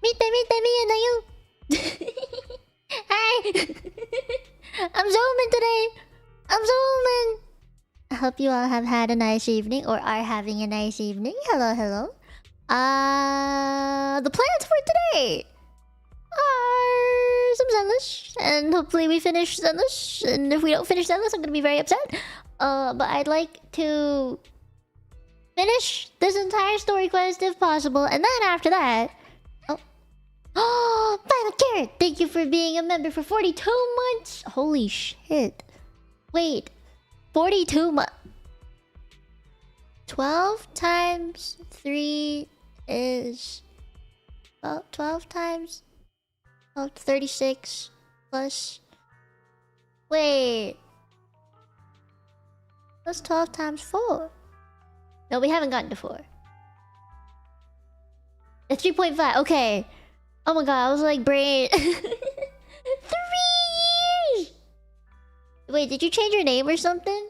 Mite Mite na you. Hi. I'm zooming today. I'm zooming. I hope you all have had a nice evening or are having a nice evening. Hello, hello. The plans for today are some Zenless, and hopefully we finish Zenless. And if we don't finish Zenless, I'm gonna be very upset. But I'd like to finish this entire story quest if possible, and then after that, oh, Final Carrot, thank you for being a member for 42 months. Holy shit! Wait, 42 months. 12 times 3 is... well, 12 times... 36. plus... Wait... Plus 12 times 4. No, we haven't gotten to 4. It's 3.5. Okay. Oh my god, I was like, brain. 3 years! Wait, did you change your name or something?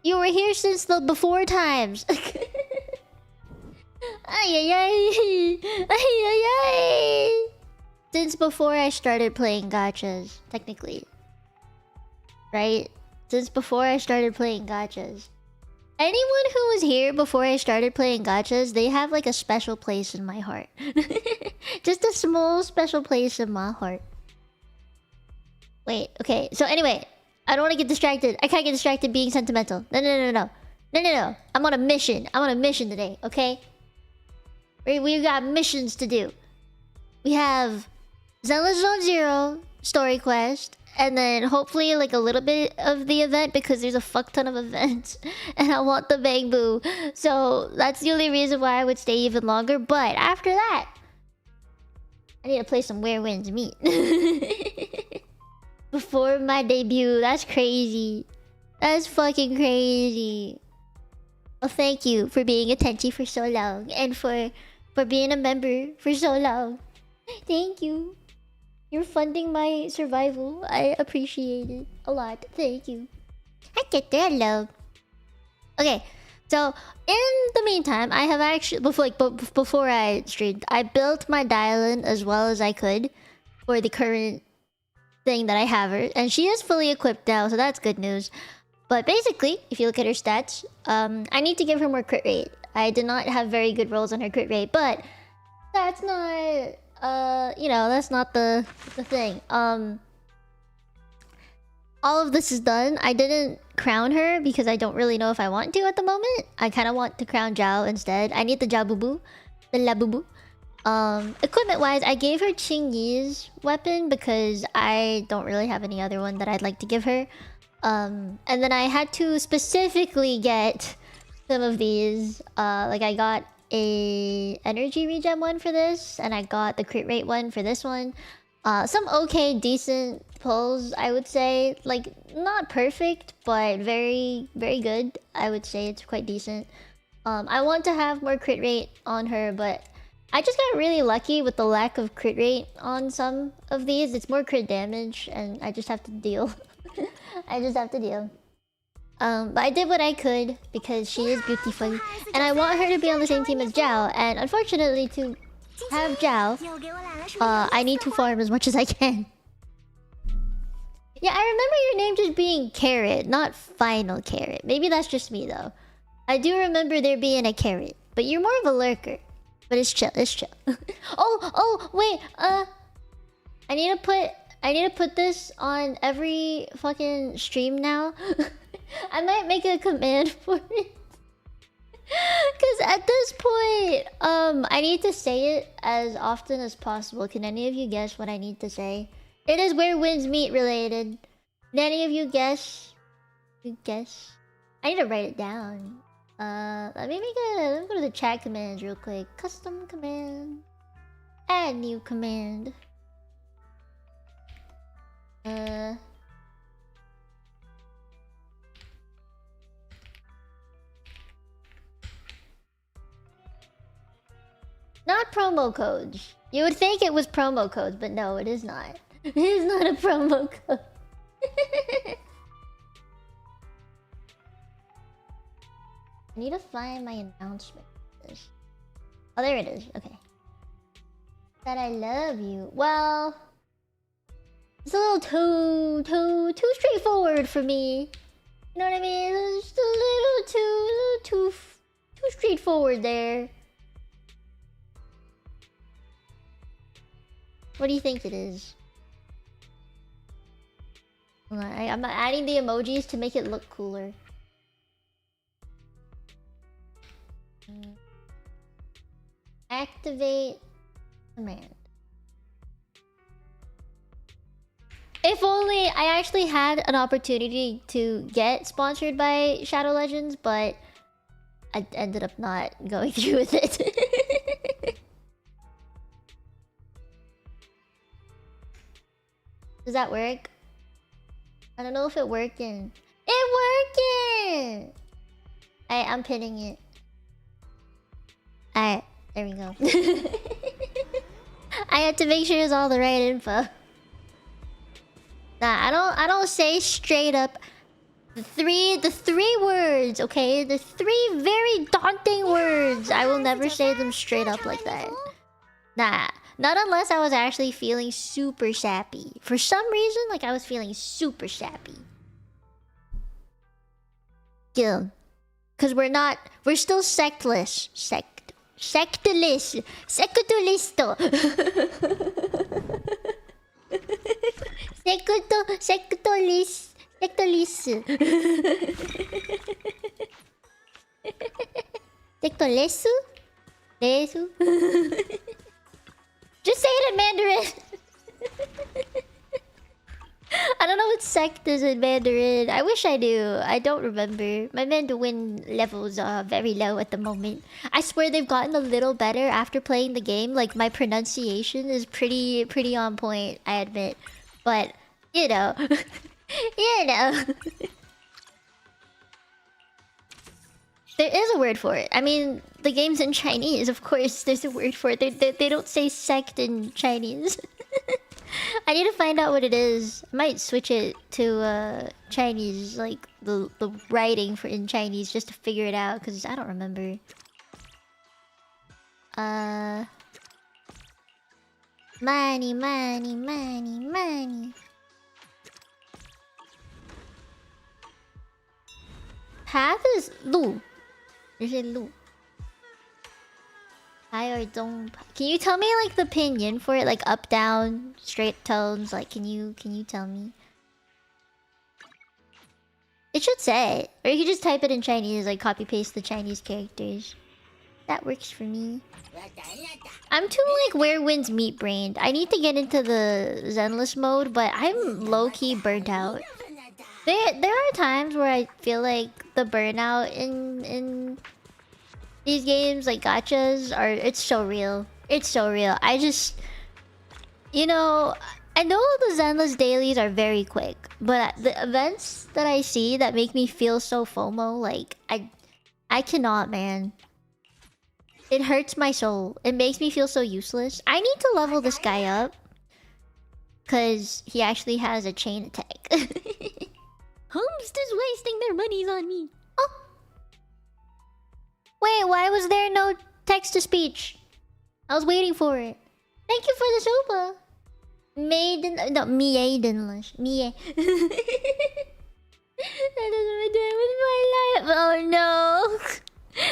You were here since the before times. Ay ay ay. Ay ay ay. Since before I started playing gachas, technically. Right? Since before I started playing gachas. Anyone who was here before I started playing gachas, they have like a special place in my heart. Just a small special place in my heart. Wait, okay. So anyway, I don't want to get distracted. I can't get distracted being sentimental. No. I'm on a mission. I'm on a mission today, okay? We got missions to do. We have Zenless Zone Zero story quest. And then hopefully like a little bit of the event because there's a fuck ton of events. And I want the bamboo. So that's the only reason why I would stay even longer. But after that, I need to play some Where Winds Meet. Before my debut. That's crazy. That's fucking crazy. Well, thank you for being attentive for so long. And for being a member for so long. Thank you. You're funding my survival. I appreciate it a lot. Thank you. I get there, hello. Okay, so in the meantime, I have actually before I streamed, I built my Dialyn as well as I could for the current thing that I have her, and she is fully equipped now, so that's good news. But basically, if you look at her stats, I need to give her more crit rate. I did not have very good rolls on her crit rate, but that's not. You know, that's not the thing. All of this is done. I didn't crown her because I don't really know if I want to at the moment. I kind of want to crown Zhao instead. I need the Jabubu. The Labubu. Equipment-wise, I gave her Qingyi's weapon because I don't really have any other one that I'd like to give her. And then I had to specifically get some of these. Like I got a energy regen one for this, and I got the crit rate one for this one. Some okay, decent pulls, I would say. Like, not perfect, but very, very good. I would say it's quite decent. I want to have more crit rate on her, but I just got really lucky with the lack of crit rate on some of these. It's more crit damage, and I just have to deal. I just have to deal. But I did what I could because she is beautiful, and I want her to be on the same team as Zhao. And unfortunately, to have Zhao, I need to farm as much as I can. Yeah, I remember your name just being Carrot, not Final Carrot. Maybe that's just me though. I do remember there being a carrot, but you're more of a lurker. But it's chill. It's chill. oh, wait. I need to put this on every fucking stream now. I might make a command for it. Because at this point, I need to say it as often as possible. Can any of you guess what I need to say? It is Where Winds Meet related. Can any of you guess? You guess? I need to write it down. Let me go to the chat commands real quick. Custom command. Add new command. Not promo codes. You would think it was promo codes, but no, it is not. It is not a promo code. I need to find my announcement for this. Oh, there it is. Okay. That I love you. Well, it's a little too straightforward for me. You know what I mean? It's just a little too straightforward there. What do you think it is? I'm adding the emojis to make it look cooler. Activate command. If only I actually had an opportunity to get sponsored by Shadow Legends, but I ended up not going through with it. Does that work? I don't know if it working. It working! I'm pinning it. Alright, there we go. I had to make sure it's all the right info. Nah, I don't say straight up the three words, okay? The three very daunting words. I will never say them straight up like that. Nah, not unless I was actually feeling super sappy. For some reason, like I was feeling super sappy. Gil. Cause we're still sectless. Sectoless. Sectolisto. Sectolis. Sectolis. Sectolesu? Lesu? Just say it in Mandarin. I don't know what sect is in Mandarin. I wish I knew. I don't remember. My Mandarin levels are very low at the moment. I swear they've gotten a little better after playing the game. Like, my pronunciation is pretty on point, I admit. But, you know. You know. There is a word for it. I mean, the game's in Chinese, of course. There's a word for it. They don't say sect in Chinese. I need to find out what it is. I might switch it to Chinese, like the writing for in Chinese, just to figure it out, because I don't remember. Money, money, money, money. Path is Lu. Is it Lu? High or don't. Can you tell me like the pinyin for it, like up, down, straight tones? Like, can you tell me? It should say, or you can just type it in Chinese, like copy paste the Chinese characters. That works for me. I'm too like where winds meet brained. I need to get into the Zenless mode, but I'm low key burnt out. There are times where I feel like the burnout in these games, like gachas, it's so real. It's so real. I just... You know, I know the Zenless dailies are very quick, but the events that I see that make me feel so FOMO, like, I cannot, man. It hurts my soul. It makes me feel so useless. I need to level this guy up. Because he actually has a chain attack. Homesters wasting their monies on me. Oh! Wait, why was there no text-to-speech? I was waiting for it. Thank you for the super. Maiden... No, Maidenless. Mie. That is what I'm doing with my life. Oh no.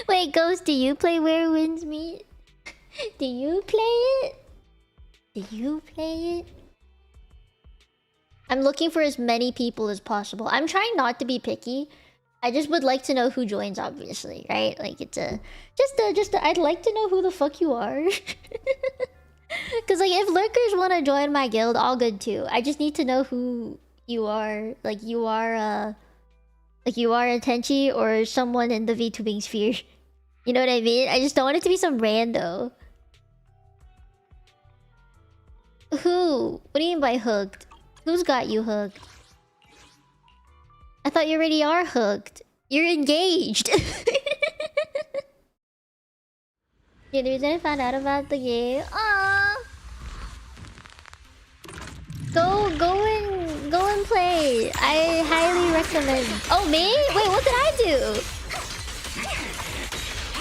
Wait, Ghost, do you play Where Winds Meet? Do you play it? Do you play it? I'm looking for as many people as possible. I'm trying not to be picky. I just would like to know who joins, obviously, right? Like, it's a... Just a... I'd like to know who the fuck you are. Because, like, if lurkers want to join my guild, all good, too. I just need to know who you are. Like, you are, Like, you are a Tenchi or someone in the VTubing sphere. You know what I mean? I just don't want it to be some rando. Who? What do you mean by hooked? Who's got you hooked? I thought you already are hooked. You're engaged. Yeah, the reason I found out about the game. Aww. Go and play. I highly recommend. Oh, me? Wait, what did I do?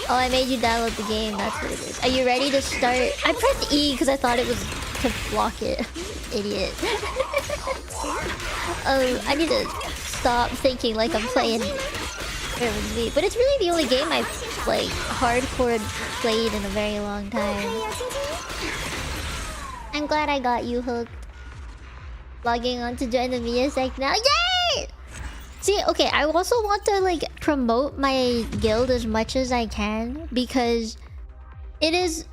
Oh, I made you download the game. That's what it is. Are you ready to start? I pressed E because I thought it was to block it. Idiot. Oh, I need to stop thinking like I'm playing Where Winds Meet. But it's really the only game I've like hardcore played in a very long time. I'm glad I got you hooked. Logging on to join the Mia sect now. Yay! See, okay, I also want to like promote my guild as much as I can because it is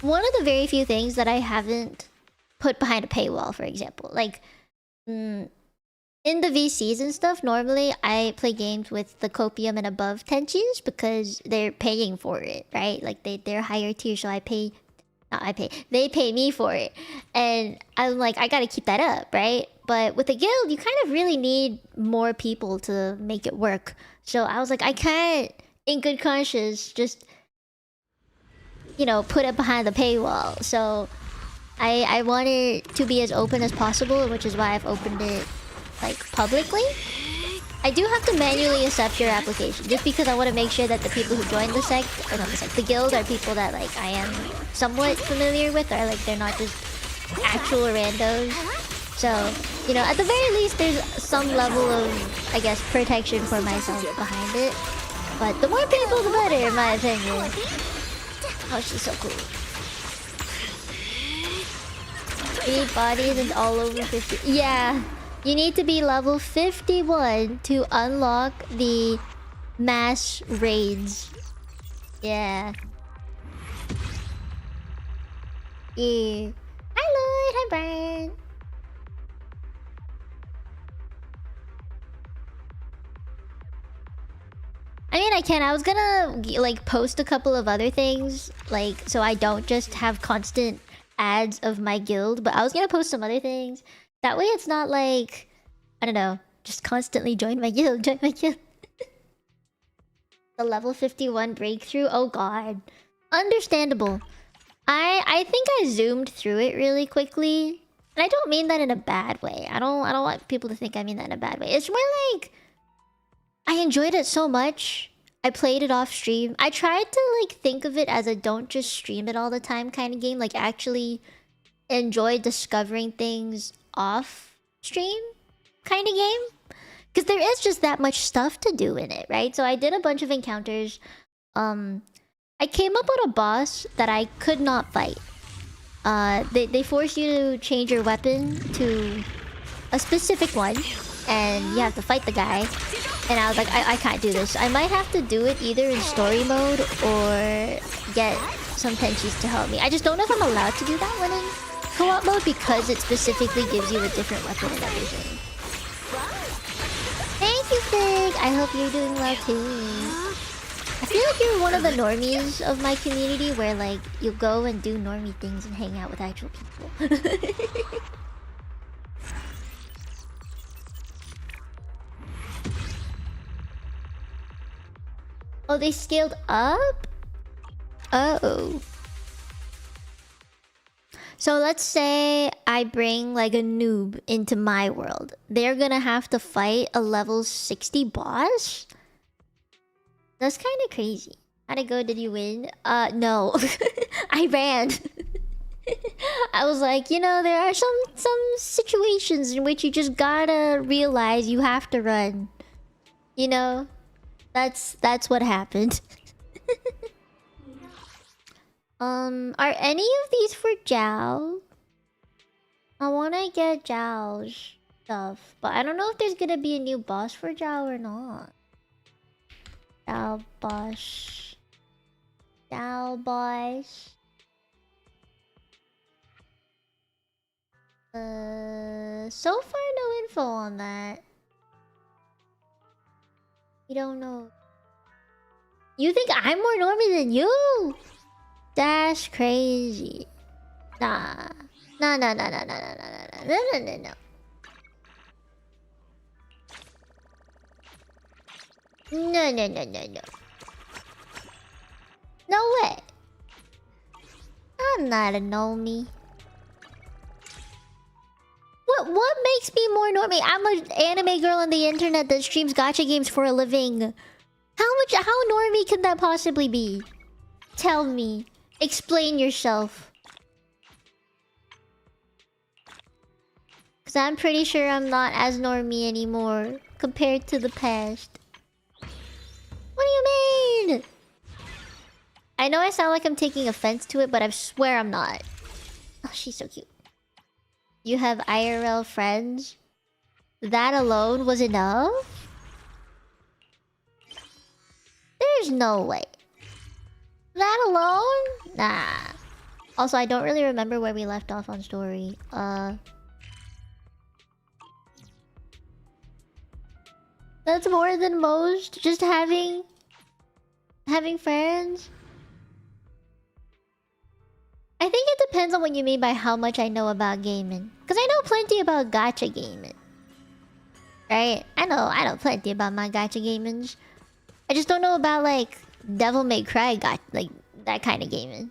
one of the very few things that I haven't put behind a paywall, for example. Like, in the VCs and stuff, normally I play games with the copium and above tenchis because they're paying for it, right? Like, they're higher tier, so they pay me for it. And I'm like, I gotta keep that up, right? But with a guild, you kind of really need more people to make it work. So I was like, I can't, in good conscience, just, you know, put it behind the paywall. So I want it to be as open as possible, which is why I've opened it, like, publicly. I do have to manually accept your application, just because I want to make sure that the people who join the sect, or not the sect, the guild, are people that, like, I am somewhat familiar with, or, like, they're not just actual randos. So, you know, at the very least, there's some level of, I guess, protection for myself behind it. But the more people, the better, in my opinion. Oh, she's so cool. You need bodies and all over 50. Yeah, you need to be level 51 to unlock the mass raids. Yeah. Yeah. Hi Lloyd, hi Brian. I mean, I can. I was gonna, like, post a couple of other things, like, so I don't just have constant ads of my guild, but I was gonna post some other things. That way it's not like, I don't know, just constantly join my guild, join my guild. The level 51 breakthrough, oh god. Understandable. I think I zoomed through it really quickly. And I don't mean that in a bad way. I don't want people to think I mean that in a bad way. It's more like, I enjoyed it so much. I played it off stream. I tried to, like, think of it as a don't just stream it all the time kind of game. Like, actually enjoy discovering things off stream kind of game. Because there is just that much stuff to do in it, right? So I did a bunch of encounters. I came up on a boss that I could not fight. They force you to change your weapon to a specific one. And you have to fight the guy. And I was like, I can't do this. I might have to do it either in story mode or get some Tenchis to help me. I just don't know if I'm allowed to do that one in co-op mode because it specifically gives you a different weapon and everything. Thank you, Fig! I hope you're doing well too. I feel like you're one of the normies of my community where, like, you go and do normie things and hang out with actual people. Oh, they scaled up? Oh. So let's say I bring, like, a noob into my world. They're gonna have to fight a level 60 boss? That's kind of crazy. How'd it go? Did you win? No. I ran. I was like, you know, there are some situations in which you just gotta realize you have to run. You know? That's what happened. Are any of these for Zhao? I wanna get Zhao's stuff, but I don't know if there's gonna be a new boss for Zhao or not. Zhao boss. Zhao boss. So far no info on that. We don't know. You think I'm more normie than you? That's crazy. Nah. Nah, nah, nah, nah, nah, nah, nah, nah, nah, nah, nah. No, no, no, no, no. No way. I'm not a normie. What makes me more normie? I'm an anime girl on the internet that streams gacha games for a living. How normie could that possibly be? Tell me. Explain yourself. Cause I'm pretty sure I'm not as normie anymore compared to the past. What do you mean? I know I sound like I'm taking offense to it, but I swear I'm not. Oh, she's so cute. You have IRL friends? That alone was enough? There's no way. That alone? Nah. Also, I don't really remember where we left off on story. That's more than most. Just having friends. I think it depends on what you mean by how much I know about gaming. Because I know know plenty about gacha gaming. Right? I know plenty about my gacha gamings. I just don't know about like Devil May Cry like that kind of gaming.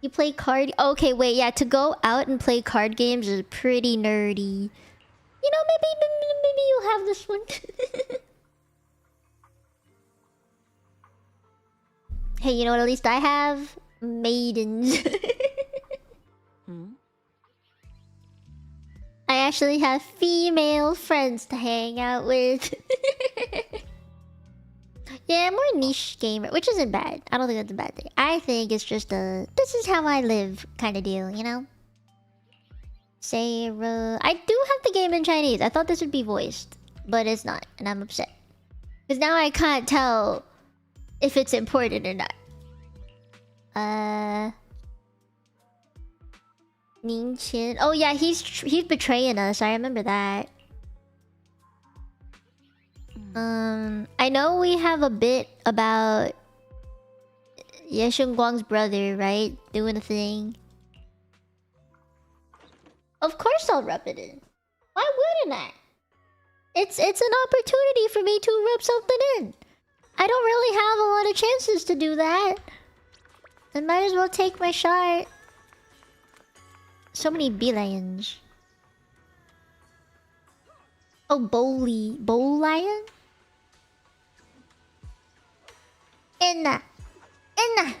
You play card... Okay, wait, yeah, to go out and play card games is pretty nerdy. You know, maybe you'll have this one. Hey, you know what at least I have? Maidens. I actually have female friends to hang out with. Yeah, more niche gamer, which isn't bad. I don't think that's a bad thing. I think it's just a this is how I live kind of deal, you know? Sarah... I do have the game in Chinese. I thought this would be voiced, but it's not, and I'm upset. Because now I can't tell if it's important or not. Ning Qin... Oh yeah, he's betraying us. I remember that. I know we have a bit about Ye Shengguang's brother, right? Doing a thing. Of course I'll rub it in. Why wouldn't I? It's an opportunity for me to rub something in. I don't really have a lot of chances to do that. I might as well take my shot. So many B-lions. Oh, bow lion? Enna. Enna.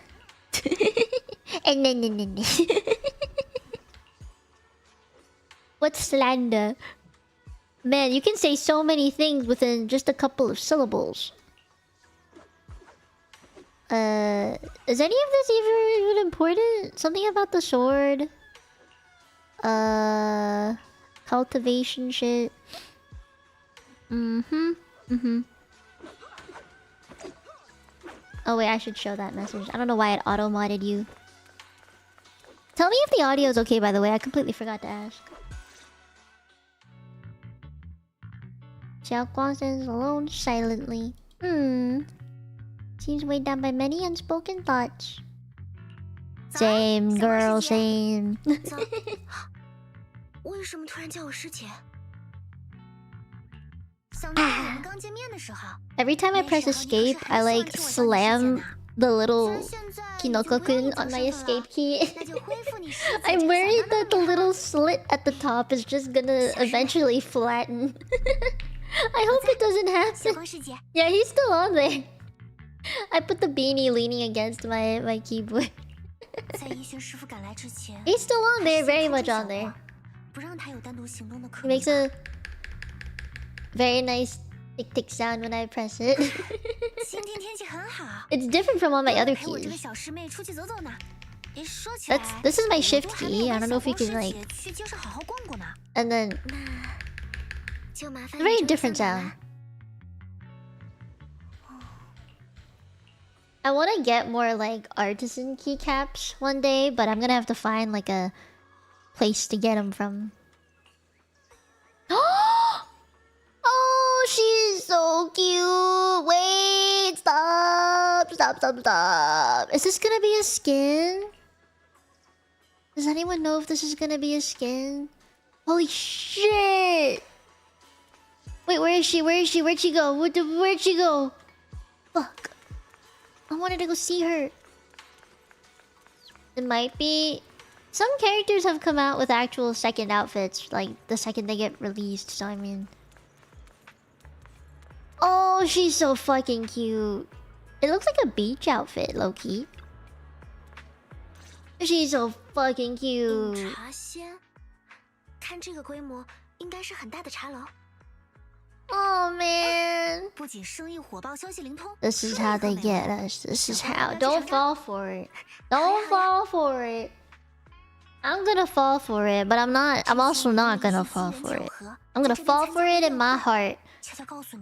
What's slander? Man, you can say so many things within just a couple of syllables. Is any of this even important? Something about the sword? Cultivation shit. Oh wait, I should show that message. I don't know why it auto-modded you. Tell me if the audio is okay, by the way. I completely forgot to ask. Xiao Guang stands alone silently. Seems weighed down by many unspoken thoughts. Same, girl, same. Every time I press escape, I like slam the little Kinoko-kun on my escape key. I'm worried that the little slit at the top is just gonna eventually flatten. I hope it doesn't happen. Yeah, he's still on there. I put the beanie leaning against my keyboard. He's still on there, very much on there. He makes a very nice tick-tick sound when I press it. It's different from all my other keys. This is my shift key. I don't know if you can like... And then... a very different sound. I want to get more like artisan keycaps one day, but I'm gonna have to find like a place to get them from. Oh, she's so cute. Wait, stop. Is this gonna be a skin? Does anyone know if this is gonna be a skin? Holy shit! Wait, where is she? Where'd she go? Where'd she go? Fuck. I wanted to go see her. It might be... Some characters have come out with actual second outfits, like the second they get released, so I mean... Oh, she's so fucking cute. It looks like a beach outfit, low-key. She's so fucking cute. Oh man. This is how they get us. This is how. Don't fall for it. Don't fall for it. I'm gonna fall for it, but I'm also not gonna fall for it. I'm gonna fall for it in my heart.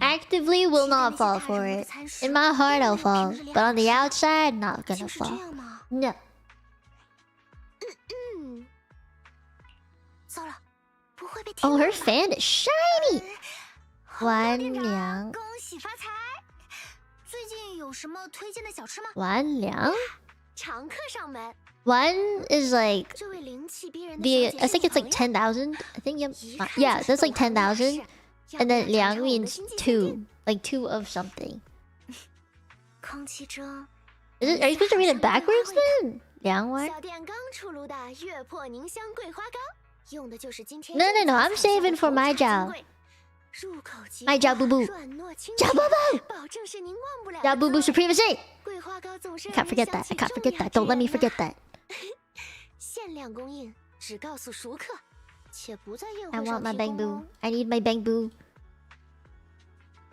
Actively will not fall for it. In my heart I'll fall, but on the outside, not gonna fall. No. Oh, her fan is shiny. 1两 1两 One is like I think it's like 10,000. I think yeah, that's like 10,000. And then Liang means two, like two of something. Are you supposed to read it backwards then? Liang what? No. I'm saving for my Jiao. My Jiao Boo Boo. Jiao Boo Boo. Jiao Boo Boo supremacy. I can't forget that. Don't let me forget that. I want my Bang Boo. I need my Bang Boo.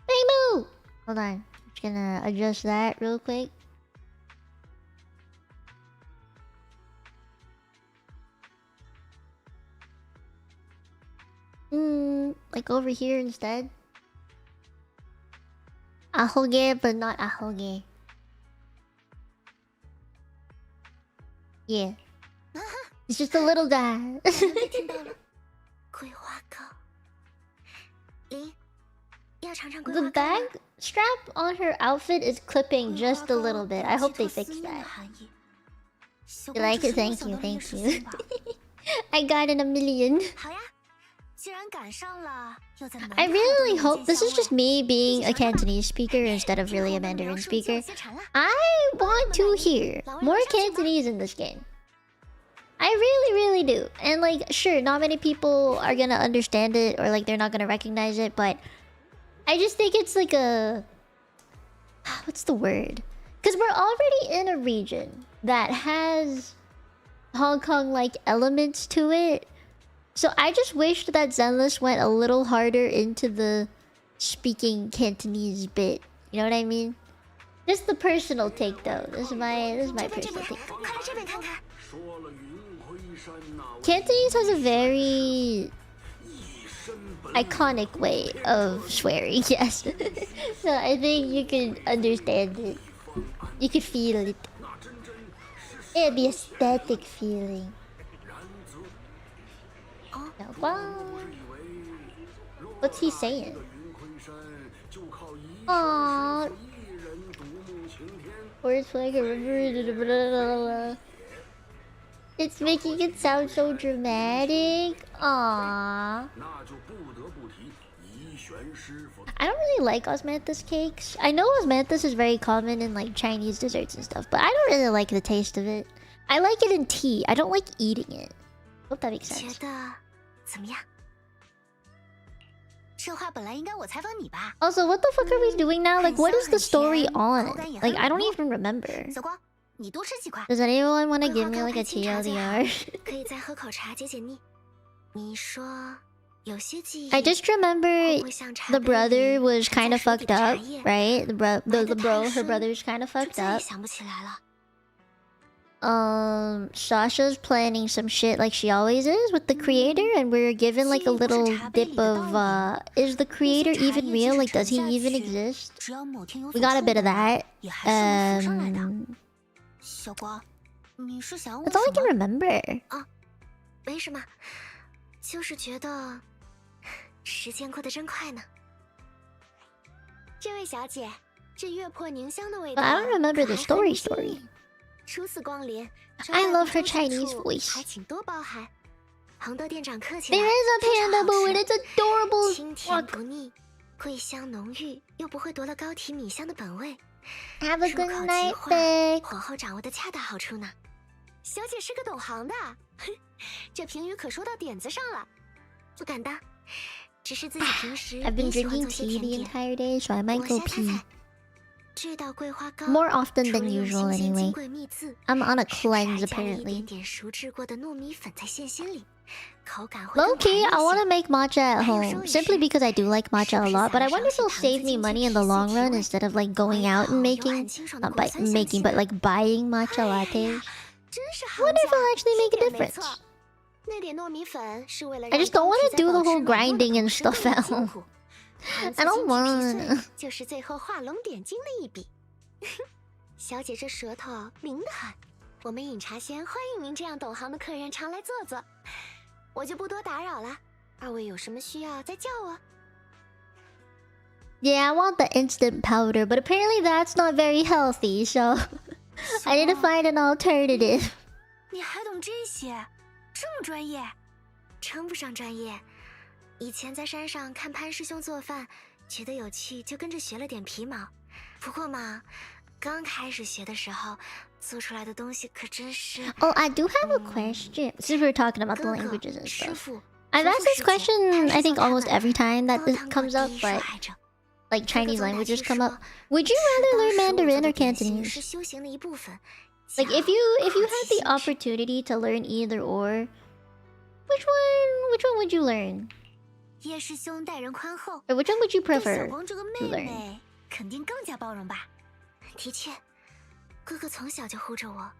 Bang Boo! Hold on. I'm just gonna adjust that real quick. Like over here instead. Ahoge, but not ahoge. Yeah. It's just a little guy. The bag strap on her outfit is clipping just a little bit. I hope they fix that. You like it? Thank you. I got in a million. I really hope this is just me being a Cantonese speaker instead of really a Mandarin speaker. I want to hear more Cantonese in this game. I really do. And like, sure, not many people are gonna understand it or like they're not gonna recognize it, but I just think it's like a... What's the word? Because we're already in a region that has Hong Kong-like elements to it. So I just wished that Zenless went a little harder into the speaking Cantonese bit. You know what I mean? Just the personal take though. This is my personal take. Cantonese has a very iconic way of swearing, yes. So I think you can understand it. You can feel it. It'd be aesthetic feeling. What's he saying? Aww. Words like a river. It's making it sound so dramatic. Aww. I don't really like osmanthus cakes. I know osmanthus is very common in like Chinese desserts and stuff, but I don't really like the taste of it. I like it in tea. I don't like eating it. Hope that makes sense. Also, what the fuck are we doing now? Like, what is the story on? Like, I don't even remember. Does anyone want to give me like a TLDR? I just remember the brother was kind of fucked up, right? Her brother's kind of fucked up. Sasha's planning some shit like she always is with the creator, and we're given like a little dip of is the creator even real? Like, does he even exist? We got a bit of that. That's all I can remember. 时间过得真快呢。这位小姐，这月破凝香的味道。 I don't remember the story. 初次光临 I love her Chinese voice. 还请多包涵。恒德店长客气 There is a panda boo and it's adorable. 清甜不腻，桂香浓郁，又不会夺了高体米香的本味。 Have a good night, babe. 火候掌握的恰到好处呢。小姐是个懂行的，这评语可说到点子上了。不敢当。 I've been drinking tea the entire day, so I might go pee. More often than usual, anyway. I'm on a cleanse, apparently. Low-key, I want to make matcha at home, simply because I do like matcha a lot, but I wonder if it'll save me money in the long run instead of, like, going out and making... Not making, but, like, buying matcha lattes. I wonder if it'll actually make a difference. I just don't want to do the whole grinding and stuff at home. I don't want. 就是最后画龙点睛的一笔。小姐这舌头灵得很，我们饮茶仙欢迎您这样懂行的客人常来坐坐。我就不多打扰了，二位有什么需要再叫我。Yeah, I want the instant powder, but apparently that's not very healthy, so... I need to find an alternative. 你还懂这些，这么专业？称不上专业。以前在山上看潘师兄做饭，觉得有趣，就跟着学了点皮毛。不过嘛，刚开始学的时候，做出来的东西可真是…… Oh, I do have a question. Since we're talking about the languages and 师 stuff. 傅， I've asked this question, I think, almost every time that this comes up, but like Chinese languages come up. Would you rather learn Mandarin or Cantonese? 是修行的一部分。 Like if you had the opportunity to learn either or, which one would you learn? 叶师兄待人宽厚， Or which one would you 对 prefer 小光这个 to 妹 learn? 妹肯定更加包容吧？的确，哥哥从小就护着我，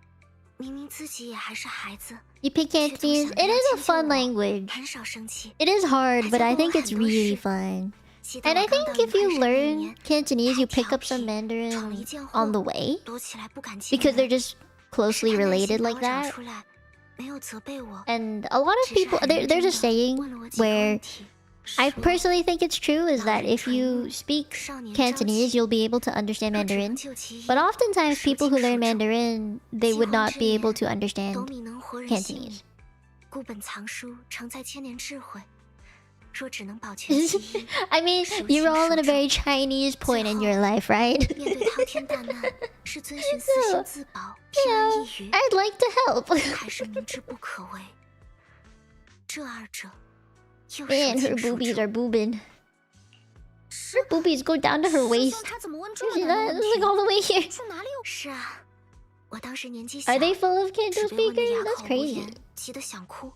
明明自己也还是孩子， You pick Cantonese. It is a fun language. 很少生气。 It is hard, but I think it's really fun. 记得 And I 我刚 think 到 if 银 you 盘山那 learn 年， Cantonese, you 太 pick up 调 some 皮，闯了 Mandarin 一件 on the 祸， way 躲起来不敢亲 because 人。 they're just closely 是他耐 related 心把 like 我找 that. 出来，没有责备我， And a lot of 只是 people, 很 there's 认 a 真地 saying 问了我几个 where 问题。 I 是我 personally think it's true is that if you speak 少年 Cantonese, 朝气， you'll be able to understand 若只能 Mandarin. 救其一， But oftentimes, people who learn 数清数 Mandarin, they 饥 would 荒 not 之 be 年， able to 斗 understand 米能活人性命， Cantonese. 固本藏书，承载千年智慧。若只能保全其一， I mean, you're all in a very Chinese point in your life, right? 面对滔天大难，是遵循私心自保，偏安一隅， I'd like to help. 还是明知不可为？这二者又 Man, 孰 her 轻孰 boobies 重？ are boobing. Her boobies go down to her 师 waist. 兄他怎么问 You 这 see 么难 that? 的问 It's like 题？ all the way here. 从哪里有？是啊，我当时年纪小， Are they full of Canto 只被问得 speakers? 哑 That's 口无 crazy. 言，急得想哭。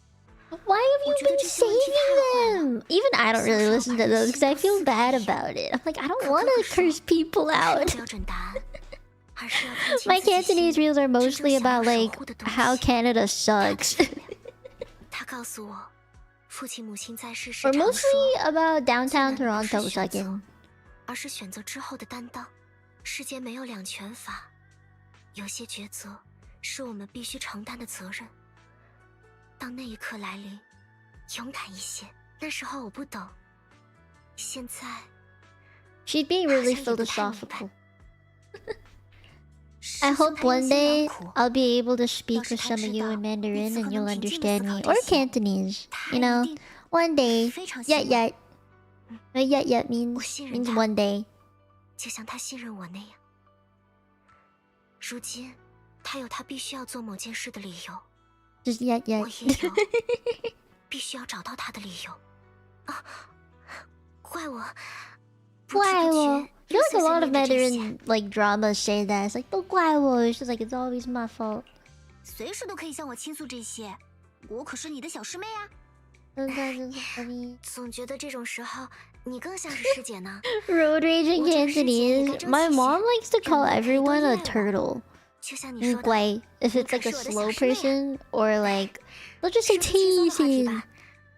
Why have you 我觉得 been 这些问题太坏 saving 了。 them? Even I don't really listen to those because I feel bad about it. I'm like, I don't want to curse people 不是 out. 标准答案，而是要看清 My 自己心 Cantonese 里 reels are 真正 mostly 想要 about 守 like 护的东 how 西。 Canada sucks. 他告诉我，父亲母亲在世 or 时常 mostly 说， about 最 downtown 难的不 Toronto 是选择 sucking. 而是选择之后的担当。世间没有两全法，有些抉择是我们必须承担的责任。当那一刻来临，勇敢一些。那时候我不懂，现在 She'd be really 好像也不太明白。 philosophical. 师 I 兄 hope 他用 one 心 day 良苦， I'll be able to speak 要是 with 他 some of 知 you 道 in 彼 Mandarin 此 and 可 you'll 能平静地 understand 思考 me. 这 Or 些， Cantonese. 他 You 一 know, 定 one day. 非常 Yet 信任 yet. Yet yet means 我信任 means 他。 one day. 就像他信任我那样。如今，他有他必须要做某件事的理由， Just yet 我 yet. 也有必须要找到他的理由。啊，怪我，不知 Why 不 well? 觉 I feel 又 like a 碎碎 lot of 念了这些。 Mandarin like dramas say that. It's like, don't why well. It's just like it's always my fault. 随时都可以向我倾诉这些，我可是你的小师妹啊。 Sometimes it's funny. 总觉得这种时候，你更像是师姐呢。 Road rage in 我这个师姐也该 Cantonese. 争 My 气些， mom likes to 让 call 你们可以多 everyone 依 a 赖我。 turtle. 就像你说的， Guay, if it's 可 like a 是我的 slow 小师妹啊。 person, or like they'll just say 说个轻松的话题 teasing, 吧。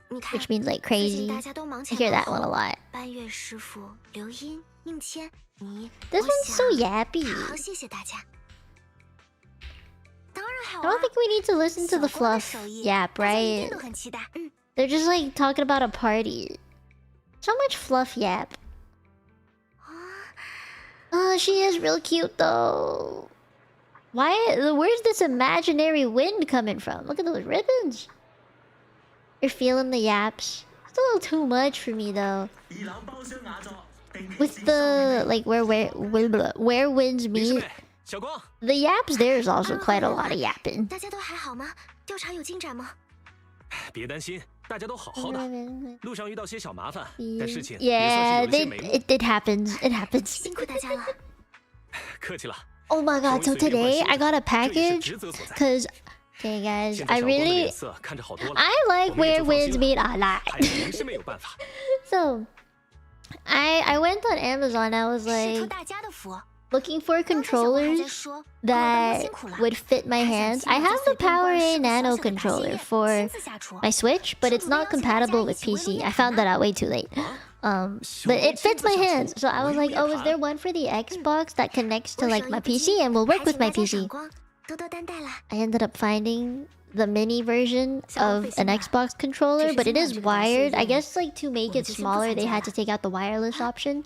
你看， which means like 最近 crazy. 大家都忙 I 前 hear 忙 that one a 后， lot. 班月师傅、刘英、宁谦，你， This 我 one's so 想 yappy. 好好谢谢大家。当然好 I 啊 don't，think we need to listen to the 小光的 fluff 手艺， yap, 大家一定 right? 都很期待。嗯， They're just like talking about a party. So much fluff yap. 啊， Oh, she is real cute though. Why? Where's this imaginary wind coming from? Look at those ribbons. You're feeling the yaps. It's a little too much for me though. With the like where winds 李师 meet, 妹，小光， the yaps there is also quite a lot of yapping. 大家都还好吗？调查有进展吗？别担心，大家都好好的。路上遇到些小麻烦，但事情也 Yeah, 算是有一些 they, 眉目。 it happens. It happens. 辛苦大家了。客气了， Oh my god! So 终于随便 today 换 I got a 这也是 package 职责所在。 because, okay guys, 现在 I 小光的 really 脸色看着好多了， I like 我们也 where 就放 winds 心 meet 了 a lot. 还是您是没有办法。 So, I went on Amazon. I was 是托 like 大家的福。 looking for 刚才小光还在 controllers 说， that 辛苦了。 would fit my 还 hands. 想 I 请我 have 在 the 随便 Power 逛 A 师傅 Nano 小小的答谢 controller 页 for 亲自下厨。 my Switch, but it's not compatible with PC. I found that out way too late. But it fits my hands, so I was like, oh, is there one for the Xbox that connects to 我 like 手艺 my 不精， PC and will work 还 with 请 my 大家赏 PC? 光，多多担待啦。 I ended up finding the mini version 小光 of 费心 an 吧， Xbox controller, 这是 but it 今晚 is 这个答谢 wired. I 页， guess like to make 我们 it 就先不 smaller, 参 they 加 had 了。 to take out the wireless option.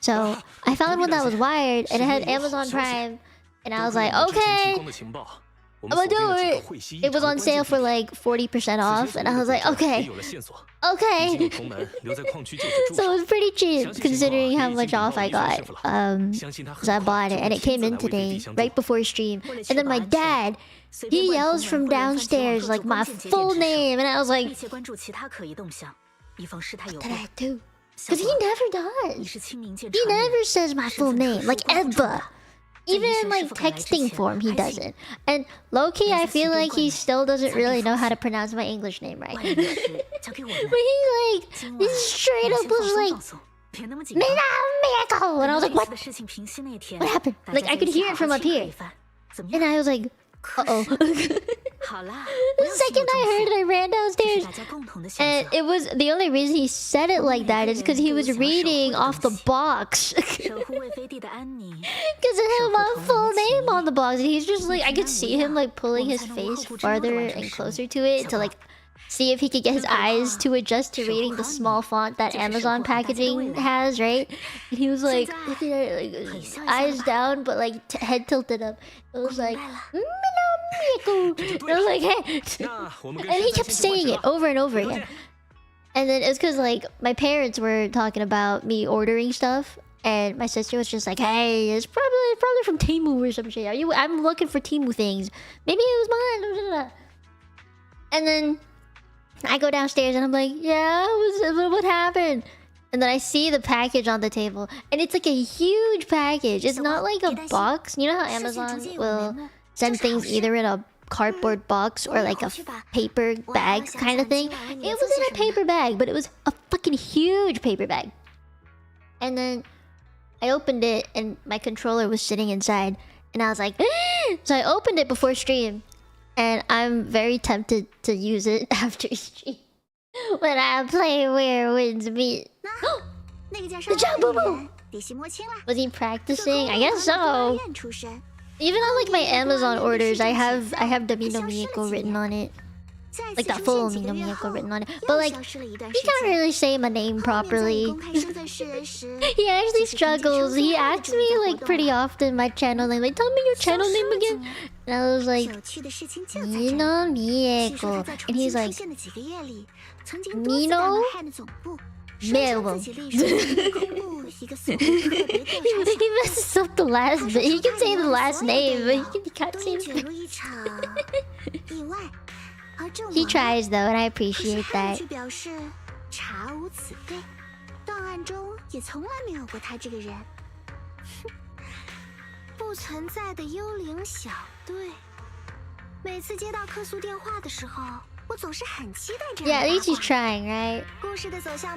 So I found one that was wired and it had Amazon Prime. And I was like, okay. But don't worry, it was on sale for like 40% off, and I was like, okay, okay. So it was pretty cheap considering how much off I got. So I bought it, and it came in today, right before stream. And then my dad, he yells from downstairs like my full name, and I was like, what did I do? Because he never does. He never says my full name, like ever. Even in like texting form, he doesn't. And low-key, I feel like he still doesn't really know how to pronounce my English name right. But he straight up was like, Mino Mieko! And I was like, what? What happened? Like, I could hear it from up here. And I was like, uh-oh. The second I heard it, I ran downstairs. And it was the only reason he said it like that is because he was reading off the box. Because it had my full name on the box. And he's just like, I could see him like pulling his face farther and closer to it to like see if he could get his eyes to adjust to reading the small font that Amazon packaging has, right? And he was like looking at it, like eyes down, but like head tilted up. It was like, Mino Mieko. And I was like, hey. And he kept saying it over and over again. And then it's because like my parents were talking about me ordering stuff, and my sister was just like, hey, it's probably from Temu or some shit. I'm looking for Temu things. Maybe it was mine. And then I go downstairs and I'm like, yeah, what happened? And then I see the package on the table, and it's like a huge package. It's not like a box. You know how Amazon will send things either in a cardboard box or like a paper bag kind of thing? It was in a paper bag, but it was a fucking huge paper bag. And then I opened it, and my controller was sitting inside, and I was like, so I opened it before stream. And I'm very tempted to use it after stream when I play Where Winds Meet. Good job, Boo Boo! Was he practicing? I guess so. Even on like my Amazon orders, I have the Mino Mieko written on it. Like that full Mino Mieko written on it. But like, he can't really say my name properly. He actually struggles. He asks me like pretty often my channel name. Like, tell me your channel name again. And I was like, Mino Mieko. And he's like, Mino Mieko. He messes up the last bit. He can say the last name, but he can't say the He tries though, and I appreciate that. Yeah, at least he's trying, right?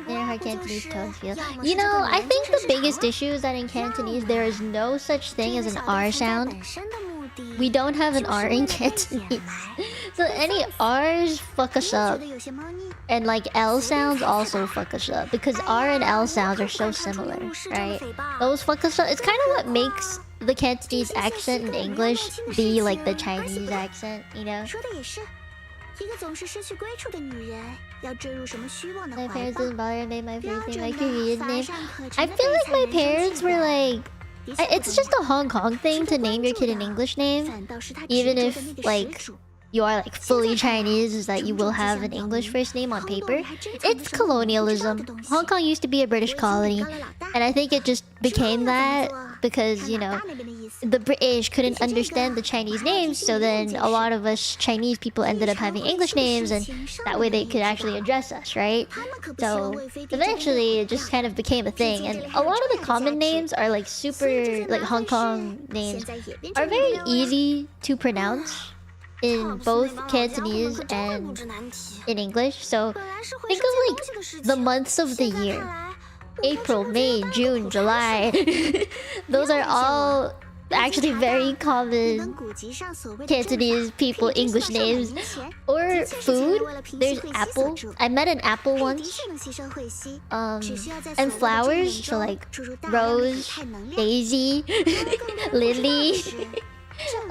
Yeah, her Cantonese tone feel. You know, I think the biggest issue is that in Cantonese there is no such thing as an R sound. We don't have an R in Cantonese. So any R's fuck us up. And like L sounds also fuck us up. Because R and L sounds are so similar, right? Those fuck us up. It's kind of what makes the Cantonese accent in English be like the Chinese accent, you know? My parents didn't bother to make my first name my Korean name. I feel like my parents were like... It's just a Hong Kong thing to name your kid an English name. Even if, like, you are, like, fully Chinese, is that you will have an English first name on paper. It's colonialism. Hong Kong used to be a British colony. And I think it just became that because, you know, the British couldn't understand the Chinese names. So then a lot of us Chinese people ended up having English names. And that way they could actually address us, right? So eventually it just kind of became a thing. And a lot of the common names are, like, super, like, Hong Kong names are very easy to pronounce in both Cantonese and in English. So think of like the months of the year: April, May, June, July. Those are all actually very common Cantonese people English names. Or food, there's apple. I met an apple once. And flowers, so like rose, daisy, lily.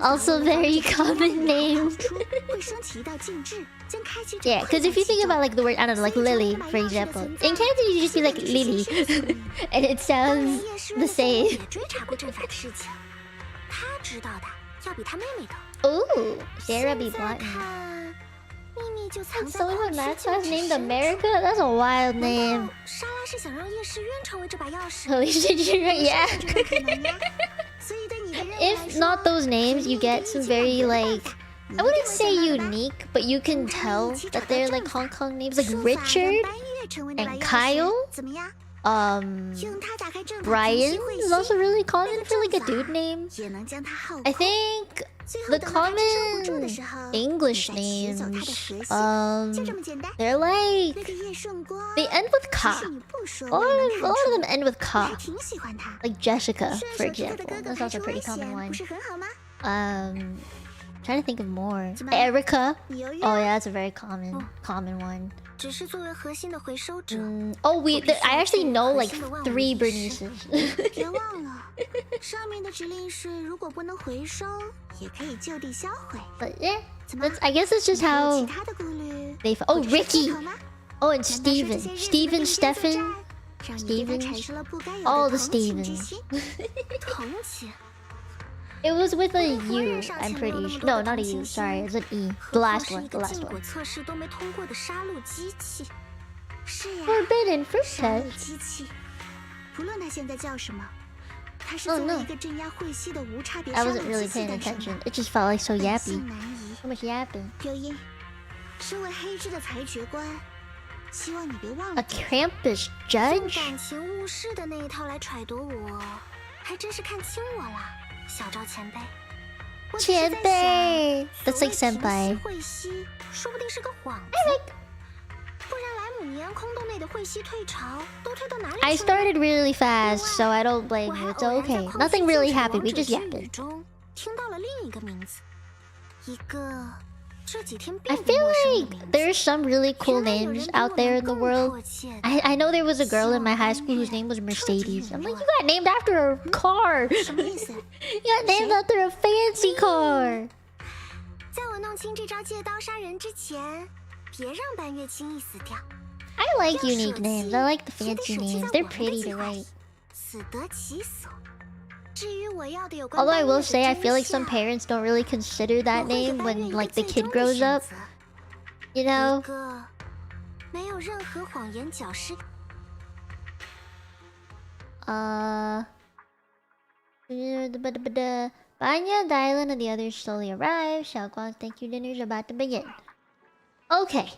Also very common names. Yeah, because if you think about like the word, I don't know, like lily, for example. In Cantonese you just be like lily. And it sounds the same. 他知道的要比他妹妹多。Ooh, Sarah be blind. 看，秘密就藏在 So 矿 even 区 math 就 class 只 named 神 America? That's a wild 难 name. 道莎拉是想让叶诗渊成为这把钥匙？ Holy shit, you're right, yeah. 这种可能呀。所以对你的任务来 If 说 not those names, you get some very like, I wouldn't say 你一定会想到的吧 unique, but you can tell that they're like Hong Kong names, like 术法让 Richard 班月成为那把 and 钥匙 Kyle. 怎么样？ 用它打开正法 Brian 平息会 is 心 also really common for like a dude name. 也能将它耗 I 空。 think 最后 the 等到它支撑不住的 common 时候， English 你再骑走它的 names, 核心，就这么简单。 they're 那 like 个叶圣光， they end with 其 ka. 实你不说 A 我 lot 也 of 能 a 看 lot of 出 them end with 我还 ka, 挺喜欢他。 like Jessica, 顺 for 手给他的 example. 哥哥 That's 排 also a 除 pretty 危 common 险，不 one. 是很好吗？ Trying to think of more. 怎么？ Erica. 你犹豫 Oh 了？ yeah, that's a very common one. 只是作为核心的回收者， Oh, I actually know like 3 Bernices. 别忘了，上面的指令是如果不能回收，也可以就地销毁。 But yeah, 怎么？ I guess it's just 还有 how 其他的顾虑？ they. Oh, 或者是 Ricky. 参考吗？ Oh, and 难道说这 Steven. 些日子的 Steven, 并肩作 Stefan. 战让你对他产生了不该有的 All the 同情之 Stevens. 心？同情。 It was with a 我忽 U, 然上 I'm 前没有 pretty 那么 sure. 多 No, 的 not a 同 U. 情 Sorry, 心 it's an E. 何 The 况 last 是 one. 一 The 个 last 禁果 one. 测试都没通过的杀戮机器。是呀， Forbidden fruit 杀 test. 戮机器，不论它现在叫什么，它是 Oh, 作 no. 为一个镇压会息的无差别 I 杀 wasn't 戮 really 机器 paying 诞生 attention. 的， It just felt like so 本 yappy. 性难移。 So much yapping. 标音，身为黑之的裁决官，希望你别忘 A 了。 Krampus 用 judge? 感情误事的那一套来揣度我，还真是看清我了，小赵前辈。我只是在想， Chenbei. That's 所谓 like 平息 senpai. 会息，说不定是个幌子。不然莱姆年空洞内的会息退潮都退到哪里去了？ I started really fast, so I don't blame 我 you. 还 It's 偶然在 okay. 矿 Nothing 区 really 救场 happened. We 王者 just 之旅 yapped. 中听到了另一个名字，一个这几天 I 并不 feel 陌生的 like 名字。 there's some really cool 原来有 names 人比 out 我 there 们 in the 更 world. 迫切地 I know there was a girl in my high 希望 school whose 班 name was 月彻底 Mercedes. I'm 陨 like, 落 you got named after a car. 什么意思？ You got named after a fancy car. 在我弄清这招借刀杀人之前，别让班月轻易死掉。 I like 要 unique 舍 names. 弃 I like the 也得 fancy 舍弃 names. 在 They're 我们的 pretty 计 to 划 write. 里死得其所。至于我要的有关 Although I 班 will 月的 say, I feel like 真 some 相， parents don't really consider 我 that 会给 name 班月 when 一个 like the 最 kid 终的 grows 选 up. 择， You 一 know? 个没有任何谎言搅湿。Banya, Dialyn, and the others slowly arrive. Xiaoguang's thank you dinner is about to begin. Okay.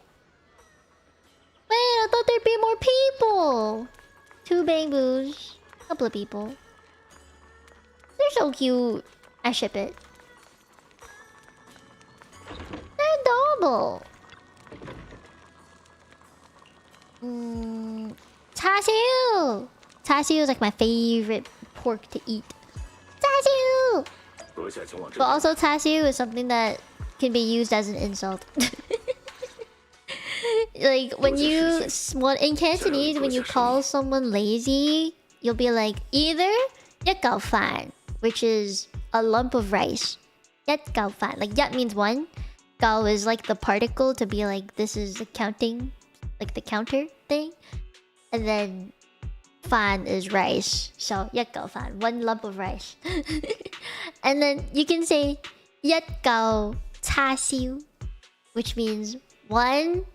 Wait, I thought there'd be more people. 2 bangbus. Couple of people. They're so cute. I ship it. They're adorable. Chashu! Chashu is like my favorite pork to eat. Chashu! But also chashu is something that can be used as an insult. Like when you in Cantonese, when you call someone lazy, you'll be like either yat gao fan, which is a lump of rice. Yat gao fan, like yat means one, gao is like the particle to be like this is the counting, like the counter thing, and then fan is rice. So yat gao fan, one lump of rice. And then you can say yat gao cha siu, which means one,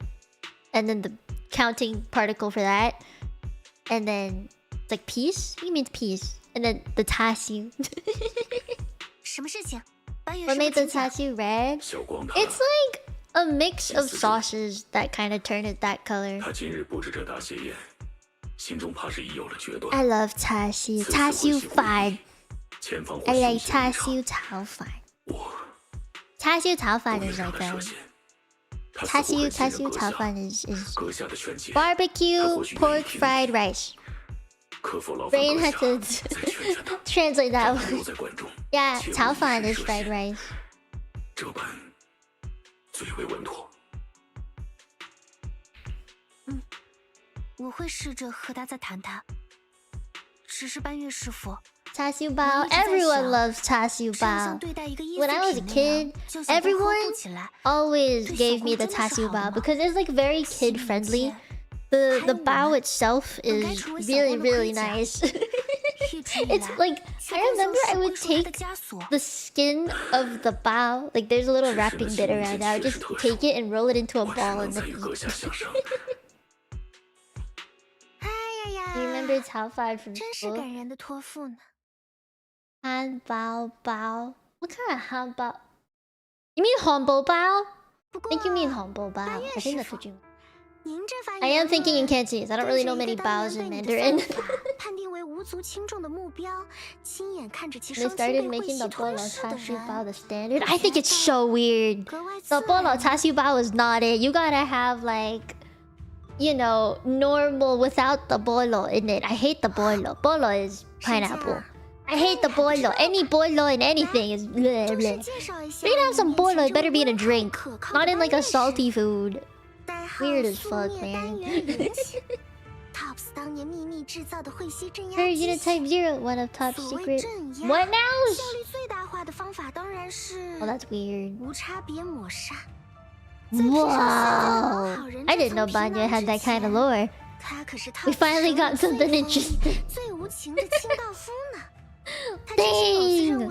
and then the counting particle for that, and then it's like peace. It means peace, and then the cha siu. 什么事情？班月 What 说 made 不 the 清讲。 tattoo red? It's like a mix of sauces that kind of turn it that color. 他今日布置这大血宴，心中怕是已有了决断。 I love chashu. Chashu fan. 前方或 I 凶 like 险异常 chashu cao fan. 我 Chashu cao 不 fan 愿 is 让 like 他 a 涉险。他似乎 chashu 很信任 chashu 阁 cao 下， fan is 阁下的劝解， barbecue pork fried rice. 可否劳烦 Brain 阁 had 下 to 再劝劝他， translate 让 that 他 one. 留在馆中， Yeah, 切勿 cao 以 fan 身 is 涉 fried 险， rice. 这般最为稳妥。我会试着和他再谈谈。只是班月师傅， Chashu 我 bao. 一直在 Everyone 想， loves chashu 这样 bao. 像对待一个艺术 When I was a 品那 kid, 样，就想被呵护 everyone 起来。 always 对 gave 手 me 工 the 真的是 chashu 好的 bao 吗？ because it's like very 心 kid 里 friendly. 面 The 还有我 bao 们 itself 本该 is 成为小 really 光的盔 really 甲。 nice. It's like I remember I would take the skin of the bao, like there's a little wrapping bit around it. I would just take it and roll it into a ball and then eat. You remember it's how far from school? Han bao bao. What kind of han bao? You mean humble bao? I think you mean humble bao. I think that's what you mean. I am thinking in Cantonese. I don't really know many baos in Mandarin. They started making the bolo chashu bao the standard. I think it's so weird. The bolo chashu bao is not it. You gotta have like, you know, normal without the bolo in it. I hate the bolo. Bolo is pineapple. I hate the bolo. Any bolo in anything is bleh bleh. If you're gonna have some bolo, it better be in a drink, not in like a salty food. Weird as fuck, man. Her unit type 0, one of top secret. What now? Oh, that's weird. Wow. I didn't know Banya had that kind of lore. We finally got something interesting. Dang!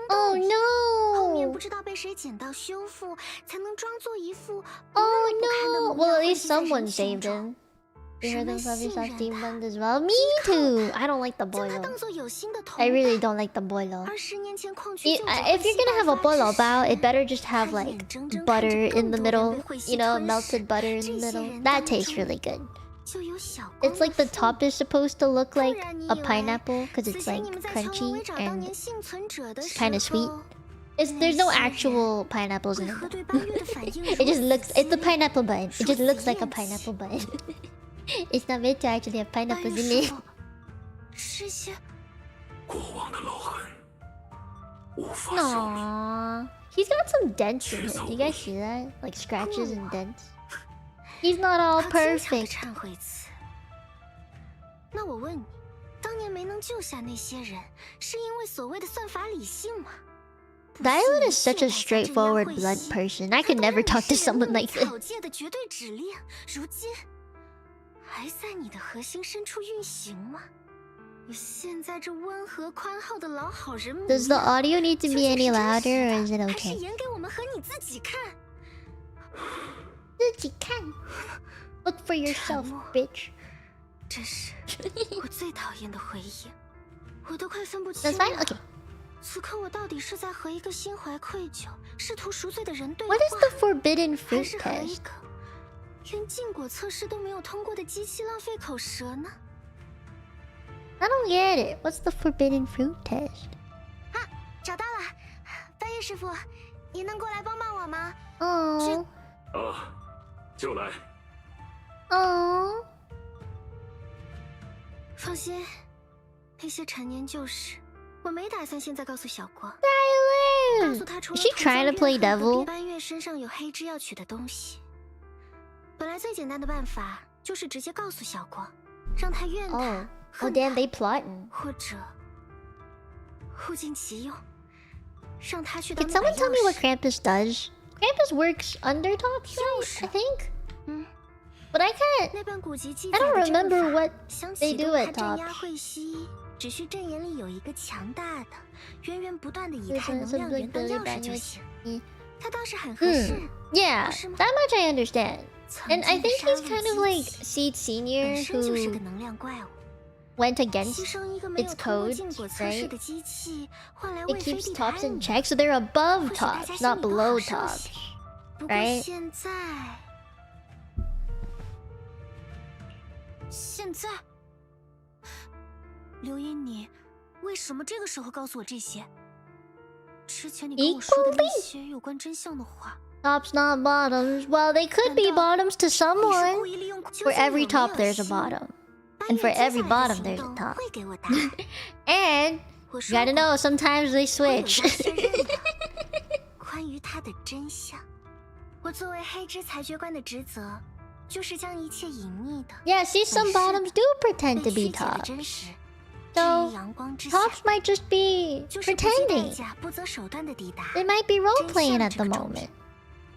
Oh no! Oh no! Well, at least someone saved him. You heard them probably saw Steam Bund as well. Me too! I don't like the boilo. I really don't like the boilo. If you're gonna have a boilo bao, it better just have like butter in the middle. You know, melted butter in the middle. That tastes really good. It's like the top is supposed to look like a pineapple because it's like crunchy and it's kind of sweet. There's no actual pineapples in it. It just looks... It's a pineapple bun. It just looks like a pineapple bun. It's not meant to actually have pineapples in it. Aww. He's got some dents in him. Do you guys see that? Like scratches and dents. He's not all perfect. Dialyn is such a straightforward, blunt person. I could never talk to someone like this. Does the audio need to be any louder, or is it okay? Look for yourself, bitch. That's fine? Okay. What is the forbidden fruit test? I don't get it. What's the forbidden fruit test? Oh. 就来。Oh. 放心，那些陈年旧事，我没打算现在告诉小国。告诉他，除了 Is she trying to play devil? 班月身上有黑之要取的东西。本来最简单的办法就是直接告诉小国，让他怨他。Oh damn, they plotting. 或者物尽其用，让他去当。 Can someone tell me what Krampus does? Krampus works under top right, I think. But I can't. I don't remember what they do at top. 只需阵眼里有一个强大的、源源不断的以太能量源当钥匙就行。他倒是很合适。Yeah, that much I understand. And I think he's kind of like Seed Senior who went against its code, right? It keeps tops in check, so they're above tops, not below tops, right? 现在，刘英，你为什么这个时候告诉我这些？之前你跟我说的那些有关真相的话。Tops not bottoms. Well, they could be bottoms to someone. For every top, there's a bottom. And for every bottom, there's a top. And you gotta know, sometimes they switch. 关于他的真相，我作为黑之裁决官的职责，就是将一切隐秘的。Yeah, see, some bottoms do pretend to be tops. So tops might just be pretending. They might be role playing at the moment.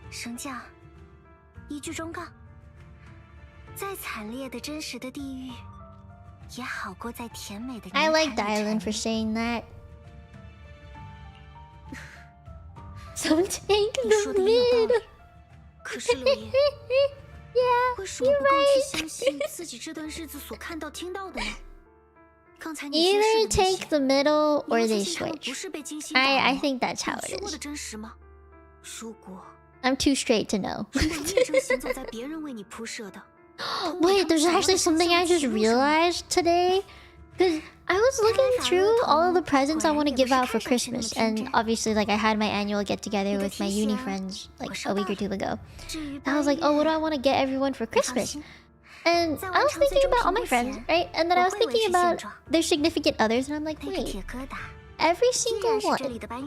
升降，一句忠告：再惨烈的真实的地狱，也好过在甜美的。I like Dialyn for saying that. So take the mid. 可是柳叶， Yeah, 为什么 you're 不更 right. 去相信自己这段日子所看到、听到的呢？刚才你 Either take the middle or they 不 switch. 是被精心 I think that's how 虚 it 过的 is. 真实吗？如果 I'm too straight to know. 如果你也正行走在别人为你铺设的， Wait, there's actually something I just realized today. Because I was looking through all of the presents I want to give out for Christmas, and obviously, like, I had my annual get together with my uni friends like a week or two ago. And I was like, oh, what do I want to get everyone for Christmas? And I was thinking about all my friends, right? And then I was thinking about their significant others, and I'm like, wait, every single one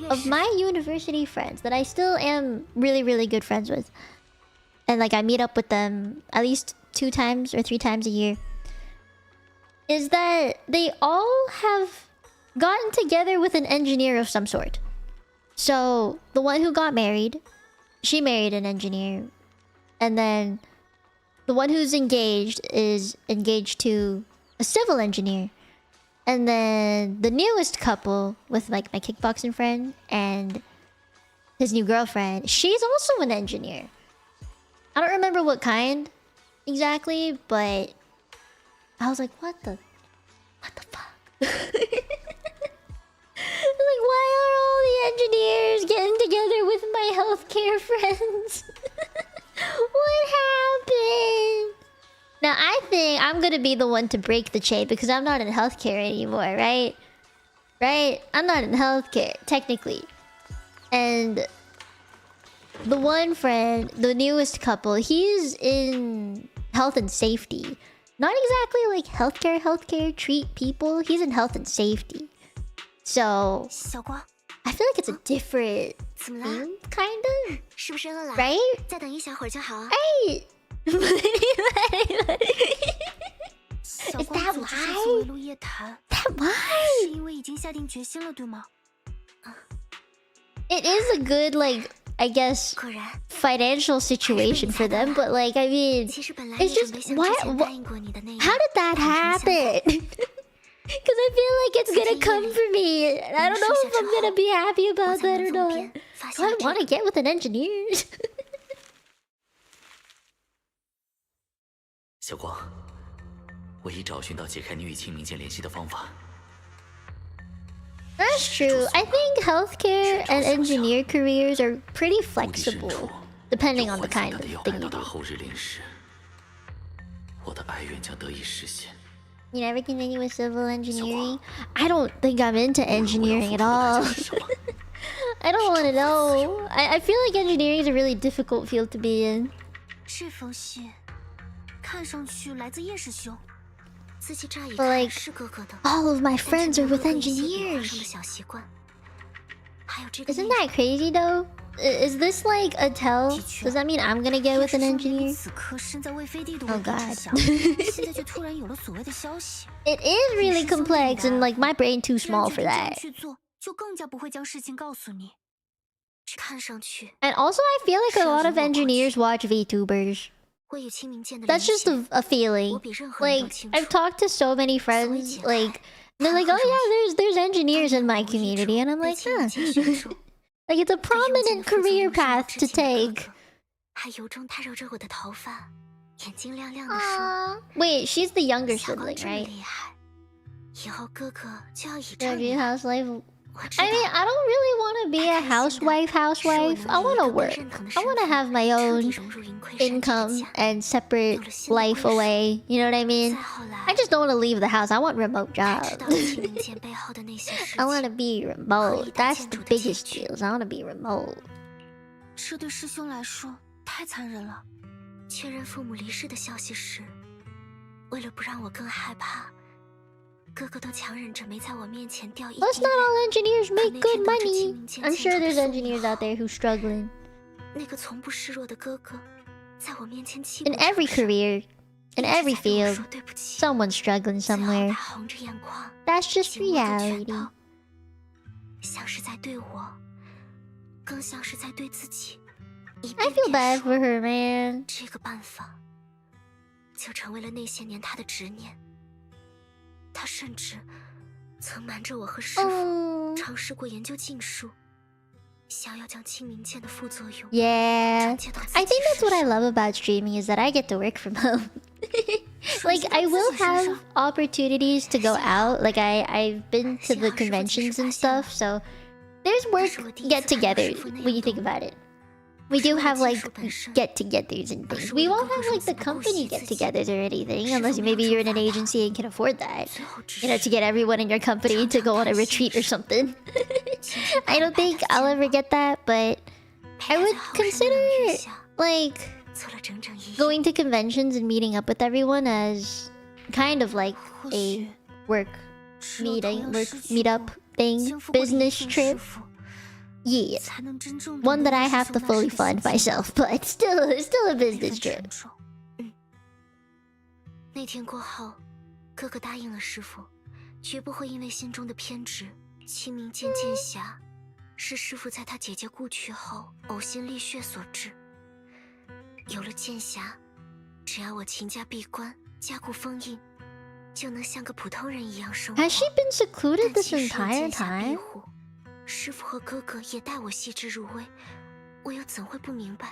of my university friends that I still am really, really good friends with, and like I meet up with them at least 2 times or 3 times a year, is that they all have gotten together with an engineer of some sort. So the one who got married, she married an engineer, and then the one who's engaged is engaged to a civil engineer. And then the newest couple with like my kickboxing friend and his new girlfriend, she's also an engineer. I don't remember what kind exactly, but I was like, what the fuck? Like, why are all the engineers getting together with my healthcare friends? What happened? Now, I think I'm gonna be the one to break the chain because I'm not in healthcare anymore, right? Right? I'm not in healthcare, technically. And the one friend, the newest couple, he's in health and safety. Not exactly like healthcare, treat people. He's in health and safety. So, I feel like it's a different theme, kind of. Right? Right? Is that why? That why? It is a good, like, I guess, financial situation for them, but like, I mean, it's just, why, how did that happen? Because I feel like it's gonna come for me, and I don't know if I'm gonna be happy about that or not. Do I want to get with an engineer? 小光，我已找寻到解开你与清明剑联系的方法。 That's true. I think healthcare and engineer careers are pretty flexible, depending on the kind of thing you do. 后日临时，我的哀愿将得以实现。 You never continue with civil engineering? I don't think I'm into engineering at all. I don't want to know. I feel like engineering is a really difficult field to be in. 这封信看上去来自叶师兄。 But like, all of my friends are with engineers. Isn't that crazy though? Is this like a tell? Does that mean I'm gonna get with an engineer? Oh god. It is really complex and like my brain too small for that. And also I feel like a lot of engineers watch VTubers. That's just a feeling. Like, I've talked to so many friends, like, they're like, oh yeah, there's engineers in my community, and I'm like, huh. Like, it's a prominent career path to take. Wait, she's the younger sibling, right? House life. I mean, I don't really want to be a housewife. I want to work. I want to have my own income and separate life away. You know what I mean? I just don't want to leave the house. I want remote jobs. I want to be remote. That's the biggest deal. I want to be remote. 这对师兄来说太残忍了。确认父母离世的消息时，为了不让我更害怕。 Plus, not all engineers make good money. I'm sure there's engineers out there who's struggling. In every career, in every field, someone's struggling somewhere. That's just reality. I feel bad for her, man. 他甚至曾瞒着我和师傅尝试过研究禁术，想要将清明剑的副作用 Yeah, I think that's what I love about streaming is that I get to work from home. Like I will have opportunities to go out. Like I've been to the conventions and stuff, so there's work get-together when you think about it. We do have like get-togethers and things. We won't have like the company get-togethers or anything, unless maybe you're in an agency and can afford that. You know, to get everyone in your company to go on a retreat or something. I don't think I'll ever get that, but I would consider like going to conventions and meeting up with everyone as kind of like a work meetup thing, business trip. Yeah, one that I have to fully fund myself, but still a business trip. 那天过后，哥哥答应了师傅，绝不会因为心中的偏执。清明剑剑侠是师傅在他姐姐故去后呕心沥血所致。有了剑侠，只要我勤加闭关，加固封印，就能像个普通人一样生活。 Has she been secluded this entire time? 师傅和哥哥也待我细致入微，我又怎会不明白？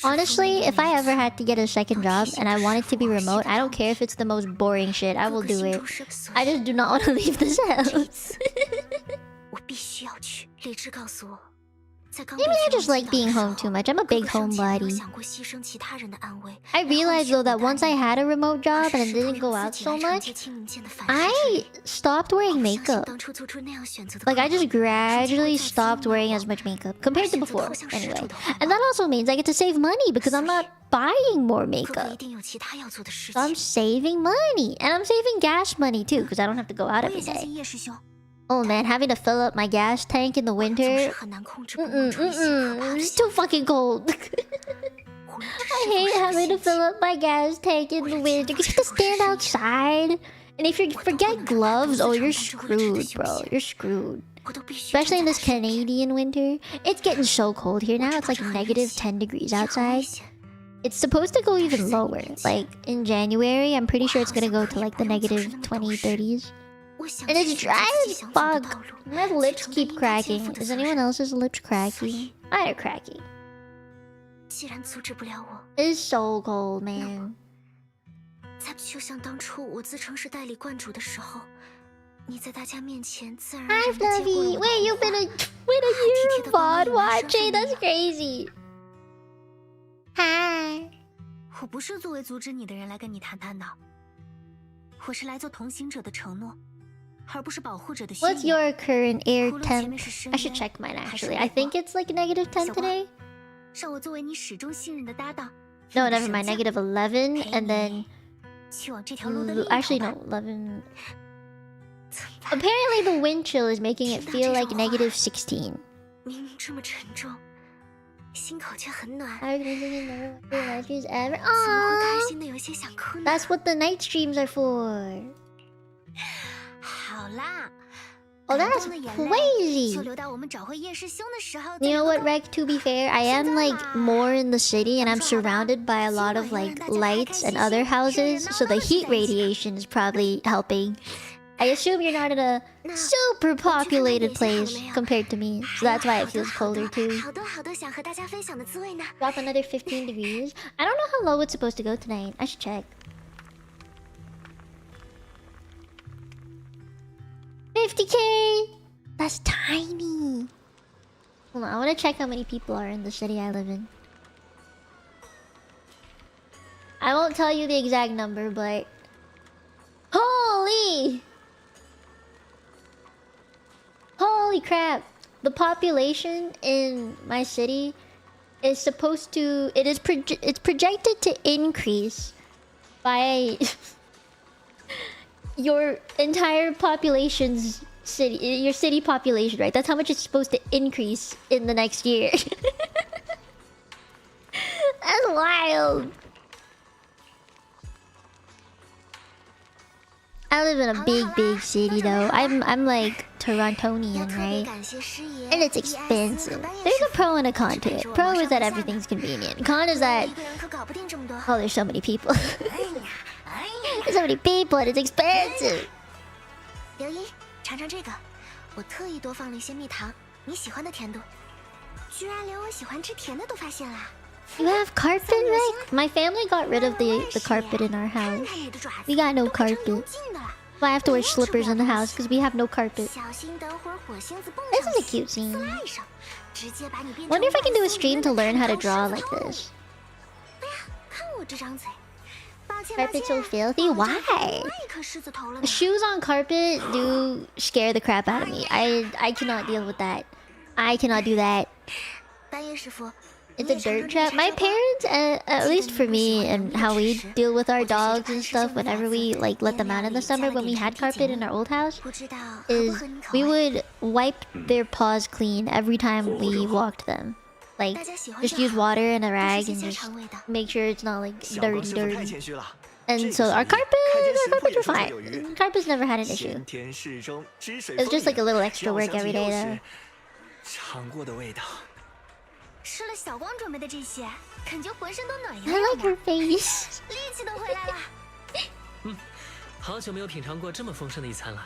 Honestly, if I ever had to get a second job and I want it to be remote, I don't care if it's the most boring shit, I will do it. I just do not want to leave this house. 我必须要去。理智告诉我， Maybe I just like being home too much. I'm a big homebody. I realized though that once I had a remote job and didn't go out so much, I stopped wearing makeup. Like I just gradually stopped wearing as much makeup compared to before, anyway. And that also means I get to save money because I'm not buying more makeup. So I'm saving money, and I'm saving gas money too because I don't have to go out every day. Oh man, having to fill up my gas tank in the winter. It's too fucking cold. I hate having to fill up my gas tank in the winter because you have to stand outside. And if you forget gloves, oh, you're screwed, bro. You're screwed. Especially in this Canadian winter. It's getting so cold here now. It's like negative 10 degrees outside. It's supposed to go even lower. Like in January, I'm pretty sure it's gonna go to like the negative 20, 30s. And it's dry as fuck. My lips keep cracking. Is anyone else's lips cracking? Mine are cracking. It's so cold, man. 就像当初我自称是代理观主的时候，你在大家面前自然 Hi, Fluffy. Wait, you've been a year of VOD watching? That's crazy. Hi. 我不是作为阻止你的人来跟你谈谈的，我是来做同行者的承诺。 What's your current air temp? I should check mine actually. I think it's like negative 10 today. No, never mind. Negative 11 and then... Actually, no. 11... Apparently the wind chill is making it feel like negative 16. Aww! That's what the night streams are for. Oh, that's crazy! You know what, Rek, to be fair, I am like more in the city and I'm surrounded by a lot of like lights and other houses, so the heat radiation is probably helping. I assume you're not in a super populated place compared to me, so that's why it feels colder too. Drop another 15 degrees. I don't know how low it's supposed to go tonight. I should check. 50k! That's tiny! Hold on, I want to check how many people are in the city I live in. I won't tell you the exact number, but... Holy! Holy crap! The population in my city is supposed to... It's projected to increase by... your entire population's city, your city population, right? That's how much it's supposed to increase in the next year. That's wild. I live in a big city though. I'm like Torontonian, right? And it's expensive. There's a pro and a con to it. Pro is that everything's convenient. Con is that... Oh, there's so many people. There's so many people and it's expensive. 刘一，尝尝这个，我特意多放了一些蜜糖，你喜欢的甜度。居然连我喜欢吃甜的都发现了。You have carpet, right? My family got rid of the carpet in our house. We got no carpet. So I have to wear slippers in the house because we have no carpet. 小心等会儿火星子蹦 This 上 is a 去， cute scene. 撕拉一声，直接把你变成 Wonder if I can do a stream to learn how to 万 draw 岁 like this. 哎呀，看我这张嘴。抱歉， Carpet's so 抱歉 filthy. 我 Why? 长出另外一颗狮子头了呢。 Shoes on carpet do scare the crap out of me. I cannot deal with that. I cannot do that. 半夜师傅， It's a dirt trap. My parents, at least for me and how we deal with our dogs and stuff whenever we like let them out in the summer when we had carpet in our old house, 不知道合 is 不合你口 we 味。 would wipe their paws clean every time we walked them. Like, 大家喜欢 just 就 use 好， water and a 都是 rag 新 and 鲜 just 肠胃的。 make sure it's not like 小光 dirty, 师傅太 dirty. 谦虚了。 And so our carpets are fine. Carpets never had an issue. 咸甜适中，汁水 It was just 丰 like a 盈 little extra 让我 work 想起 every day 幼 though. 时尝过的味道。吃了小光准备的这些，感觉浑身都暖洋 I 洋 like 的， her face. 力气都回来了。好久没有品尝过这么丰盛的一餐了。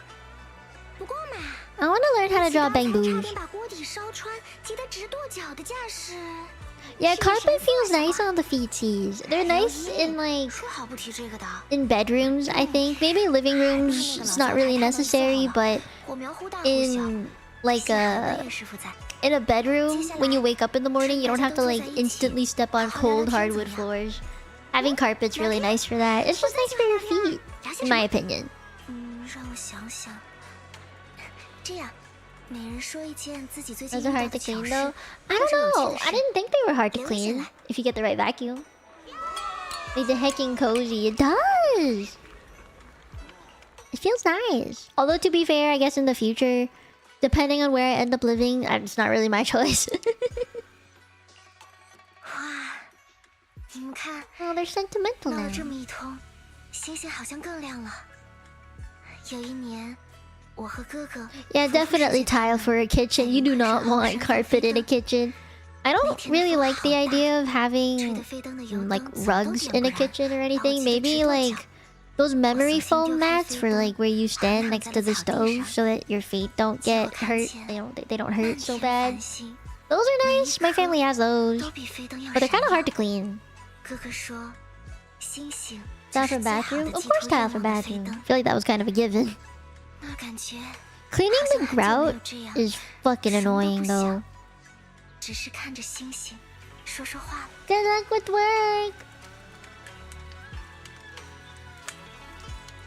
不过嘛， I want to learn how to 自 draw 刚才差 bamboos. 点把锅底烧穿，急得直跺脚的架势。 Yeah, carpet feels nice on the feetsies. They're nice in like 说好不提这个的， in bedrooms, I think. Maybe living rooms it's not really necessary, but 我描乎大乎小。 in like 幸好 a 半夜师傅在， in a bedroom when you wake up in the morning, you don't have to like instantly step on cold hardwood floors. Having carpet's really nice for that. It's just nice for your feet, in my opinion. 让我想想，这样，每人说一件自己最近 Those 遇 are 到 hard 的 to 糗 clean 事 though. I 或 don't 者有趣 know. 的 I 事。 didn't think they were hard to 留下 clean 来。 if you get the right vacuum. Makes it heckin' cozy. It does. It feels nice. Although to be fair, I guess in the future, depending on where I end up living, it's not really my choice. 哇，你们看， Oh, they're sentimental 闹 now. 了这么一通，星星好像更亮了。有一年，我和哥哥 Yeah, definitely tile for a kitchen. You do not want carpet in a kitchen. I don't really like the idea of 吹得 having 飞灯的油 like 灯怎么都 rugs 点 in 不 a 燃 kitchen or anything. 导致 Maybe 直跺 like 脚 those memory 我索性 foam 就开 mats 飞 for 灯 like where you 盘 stand 躺 next 在 to 了 the 草地 stove 上 so that your feet don't 结果 get 看 hurt. 见 They don't 漫 hurt so 天 bad. 繁星 Those are nice. My family has those, 都比飞灯要 but they're 闪 kind of 耀 hard to clean. 哥哥说，星星 Tile 就是 for 最好 bathroom? 的 Of 寄 course, 托 tile 愿 for 望的飞 bathroom. 灯 I。feel like that was kind of a given. 那感觉 Cleaning 好 the 像很久没有 grout 这样 is fucking 什么都 annoying 不 though. 想，只是看着星星，说说话了。 Good luck with work.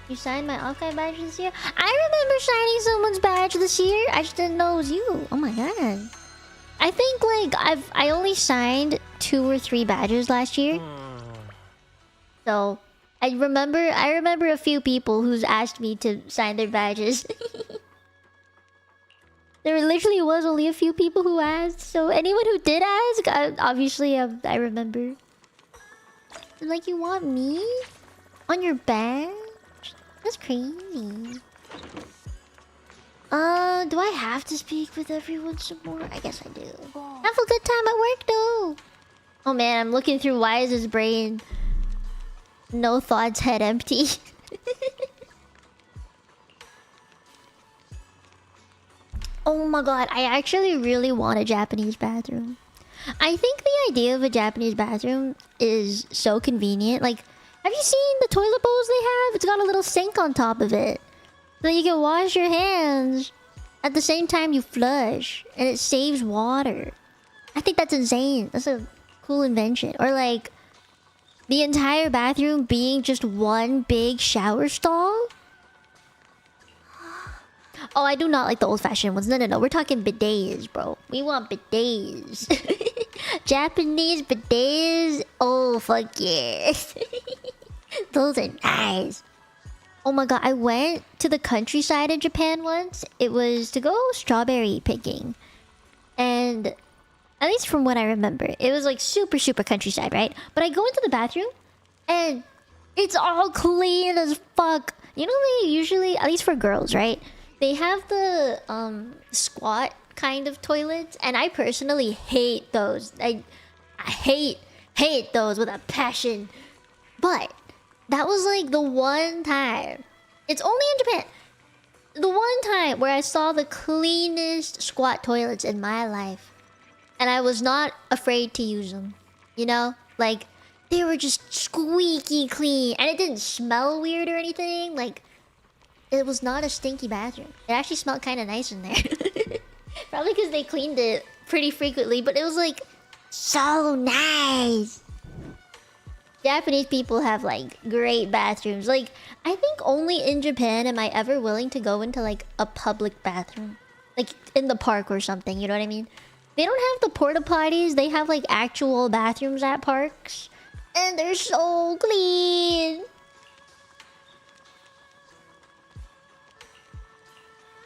You signed my archive badge this year? I remember signing someone's badge this year. I just didn't know it was you. Oh my god. I think like I only signed 2 or 3 badges last year. So I remember a few people who's asked me to sign their badges. There literally was only a few people who asked. So anyone who did ask, obviously I remember. Like, you want me on your badge? That's crazy. Do I have to speak with everyone some more? I guess I do. Have a good time at work though. Oh man, I'm looking through why is his brain no thoughts, head empty. Oh my god, I actually really want a Japanese bathroom. I think the idea of a Japanese bathroom is so convenient. Like, have you seen the toilet bowls they have? It's got a little sink on top of it. So you can wash your hands at the same time you flush. And it saves water. I think that's insane. That's a cool invention. Or like, the entire bathroom being just one big shower stall. Oh, I do not like the old-fashioned ones. No. We're talking bidets, bro. We want bidets. Japanese bidets. Oh, fuck yeah. Those are nice. Oh my god, I went to the countryside in Japan once. It was to go strawberry picking. And at least from what I remember, it was like super, super countryside, right? But I go into the bathroom and it's all clean as fuck. You know, they usually, at least for girls, right? They have the squat kind of toilets, and I personally hate those. I hate those with a passion. But That was like the one time. It's only in Japan. The one time where I saw the cleanest squat toilets in my life. And I was not afraid to use them. You know? Like, they were just squeaky clean. And it didn't smell weird or anything. Like, it was not a stinky bathroom. It actually smelled kind of nice in there. Probably because they cleaned it pretty frequently. But it was like, so nice. Japanese people have like great bathrooms. Like, I think only in Japan am I ever willing to go into like a public bathroom. Like in the park or something, you know what I mean? They don't have the porta potties. They have like actual bathrooms at parks. And they're so clean.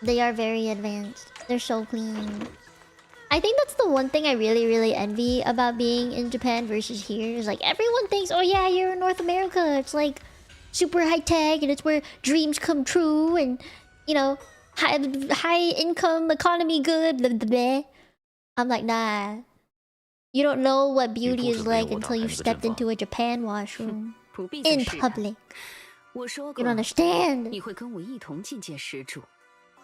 They are very advanced. They're so clean. I think that's the one thing I really envy about being in Japan versus here. Is like everyone thinks, oh yeah, you're in North America. It's like super high tech and it's where dreams come true and, you know, high income economy good. Blah, blah, blah. I'm like, nah. You don't know what beauty is like until you've stepped into a Japan washroom in public. You don't understand.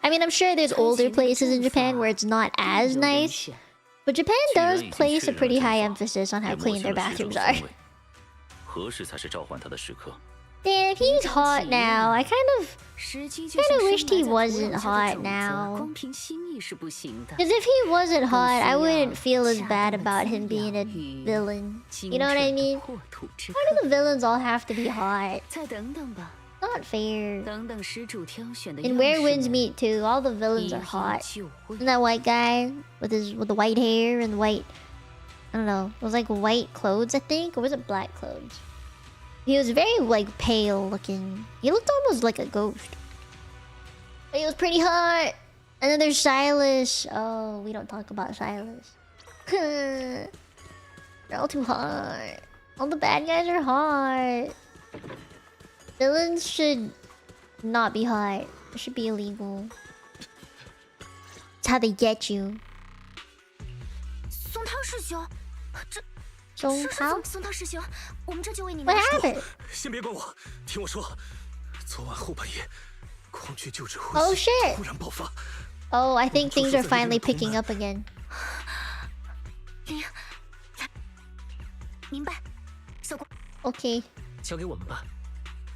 I mean, I'm sure there's older places in Japan where it's not as nice, but Japan does place a pretty high emphasis on how clean their bathrooms are. Damn, he's hot now. I kind of wished he wasn't hot now. Because if he wasn't hot, I wouldn't feel as bad about him being a villain. You know what I mean? Why do the villains all have to be hot? Not fair. In Where Winds Meet too, all the villains are hot. And that white guy with the white hair and the white, I don't know, it was like white clothes, I think, or was it black clothes? He was very like pale looking. He looked almost like a ghost. But he was pretty hot. And then there's Silas. Oh, we don't talk about Silas. They're all too hot. All the bad guys are hot. Villains should not be hot. It should be illegal. It's how they get you. What happened? Oh shit! Oh, I think things are finally picking up again. Okay.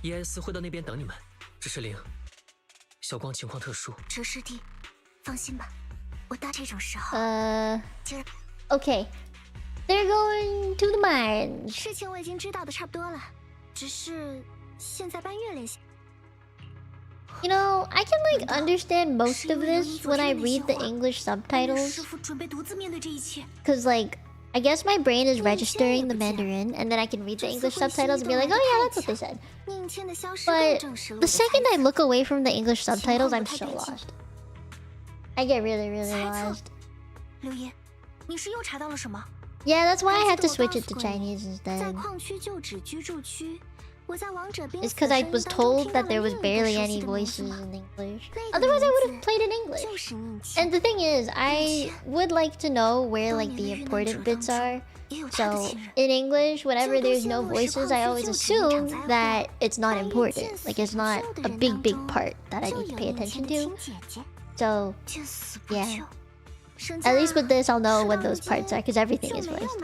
ES 会到那边等你们，只是零。小光情况特殊。这师弟，放心吧，我到这种时候。Okay. They're going to the mines. 事情我已经知道的差不多了，只是现在搬运联系。You know, I can like understand most of this when I read the English subtitles. Cause like, I guess my brain is registering the Mandarin, and then I can read the English subtitles and be like, oh yeah, that's what they said. But the second I look away from the English subtitles, I'm so lost. I get really lost. Yeah, that's why I had to switch it to Chinese instead. It's because I was told that there was barely any voices in English. Otherwise, I would have played in English. And the thing is, I would like to know where like the important bits are. So in English, whenever there's no voices, I always assume that it's not important. Like it's not a big part that I need to pay attention to. So yeah. At least with this, I'll know when those parts are, because everything is voiced.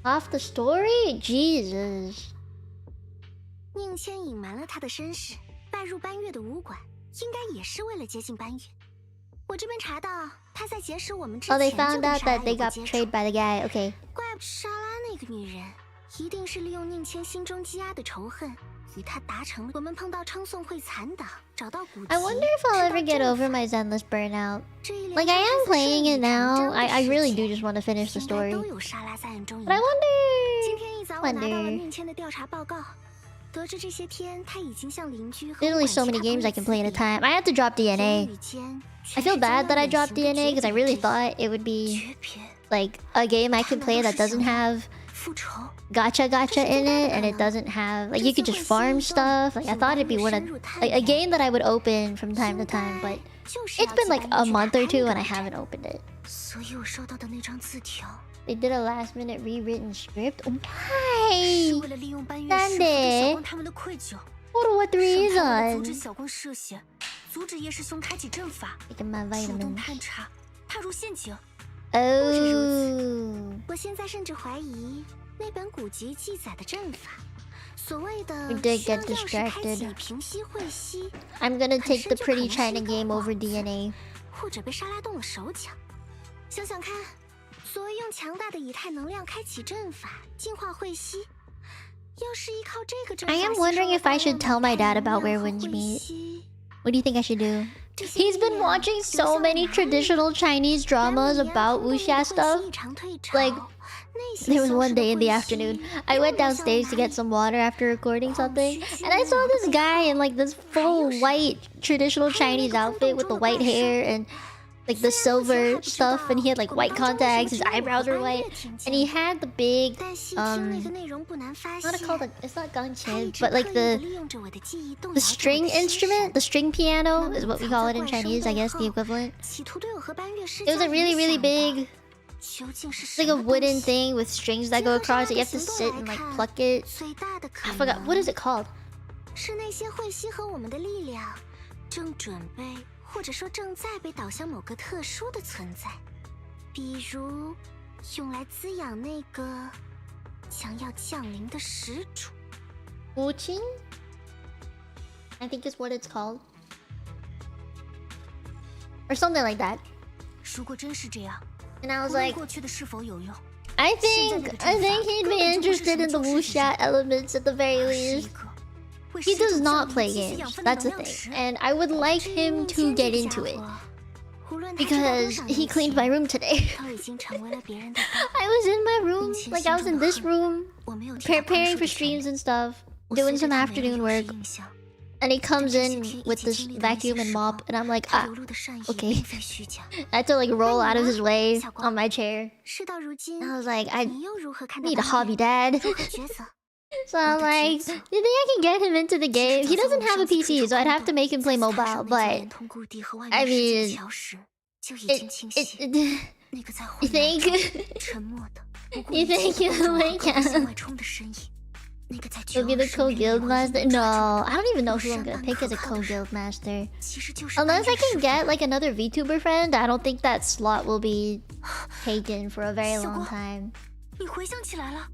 Off the story? Jesus. 宁谦隐瞒了他的身世，拜入班月的武馆，应该也是为了接近班月。我这边查到他在结识我们之前 Oh, they found out that they got betrayed by the guy. Okay. 怪不得莎拉那个女人，一定是利用宁谦心中积压的仇恨，与他达成了。我们碰到昌颂会残党，找到古籍。I wonder if I'll ever get over my Zenless burnout. Like I am playing it now. I really do just want to finish the story. But I wonder. 今天一早我拿到了宁谦的调查报告。 There's only so many games I can play at a time. I have to drop DNA. I feel bad that I dropped DNA because I really thought it would be like a game I could play that doesn't have gacha in it, and it doesn't have like you could just farm stuff. Like I thought it'd be one of like, a game that I would open from time to time, but It's been like a month or two and I haven't opened it. 所以我收到的那张字条 They did a last-minute rewritten script. 是 Why? 为了利用搬运师傅对小光他们的愧疚， For what 上派我们阻止 reason? 小光涉险，阻止叶师兄开启阵法， Taking my 主动 vitamins. 探查，踏入陷阱。 Oh. 我现在甚至怀疑那本古籍记载的阵法，所谓的 We did 需要 get 钥匙开 distracted. 启平息会息， I'm gonna take the 本身就可 pretty 能是 China 一个 game over 幌子 DNA. 或者被沙拉动了手脚。想想看，所谓用强大的以太能量开启阵法，净化会息，要是依靠这个阵法 I am 吸收 wondering 了 if I 大 should 量的 tell my 以太 dad 能 about 量 where 和 winds 会 meet. 息， What do you think I should do? 这些 He's 力 been 量 watching 流 so 向 many 哪里？ traditional Chinese 然而 dramas 连 about 空洞的 wuxia 会 stuff. 息异常退潮 Like, 那些 There was 消 one 失的 day in the 会 afternoon, 息 I 又 went 流向 downstairs 哪 to get 里？ some water after recording 空 something, 虚寂 and I 寥 saw 的 this 背 guy 后 in like this 还有 full 什么？ white traditional 还有那 Chinese 个空 outfit 洞 with 中 the 的 white 怪兽。 hair and like 虽 the 然目前 silver 还不知 stuff, 道 and he had like 我们 white 当中为什么 contacts, 只 his 有我和 eyebrows were 班 white, 月听 and 见 he had the big 但细听那个内容不难发 not 现， called a, it's not 他一 gangchen, 直 but 刻 like 意地 the 利用着我的记忆，动摇 the 着我 string 的心 instrument, 神 the string piano 那 is 么 what we 藏 call 在 it in 怪声 Chinese, I 背 guess the 后， equivalent. 企图对我和班月施 It was 加 a really 影 really 响的 big, 究竟是 it's 什 like a 么东 wooden 西？ thing with strings that 结 go 合上 across 他 it. You 的 have to 行动 sit 来 and like 看， pluck it. 最大的可 I forgot what 能 is it called. 是那些会吸和我们的力量正准备，或者说正在被导向某个特殊的存在，比如用来滋养那个将要降临的始祖。 Wuqing? I think is what it's called. Or something like that. 如果真是这样， And I 无 was 论 like, 过去的是否有用， I 现在 think 这个 I 阵法 think he'd 根 be 本就不是什 interested 么 in the 救世之 wuxia 举， elements at the very 而是一 least. 个为 He 始祖 does 降 not 临 play 积蓄 games. 养分的 That's 能 the 量 thing. 池。 And I would like 至于 him 目 to 前 get 这个 into 家 it 伙，无论他知道多 because 少 he 年 cleaned my 前， room today. 都已经成为了别人的 I was in my room, 并且 like I was 心 in 中的 this 恨 room, 我没有替他宽 preparing 恕 for 的权 streams 利。 and stuff, 我 doing 随着 some 他没有 afternoon 有时 work, 印象， and he 但 comes 这些 in 天一 with 起 this 经历的那些 vacuum and 时 mop, 光， and I'm like, 他 ah, 流露的善意 okay. 并非虚假。 I had to like roll 那 out 你 of 呢， his way 小光？ on my chair. 事到如今， I was like, I 你又如何看待 need a 班 hobby, 月？ Dad. 如何抉择？ So I'm like, do you think I can get him into the game? He doesn't have a PC, so I'd have to make him play 在踏 mobile. 上那座 But 连通故地和外 I 面世界的 mean, 桥时，就已 it, 经清 it, 晰。 it 那个在 you 混乱中 think 沉默的、不顾 you 一切 think 地 you 往 like 高向 him? 外冲的身影，那个在绝 He'll 望 be the 生命里 co-guild 唯一 master? 能抓 No, 住 I don't even know 有 who I'm 山 gonna 般 pick 可 as a 靠的人， co-guild master. 其实就是 Unless 班 I 月师 can 傅。 get like another VTuber friend, I don't think that slot will be taken for a very long time. 你回想起来了，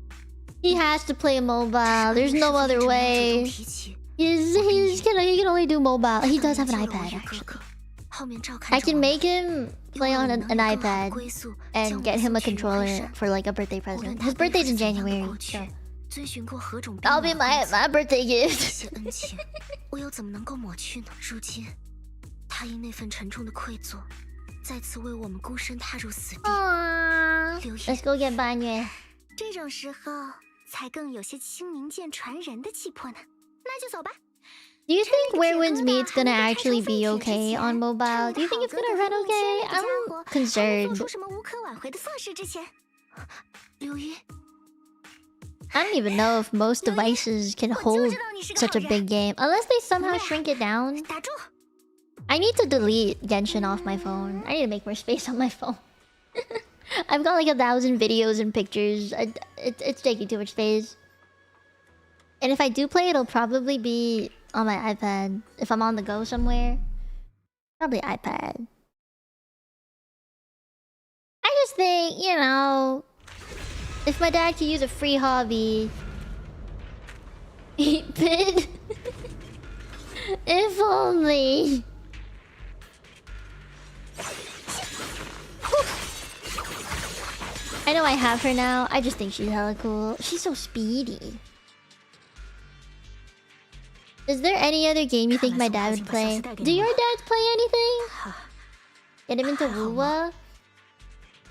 He has to play mobile. 是 There's 班月师 no 傅一 other 直没有主动 way. 提起。 He can only do mobile. He does have an 他可能救了我 iPad 一 actually. 个个，后面照 I 看着 can 我 make 们， him play on an 因为我们能以更好的 iPad 归宿，将 and 我 get 们 him a 送去如 controller 山。 for like a birthday 无论 present. 他 His 背负 birthday's 着 in 怎样的 January, 过去 so 遵循过何种 that'll 冰 be 冷 my 规则 my birthday 这 gift. 些恩情，我又怎么能够抹去呢？如今，他因那份沉重的愧疚，再次为我们孤身踏入死地。 Aww. 留言 Let's go get Banye. 这种时候，才更有些青冥剑传人的气魄呢。那就走吧。 Do you think Where Winds Meet's gonna actually be okay on mobile? Do you think it's gonna run okay? I'm 还没做 concerned. 出什么无可挽回的错事之前，刘云， I don't even know if most devices can 我就 hold 知道你是个 such 好 a 人。 big game. Unless they somehow 妹 shrink it down. 打住！ I need to delete Genshin off my phone. I need to make more space on my phone. I've got like 1,000 videos and pictures. It's taking too much space. And if I do play, it'll probably be on my iPad. If I'm on the go somewhere, probably iPad. I just think, you know, if my dad could use a free hobby, but if only. I know I have her now. I just think she's hella cool. She's so speedy. Is there any other game you think my dad would play? Do your dads play anything? Get him into Wuwa?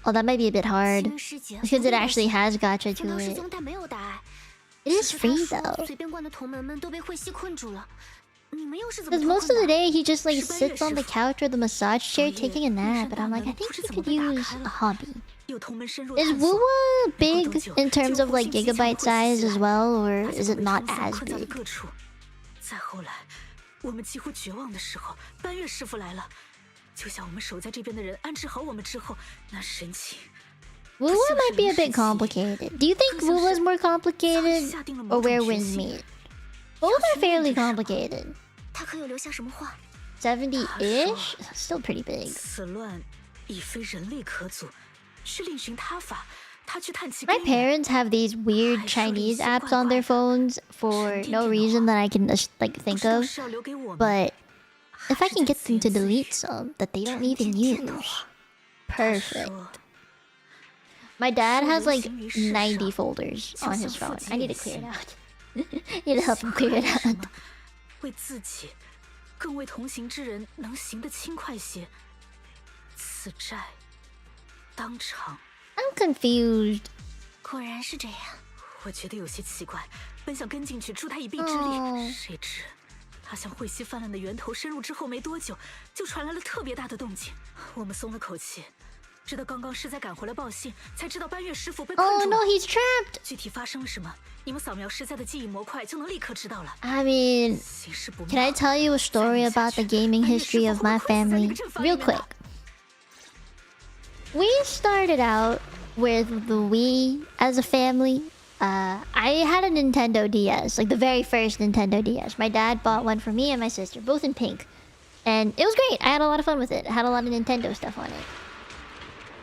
Oh, that might be a bit hard. 新世界 Because it actually has gacha 分 to 到师 it. 兄，但没有答案。 It is 是他 free 说 though. 随便灌的同门们都被会息困住了。你们又是怎么 Because 脱 most 困 of the 的？ day he just like 是半月 sits on the 师傅。 couch or the massage chair 所以 taking a 那 nap, 扇 but 大 I'm like, I 门 think 不知 he 怎么 could 被打 use 开 a 了。 hobby. 有同门深入 Is 探索。 Wuwa 没过 big 多久 in terms 就 of 火 like 星气象 gigabyte 会袭 size 来 as well, or 大家 is 都 it 被 not 冲散 as 困在了 big? 各处。再后来，我们几乎绝望的时候，半月师傅来了。就像我们守在这边的人安置好我们之后，那神情。Wuwa might be a bit complicated. Do you think Wuwa is more complicated or where Winds meet? Both are fairly complicated. 他可有留下什么话？ 70-ish? Still pretty big. 此乱已非人力可阻，需另寻他法。他去探其 My 根源。 parents have these weird Chinese apps on their phones for no reason that I can like 不 think 知道 of. 是要留给我们， But if I 还是 can 在 get them to 自言自语 delete some that they don't even 听见的 use. 话 Perfect. 说 My dad has like 流行于世上 90 folders 就 on 像 his 父 phone. 亲 I need 也 to clear it 行 out. Need to help him clear it 什 out. 么为自己，更为同行之人能行得轻快些。此债，当场。 I'm confused. 果然是这样。我觉得有些奇怪，本想跟进去助他一臂之力，哦谁知他向汇西泛滥的源头深入之后没多久，就传来了特别大的动静。我们松了口气，直到刚刚师仔赶回来报信，才知道班月师傅被困 Oh 住 no, 了。 he's trapped. 具体发生了什么，你们扫描师仔的记忆模块就能立刻知道了。 I mean, 形势不妙 can I tell you a story about the gaming history of my family? Real quick. We started out with the Wii as a family. I had a Nintendo DS, like the very first Nintendo DS. My dad bought one for me and my sister, both in pink. And it was great. I had a lot of fun with it. I had a lot of Nintendo stuff on it.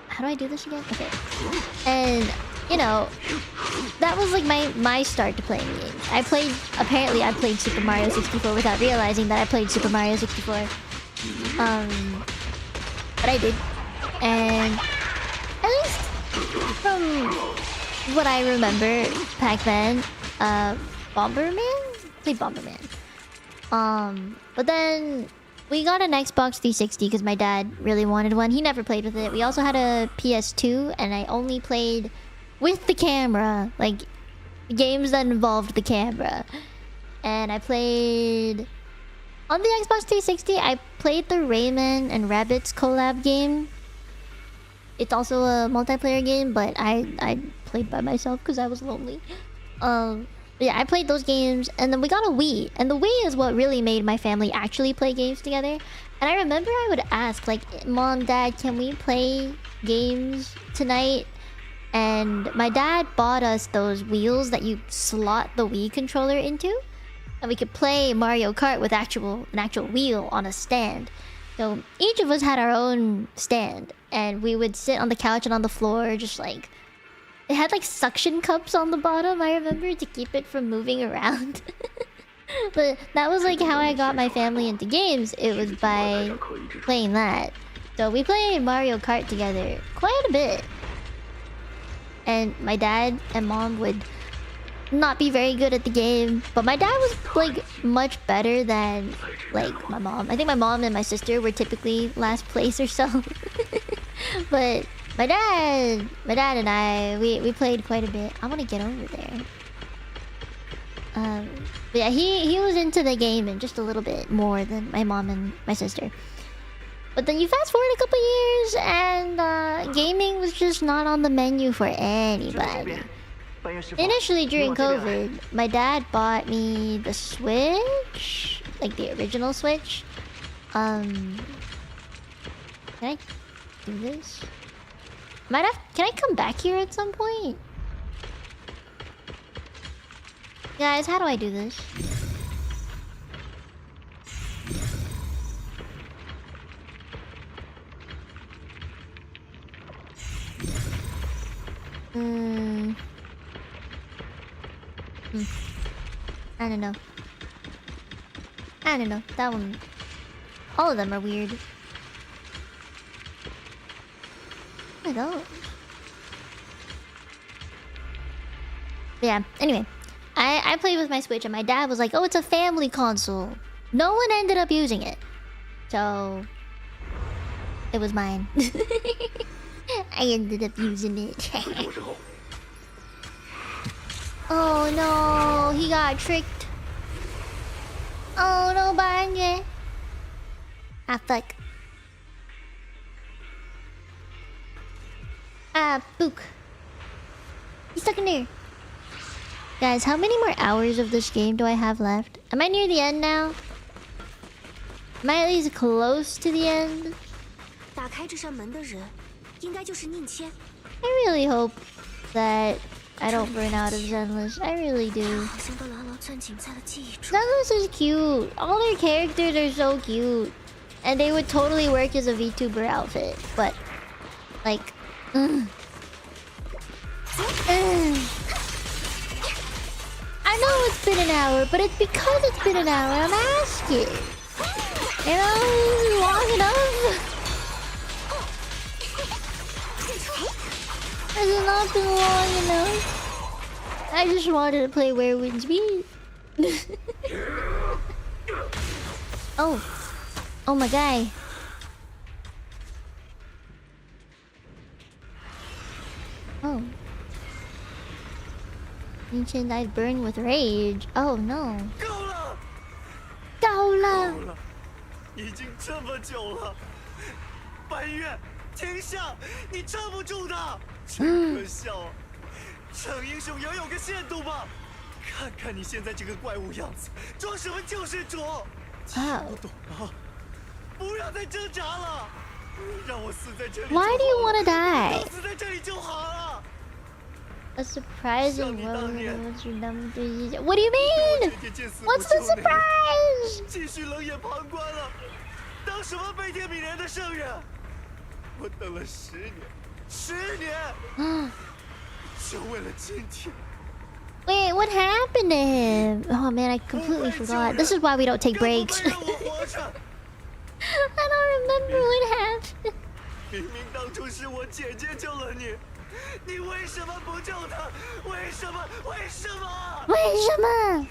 How do I do this again? Okay. And, you know, that was like my start to playing games. I played Super Mario 64 without realizing that I played Super Mario 64. But I did. And at least from what I remember back then, Bomberman? Played Bomberman. But then we got an Xbox 360 because my dad really wanted one. He never played with it. We also had a PS2 and I only played with the camera, like games that involved the camera. And I played on the Xbox 360. I played the Rayman and Rabbids collab game. It's also a multiplayer game, but I played by myself because I was lonely. Yeah, I played those games, and then we got a Wii, and the Wii is what really made my family actually play games together. And I remember I would ask, like, Mom, Dad, can we play games tonight? And my dad bought us those wheels that you slot the Wii controller into, and we could play Mario Kart with an actual wheel on a stand. So each of us had our own stand, and we would sit on the couch and on the floor, just like... It had like suction cups on the bottom, I remember, to keep it from moving around. But that was like how I got my family into games. It was by playing that. So we played Mario Kart together quite a bit. And my dad and mom would not be very good at the game, but my dad was like much better than like my mom. I think my mom and my sister were typically last place or so. But my dad and I, we played quite a bit. I want to get over there. But yeah, he was into the game and just a little bit more than my mom and my sister. But then you fast forward a couple years and gaming was just not on the menu for anybody. Initially during COVID, my dad bought me the Switch, like the original Switch. Can I do this? Can I come back here at some point? Guys, how do I do this? I don't know. That one... All of them are weird. Oh my god. Yeah, anyway. I played with my Switch and my dad was like, oh, it's a family console. No one ended up using it. So... It was mine. I ended up using it. Oh no, he got tricked. Oh no, Barney. Ah, fuck. Ah, book. He's stuck in there. Guys, how many more hours of this game do I have left? Am I near the end now? Am I at least close to the end? 打开这扇门的人，应该就是宁谦。I really hope that I don't burn out of Zenless. I really do. 好像都牢牢攥紧在了记忆中。Zenless is cute. All their characters are so cute. And they would totally work as a VTuber outfit. But, like... I know it's been an hour, but it's because it's been an hour I'm asking. You know, long enough. Has it not been long enough? I just wanted to play Where Winds Meet. Oh. Oh my guy. Oh. Ancient I burn with rage. Oh no. 够了，够了。够了，已经这么久了。白月，停下，你撑不住的，真可笑啊！逞英雄也有个限度吧？看看你现在这个怪物样子，装什么救世主？我懂了，不要再挣扎了，让我死在这里。Why do you want to die? 让我死在这里就好了。 A surprising world. What do you mean? What's the surprise? 继续冷眼旁观了，当什么悲天悯人的圣人？我等了10年，就为了今天。 Wait, what happened to him? Oh man, I completely forgot. This is why we don't take breaks. I don't remember what happened. 明明当初是我姐姐救了你，你为什么不救她？为什么？为什么？为什么？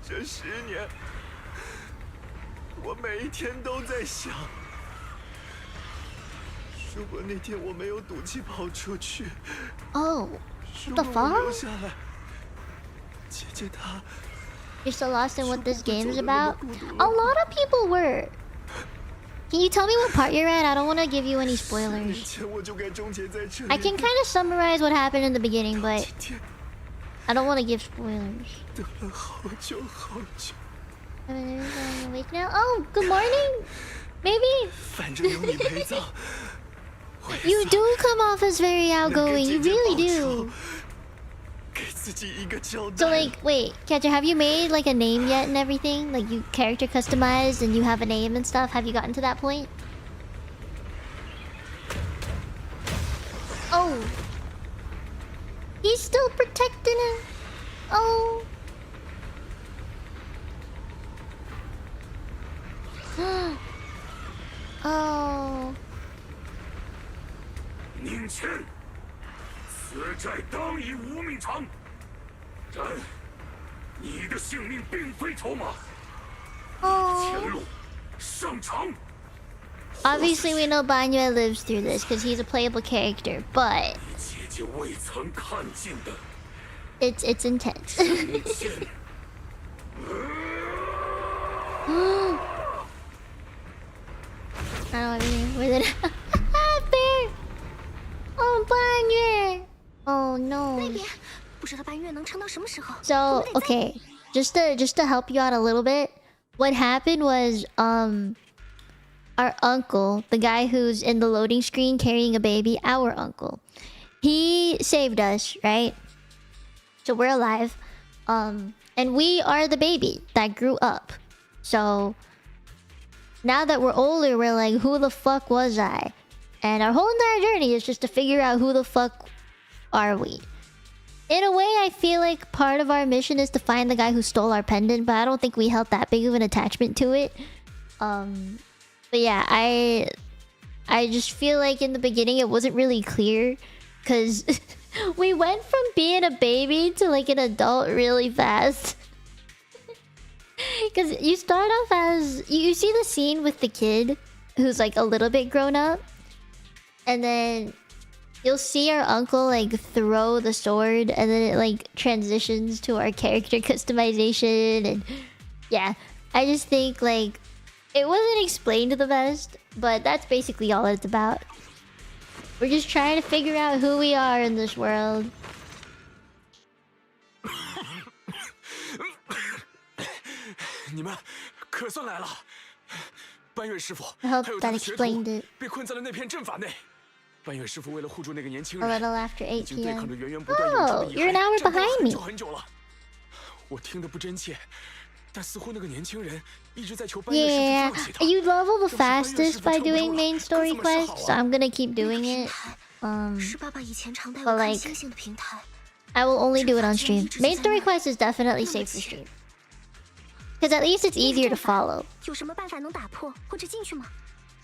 这10年，我每一天都在想，如果那天我没有赌气跑出去， Oh, 如 the 果我 fuck? 留下来，姐姐她。 You're so lost in what this game is about? A lot of people were. Can you tell me what part you're at? I don't want to give you any spoilers. I can kind of summarize what happened in the beginning, but I don't want to give spoilers. Awake now? Oh, good morning. Maybe. You do come off as very outgoing. You really do. So like, wait, Catcher, have you made like a name yet and everything? Like you character customized and you have a name and stuff? Have you gotten to that point? Oh. He's still protecting him. Oh. Oh. 宁谦，此债当以无命偿。然，你的性命并非筹码。前路，上场。 Obviously, we know Banyue lives through this because he's a playable character, but it's intense. I don't know everything with it. Bear! Oh, Banyue! Oh no. So, okay, just to help you out a little bit, what happened was our uncle, the guy who's in the loading screen carrying a baby, our uncle, he saved us, right? So we're alive, and we are the baby that grew up. So now that we're older, we're like, who the fuck was I? And our whole entire journey is just to figure out who the fuck are we. In a way, I feel like part of our mission is to find the guy who stole our pendant, but I don't think we held that big of an attachment to it. But yeah, I just feel like in the beginning it wasn't really clear because we went from being a baby to like an adult really fast. Because you start off as... You see the scene with the kid who's like a little bit grown up. And then you'll see our uncle like throw the sword and then it like transitions to our character customization. And yeah, I just think like... It wasn't explained the best, but that's basically all it's about. We're just trying to figure out who we are in this world. 你们可算来了，班月师傅 I 还 hope 有他 that 的学徒 explained it 被困在了那片阵法内。班月师傅为了护住那个年轻 a 人， little after 8已经对抗 p.m. 着源源不断涌出的 Oh, 遗 you're 骸， an hour 战斗了 behind 很 me. 久很久了。我听得不真切，但似乎那个年轻人一直在求班月师 Yeah, 傅救起他。 you level the 要是班月师 fastest 傅 by 撑不住 doing 了， main 可 story 怎么是好 quests, so 啊？ I'm gonna keep doing 平 it. 台是爸爸以前常带 but 我看 like 星星的平台。 I will only do it on stream. Main story quest is definitely safe for stream. Because at least it's easier to follow. 有什么办法能打破或者进去吗？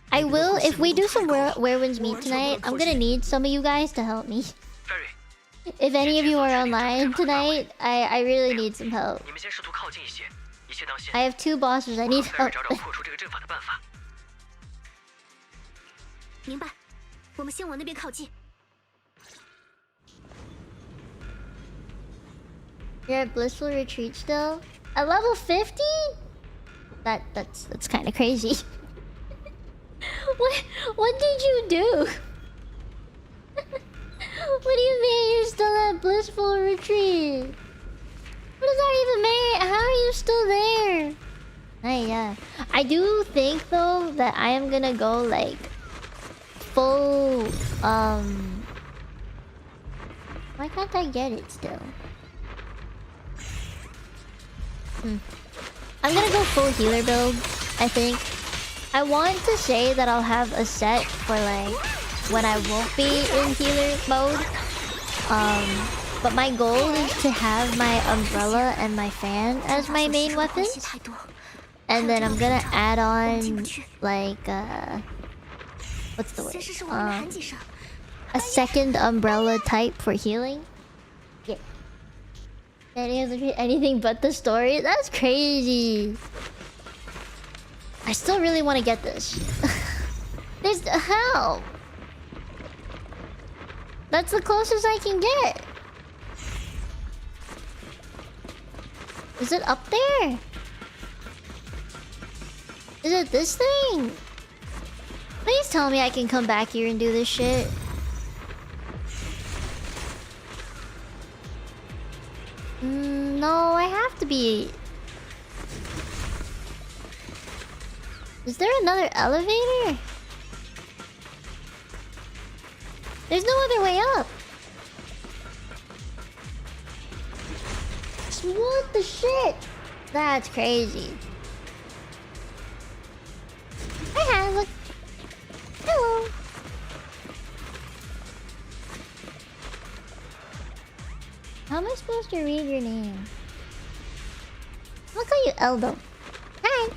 I will, if we do some Werewolves meet tonight, I'm gonna need some of you guys to help me. If any of you are online tonight, I really need some help. 你们先试图靠近一些，一切当心。 I have 2 bosses I need 待会 help 找找 with. 破除这个阵法的办法。明白，我们先往那边靠近。 You're at Blissful Retreat still? At level 50? That's kind of crazy. What did you do? What do you mean you're still at Blissful Retreat? What does that even mean? How are you still there? Yeah. I do think though that I am gonna go like full why can't I get it still? I'm gonna go full healer build, I think. I want to say that I'll have a set for like when I won't be in healer mode. But my goal is to have my umbrella and my fan as my main weapons. And then I'm gonna add on like what's the word? A second umbrella type for healing. Yeah. Anything but the story? That's crazy. I still really want to get this. There's how? That's the closest I can get. Is it up there? Is it this thing? Please tell me I can come back here and do this shit. No, I have to be... Is there another elevator? There's no other way up. What the shit? That's crazy. Hi, look. Hello. How am I supposed to read your name? I'll call you Eldo. Hi.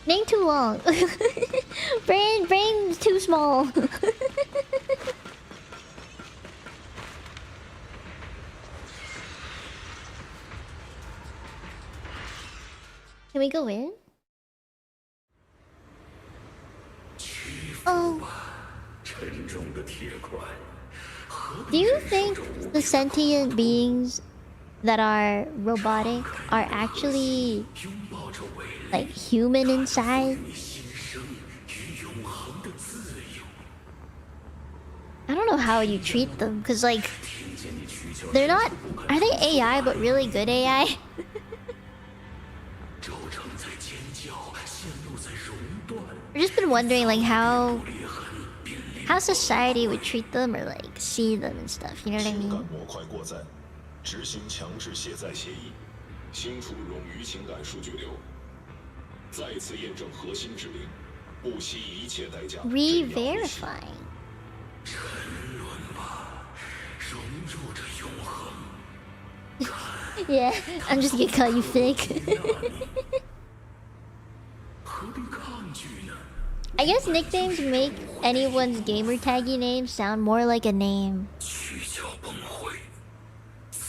Name too long. brain too small. Can we go in? Oh. Do you think the sentient beings that are robotic are actually like human inside? I don't know how you treat them, because like they're not... Are they AI but really good AI? I've just been wondering like how society would treat them or like see them and stuff, you know what I mean? 执行强制卸载协议，清除冗余情感数据流，再次验证核心指令，不惜一切代价。Re-verifying. Yeah, I'm just gonna call you fake. I guess nicknames make anyone's gamer taggy name sound more like a name.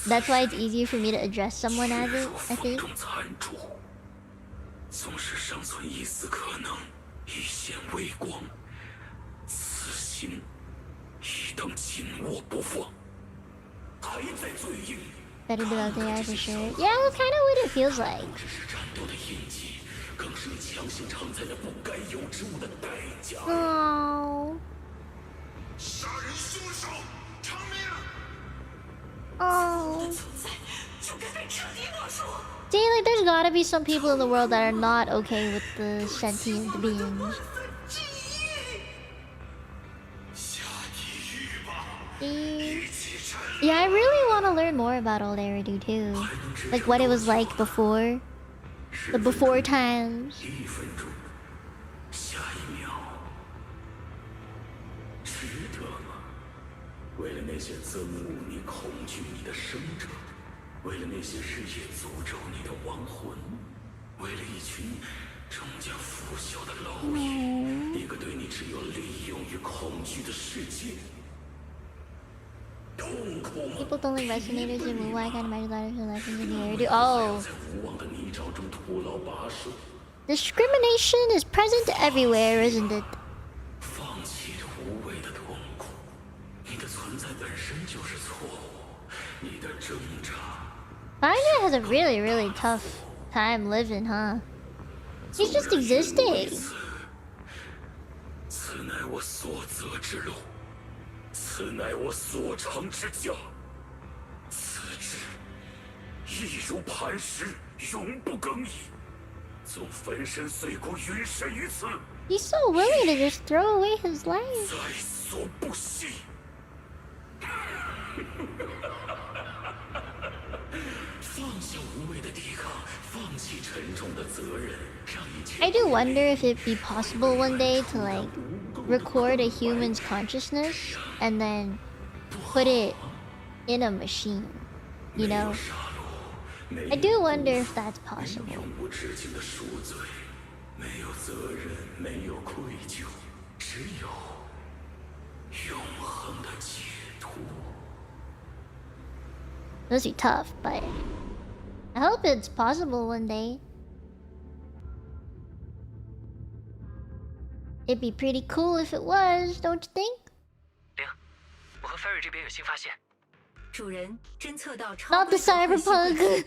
That's why it's easier for me to address someone as it, I think. Better develop AI for sure. Yeah, that's kind of what it feels like. Oh. Oh. See, like, there's gotta be some people in the world that are not okay with the sentient beings. Yeah, I really want to learn more about old Eridu too. Like what it was like before. The before times. 为了那些憎恶你、恐惧你的生者，为了那些日夜诅咒你的亡魂，为了一群终将腐朽的蝼蚁，一个对你只有利用与恐惧的世界。痛苦吗？ People don't like resonators in Wu. I can't imagine that in lessons in the Eridu. Oh. 在无望的泥沼中徒劳跋涉。 Discrimination is present everywhere, isn't it? 放弃这无谓的痛苦，你的存在本身就是错误，你的挣扎。Vanya has a really, really tough time living, huh? He's just existing. 此乃我所择之路，此乃我所长之教。此志易如磐石，永不更替。纵粉身碎骨，云深于此。 He's so willing to just throw away his life. 在所不惜。放下无谓的抵抗，放弃沉重的责任，让一切。 I do wonder if it'd be possible one day to like record a human's consciousness and then put it in a machine, you know? I do wonder if that's possible. 永无止境的赎罪，没有责任，没有愧疚，只有永恒的解脱。 Must be tough, but I hope it's possible one day. It'd be pretty cool if it was, don't you think? 玲，我和 Ferry 这边有新发现。 主人侦测到超 Not the cyberpunk.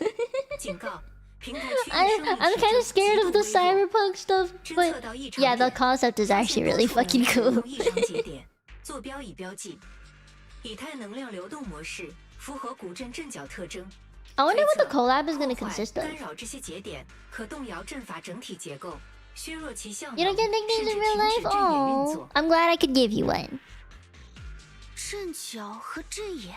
警告，平台区域 I'm kind of scared of the cyberpunk stuff, but yeah, the concept is actually really fucking cool. 异常节点，坐标已标记，以太能量流动模式，符合古镇阵脚特征。 I wonder what the collab is gonna consist of. 干扰这些节点，可动摇阵法整体结构，削弱其效能。 You don't get nicknames in real life? Oh, I'm glad I could give you one. 阵脚和阵眼。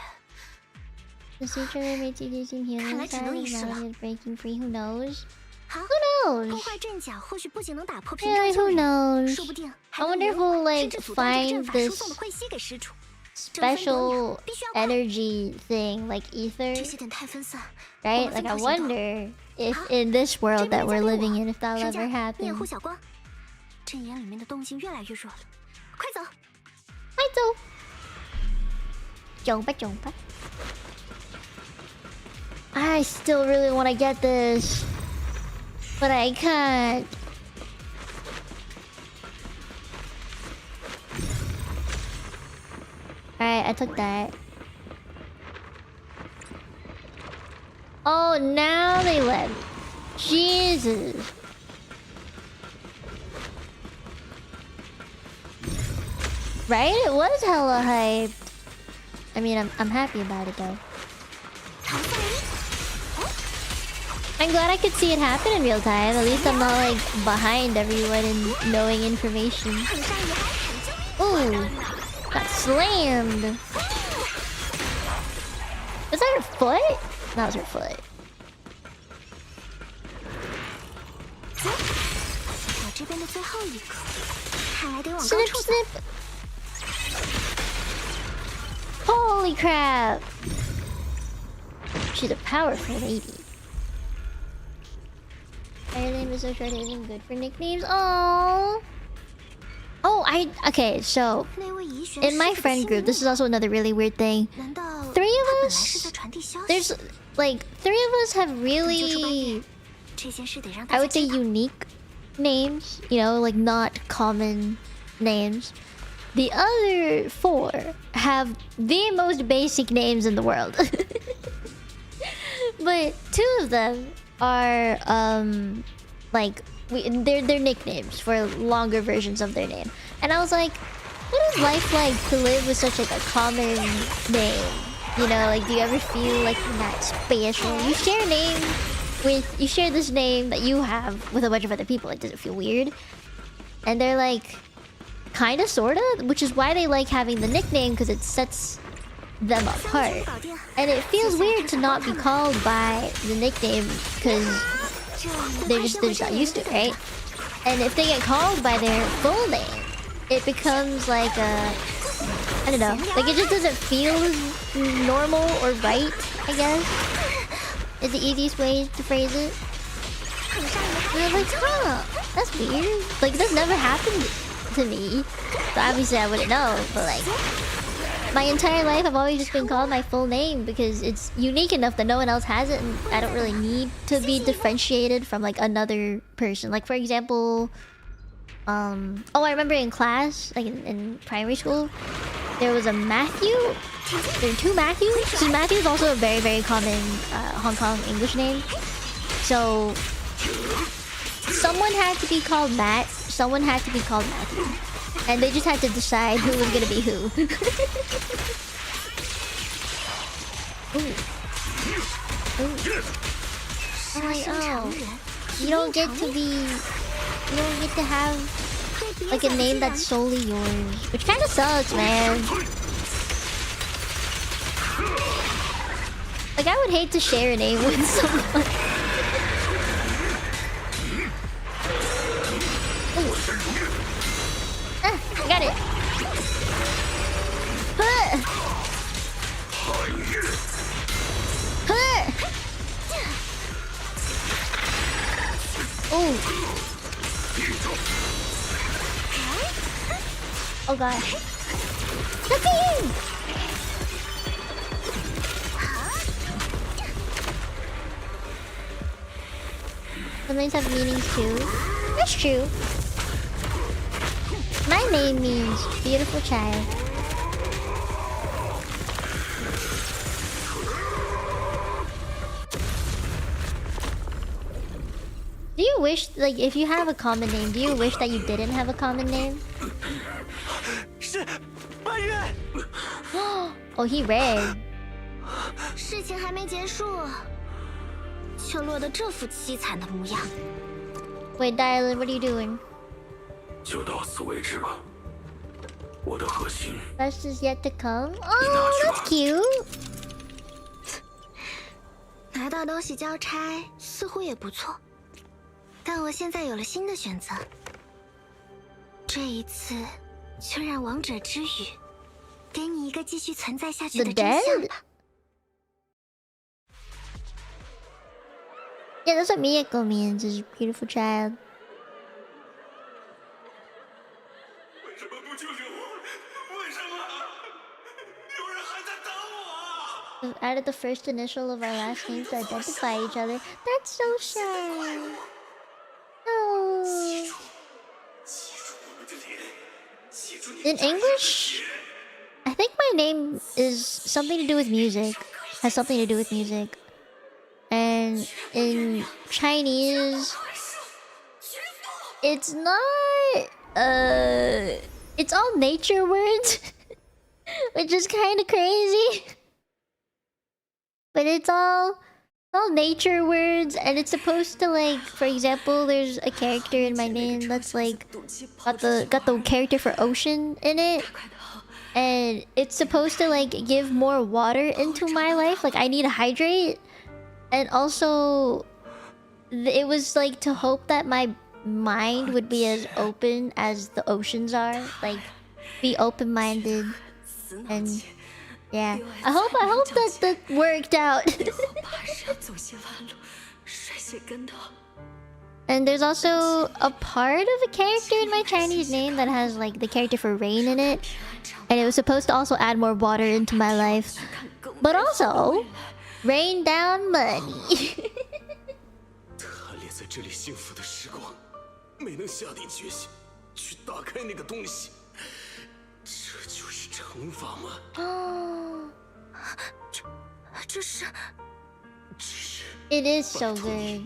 The suture may teach you some healing side, breaking free. Who knows? 好 Who 破 knows? 坏阵脚或许不仅能打破屏 Yeah, 障 who 救人， knows? 说不定 I wonder if we'll like 甚至阻断这 find 阵法输 this 送的会息给施主。 special energy thing like ether, 这些点太分散， right? Like I wonder if in this world that we're living in, if that'll 省 ever 家面 happen. 护小光，阵眼里面的动静越来越弱了，快走！ I do. Jumpa jumpa. I still really want to get this, but I can't. Alright, I took that. Oh, now they let me. Jesus. Right? It was hella hyped. I mean, I'm happy about it though. I'm glad I could see it happen in real time. At least I'm not like behind everyone in knowing information. Ooh, got slammed. Was that her foot? That was her foot. 我这边的最后一个，看来得往高 Snip 处走。 snip. Holy crap! She's a powerful lady. Her name is so short, it isn't good for nicknames. Oh, okay. So 那位遗玄 in my 师的 friend 心 group, this is also another really weird thing. 难道 Three 他 of 本来是 us, 在传递消息？ there's like 3 of us have 救出八 really, 月，这件事得让 I 大家 would say 知道。 unique names. You know, like not common names. The other 4 have the most basic names in the world. But 2 of them are like they're nicknames for longer versions of their name. And I was like, what is life like to live with such like a common name? You know, like, do you ever feel like you're not special? You share this name that you have with a bunch of other people. Like, does it feel weird? And they're like, kinda, sorta, which is why they like having the nickname, because it sets them apart. And it feels weird to not be called by the nickname, because they're just not used to it, right? And if they get called by their full name, it becomes like a, I don't know, like it just doesn't feel normal or right, I guess. Is the easiest way to phrase it. And I'm like, huh, that's weird. Like, this never happened to me. So obviously I wouldn't know, but like, my entire life I've always just been called my full name because it's unique enough that no one else has it, and I don't really need to be differentiated from like another person. Like, for example, oh, I remember in class, like in primary school, there was a Matthew. There are two Matthews. So Matthew is also a very, very common Hong Kong English name. So someone had to be called Matt, someone had to be called Matthew. And they just had to decide who was gonna be who. Ooh. Ooh. I'm like, oh, you don't get to have like a name that's solely yours, which kind of sucks, man. Like, I would hate to share a name with someone. I got it. Oh. Oh god. Nothing. Some names have meanings too. That's true. My name means beautiful child. Do you wish, like, if you have a common name, do you wish that you didn't have a common name? Oh, he read. 事情还没结束，就落得这副凄惨的模样。Wait, Dialyn, what are you doing? 就到此为止吧。我的核心。Best is yet to come. Oh, that's cute. 拿到东西交差似乎也不错，但我现在有了新的选择。这一次，就让王者之语给你一个继续存在下去的真相吧。Yeah, that's what Mieko means, is beautiful child. We've added the first initial of our last names to identify each other. That's so sad. No. In English, I think my name is something to do with music. Has something to do with music. And in Chinese, it's not. It's all nature words, which is kind of crazy. But it's all nature words, and it's supposed to, like, for example, there's a character in my name that's like got the character for ocean in it, and it's supposed to like give more water into my life. Like, I need to hydrate, and also it was like to hope that my mind would be as open as the oceans are, like be open-minded. And yeah, I hope that worked out. And there's also a part of a character in my Chinese name that has like the character for rain in it, and it was supposed to also add more water into my life, but also rain down money. 他列在这里幸福的时光，没能下定决心去打开那个东西，这就是惩罚吗？这是。 It is so good.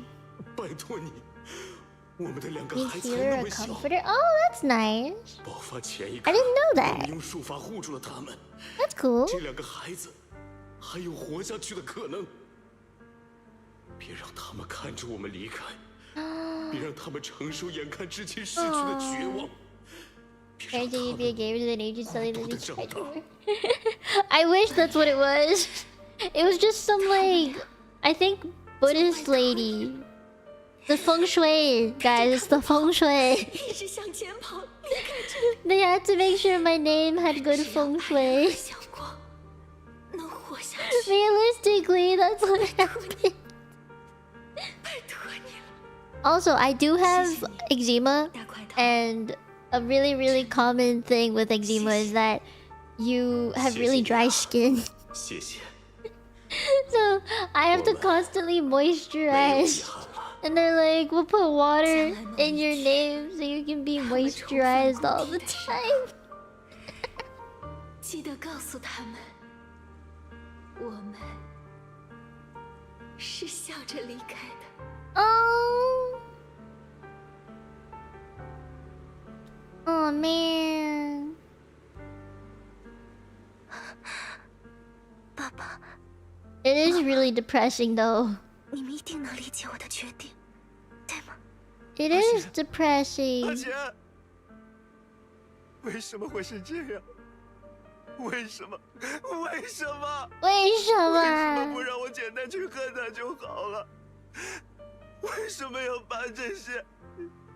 拜托你，我们的两个 Need 孩子 healer 那 a 么小， comforter. Oh, that's nice. 爆发前一刻， I didn't know 我 that. 们用术法护住了他们。 That's cool. 这两个孩子还有活下去的可能。别让他们看着我们离开，别让他们承受眼看至亲逝去的绝望。I wish that's what it was. It was just some like, I think Buddhist lady. The feng shui, guys, the feng shui. They had to make sure my name had good feng shui. Realistically, that's what happened. Also, I do have eczema, and a really, really common thing with eczema is that you have really dry skin. So I have to constantly moisturize. And they're like, we'll put water in your name so you can be moisturized all the time. Oh. Oh man. It is really depressing though. It is depressing. 阿杰，为什么会是这样？为什么？为什么？为什么？为什么不让我简单去恨他就好了？为什么要把这些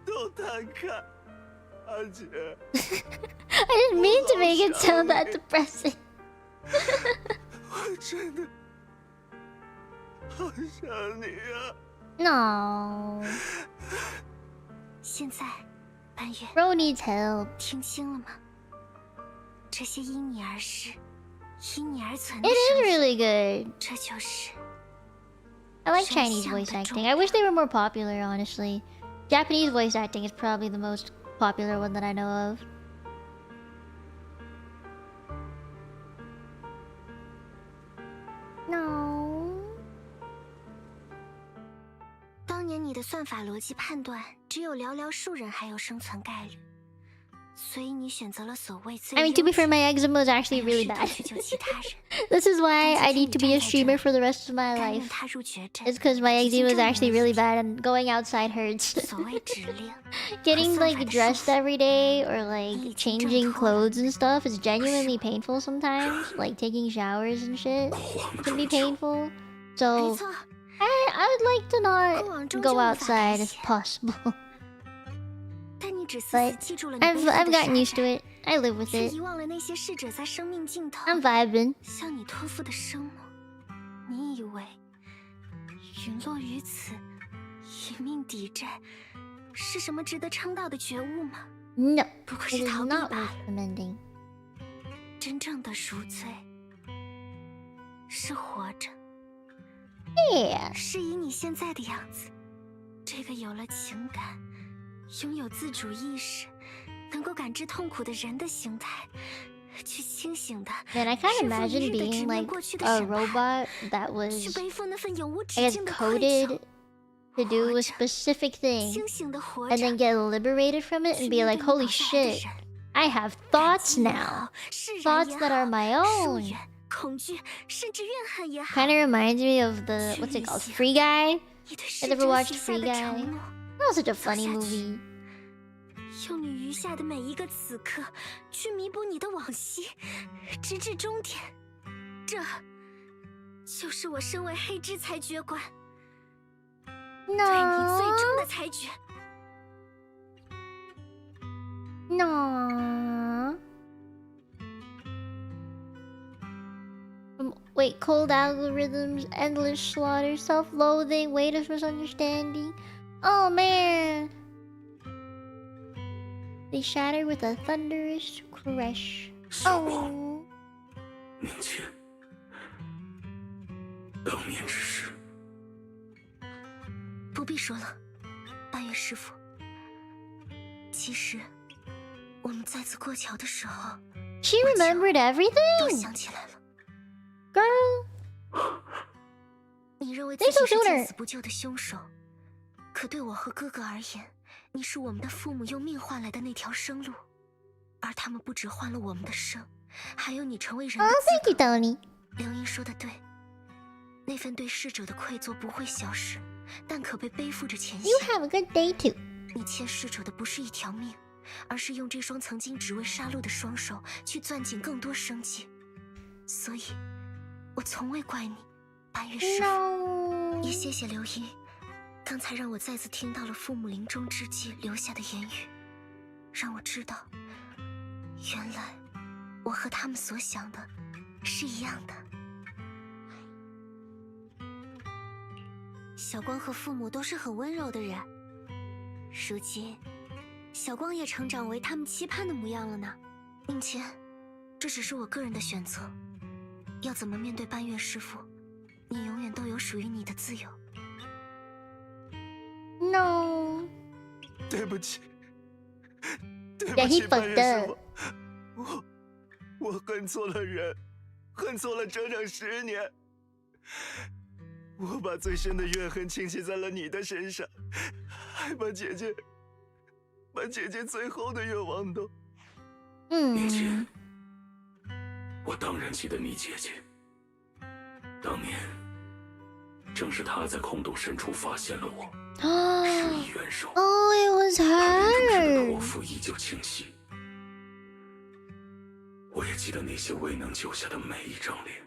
都摊开？阿杰，I didn't mean to make it sound that depressing. 我真的好想你啊！ No. 现在，半月 Bro needs help. 听清了吗？这些因你而逝、因你而存的 It is 声音， really good. 这就是。 I like Chinese voice acting. I wish they were more popular, honestly. Japanese voice acting is probably the most popular one that I know of. No. 当年你的算法逻辑判断，只有寥寥数人还有生存概率，所以你选择了所谓最。I mean, to be fair, my eczema is actually really bad. This is why I need to be a streamer for the rest of my life. It's because my eczema is actually really bad and going outside hurts. Getting like dressed every day or like changing clothes and stuff is genuinely painful sometimes. Like taking showers and shit can be painful. So I would like to not go outside if possible. But I've gotten used to it. I live with it. I'm vibing. 向你托付的生母，你以为陨落于此，一命抵债，是什么值得称道的觉悟吗？ No, 不过 it 是 is 逃避 not 罢 worth 了。 commending. 真正的赎罪，是活着。 Yeah. 是以你现在的样子，这个有了情感、拥有自主意识、能够感知痛苦的人的形态，去清醒的。Man, I can't imagine being like a robot that was, I guess, coded to do a specific thing and then get liberated from it and be like, holy shit, I have thoughts now. Thoughts that are my own. Kind of reminds me of the, what's it called, Free Guy? I never watched Free Guy. That was such a funny movie. 用你余下的每一个此刻去弥补你的往昔，直至终点。这就是我身为黑之裁决官对你最终的裁决。No. Wait, cold algorithms, endless slaughter, self-loathing, weight of misunderstanding. Oh man. They shatter with a thunderous crash. Oh. 母亲，当年之事，不必说了，半月师傅。其实，我们再次过桥的时候 She remembered 都 everything. 想起来了。 Girl. 你认为自己是见死不救的凶手，可对我和哥哥而言，你是我们的父母用命换来的那条生路，而他们不只换了我们的生，还有你成为人的资格。Oh, thank you, Tony. 刘英说的对，那份对逝者的愧疚不会消失，但可被背负着前行。 You have a good day too. 你欠逝者的不是一条命，而是用这双曾经只为杀戮的双手去攥紧更多生机。所以，我从未怪你，半月师傅。也谢谢刘英，刚才让我再次听到了父母临终之际留下的言语，让我知道，原来我和他们所想的是一样的。小光和父母都是很温柔的人，如今小光也成长为他们期盼的模样了呢。宁谦，这只是我个人的选择，要怎么面对半月师傅，你永远都有属于你的自由。No. 对不起，对 Yeah, 不 he 起，半 fucked 月师 up. 傅，我恨错了人，恨错了整整10年。我把最深的怨恨倾泻在了你的身上，还把姐姐最后的愿望都……宁谦，我当然记得你姐姐。当年，正是她在空洞深处发现了我，施以援手。Oh, it was 她临终时的托 her. 付依旧清晰。我也记得那些未能救下的每一张脸。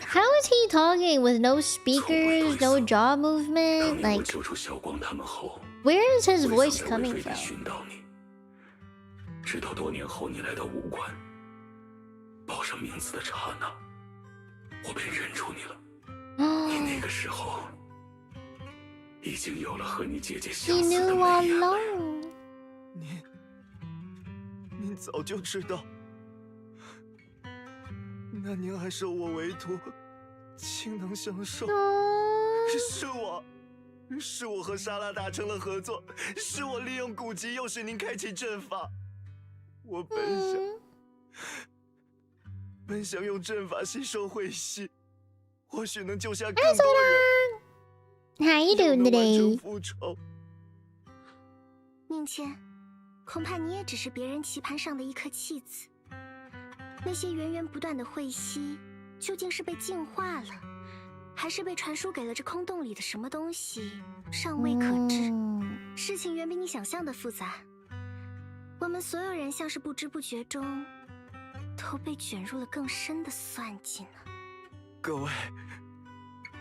How is he talking with no speakers, no jaw movement? Like, where is his voice coming from? 直到多年后你来到武馆，报上名字的刹那，我便认出你了。你那个时候已经有了和你姐姐相 He 似的 knew 美 all 颜了。 along. 您早就知道。 那您还收我为徒，倾囊相授。是我和莎拉达成了合作，是我利用古籍诱使您开启阵法。我本想用阵法吸收慧息，或许能救下更多人。 How you doing today? 复仇。宁谦，恐怕你也只是别人棋盘上的一颗弃子。 那些源源不断的慧息，究竟是被净化了，还是被传输给了这空洞里的什么东西，尚未可知。事情远比你想象的复杂。我们所有人像是不知不觉中，都被卷入了更深的算计呢。各位，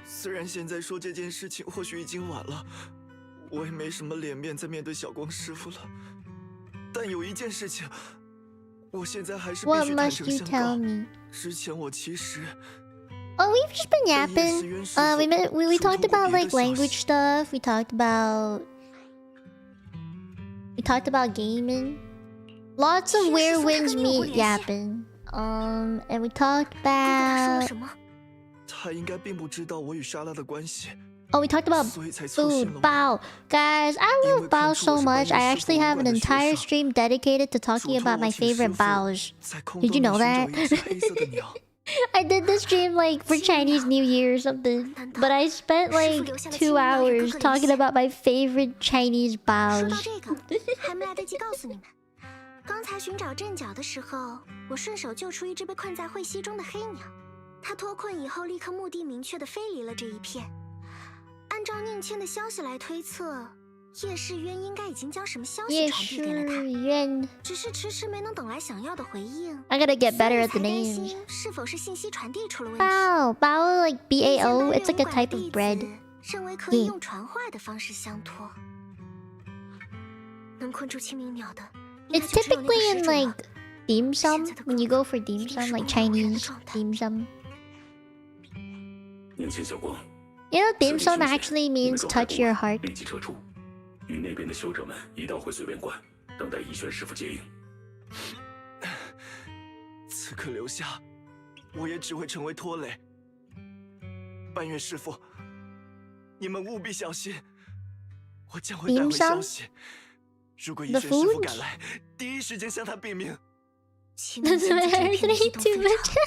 虽然现在说这件事情或许已经晚了，我也没什么脸面再面对小光师傅了，但有一件事情。 我现在还是必须坦诚相告。之前我其实 Oh, we've just been yapping. We talked about like language stuff. We talked about gaming. Lots of where winds meet yapping. And we talked about. 他应该并不知道我与莎拉的关系。 Oh, we talked about food. Bao. Guys, I love bao so much. I actually have an entire stream dedicated to talking about my favorite baos. Did you know that? I did this stream like for Chinese New Year or something. But I spent like 2 hours talking about my favorite Chinese baos. 还没来得及告诉你们，刚才寻找阵脚的时候，我顺手救出一只被困在慧溪中的黑鸟。它脱困以后，立刻目的明确地飞离了这一片。 按照宁谦的消息来推测，叶世渊应该已经将什么消息传递给了他，只是迟迟没能等来想要的回应。I gotta get better at the names. 是否是信息传递出了问题？ Bao like BAO. It's like a type of bread. 认为可以用传话的方式相托。能困住清明鸟的 It's typically in like dim sum when you go for dim sum, like Chinese dim sum. 宁谦小光。 You know, dim sum actually means touch your heart. 立即撤出，与那边的修者们一道回随便观，等待逸轩师傅接应。此刻留下，我也只会成为拖累。半月师傅，你们务必小心，我将会带回消息。如果逸轩师傅赶来，第一时间向他禀明。That's what I heard too much.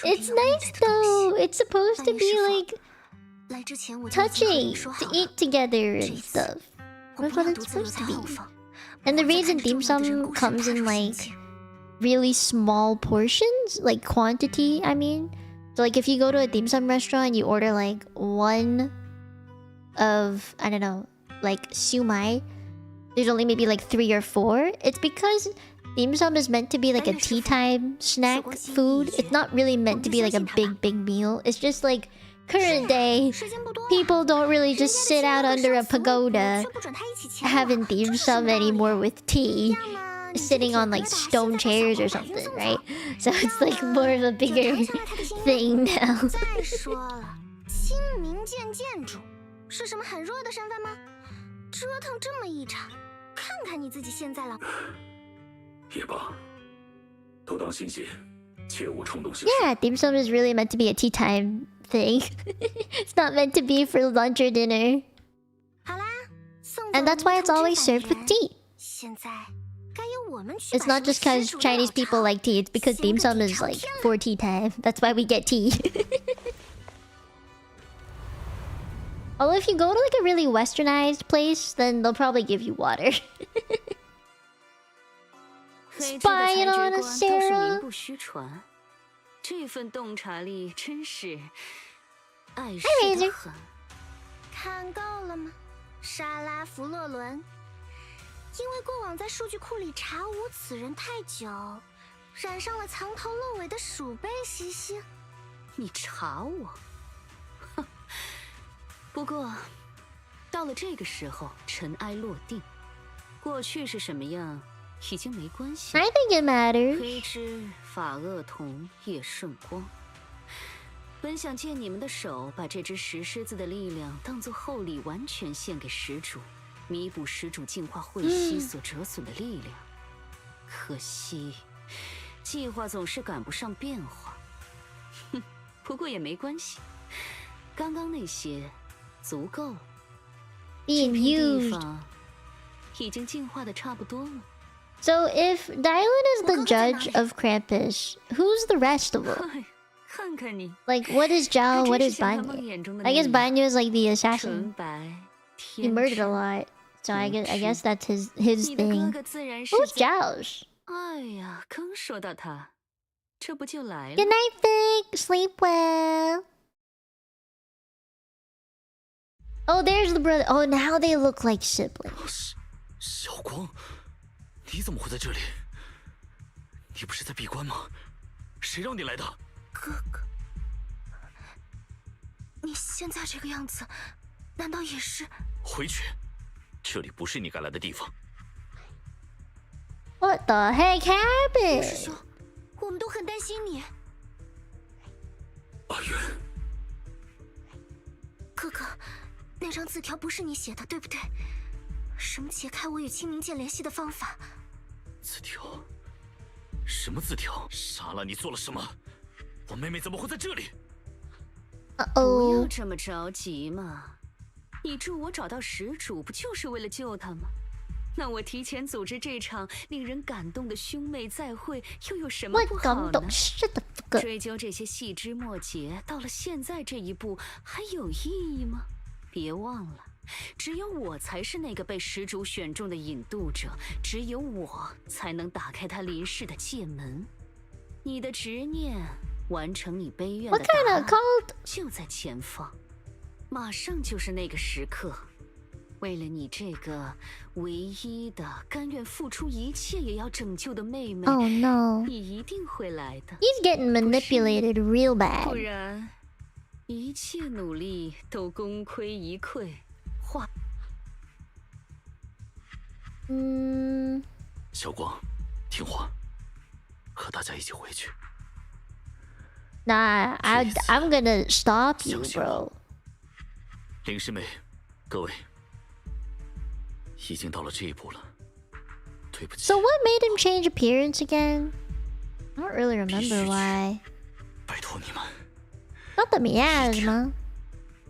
It's nice though. It's supposed to be like touching to eat together and stuff. That's what it's supposed to be. And the reason dim sum comes in like really small portions, like quantity, I mean. So like if you go to a dim sum restaurant and you order like one of, I don't know, like siumai, there's only maybe like 3 or 4. It's because dim sum is meant to be like a tea time snack food. It's not really meant to be like a big meal. It's just like current day, people don't really just sit out under a pagoda having dim sum anymore with tea, sitting on like stone chairs or something, right? So it's like more of a bigger thing now. 再说了，亲民见建筑是什么很弱的身份吗？折腾这么一场，看看你自己现在了。也罢，都当欣喜，切勿冲动行事。 Yeah, dim sum is really meant to be a tea time thing. It's not meant to be for lunch or dinner. 好啦，送 And that's why it's always served with tea. 现在该由我们去。 It's not just because Chinese people like tea, it's because dim sum is like for tea time. That's why we get tea. Although if you go to like a really westernized place, then they'll probably give you water. Spying on us, Sarah. 不虚传，这份洞察力真是碍事得很。看够了吗，莎拉·弗洛伦？因为过往在数据库里查无此人太久，染上了藏头露尾的鼠辈习性。你查我？哼！不过，到了这个时候，尘埃落定，过去是什么样，已经没关系。I think it matters. 黑之法恶同叶圣光。本想借你们的手，把这只石狮子的力量当作厚礼，完全献给始主，弥补始主进化会息所折损的力量。可惜，计划总是赶不上变化。哼，不过也没关系，刚刚那些足够了。Being 这片地 used. 方已经进化的差不多了。So if Dialyn is the judge of Krampus, who's the rest of them? 看看你， Like, what is Zhao? What is Banyu? I guess Banyu is like the assassin. 纯白 He murdered a lot, so I guess that's his thing. Who's Zhao's? 哎呀，刚说到他，这不就来了 Good night, Fig. Sleep well. Oh, there's the brother. Oh, now they look like siblings. 小光，你怎么会在这里？你不是在闭关吗？谁让你来的？哥哥，你现在这个样子，难道也是？回去，这里不是你该来的地方。What the heck 师 happened? 兄，我们都很担心你。阿渊，哥哥，那张字条不是你写的，对不对？什么解开我与青冥剑联系的方法？字条？什么字条？莎拉，你做了什么？我妹妹怎么会在这里？不要 Uh-oh. 这么着急嘛！你助我找到始主，不就是为了救他吗？那我提前组织这场令人感动的兄妹再会，又有什么不好呢？ Shut the fuck up. 追究这些细枝末节，到了现在这一步，还有意义吗？别忘了，只有我才是那个被始主选中的引渡者，只有我才能打开他临世的界门。你的执念，完成你悲愿的 What 答 kind 案 of cult? 就在前方，马上就是那个时刻。为了你这个唯一的甘愿付出一切也要拯救的妹妹， Oh no. 你一定会来的。 He's getting manipulated real 不 bad. 然，一切努力都功亏一篑。化。小光，听话，和大家一起回去。 Nah, I'm gonna stop you, bro. 林师妹，各位，已经到了这一步了，对不起。 So what made him change appearance again? I don't really remember why. 拜托你们， Not the miasma.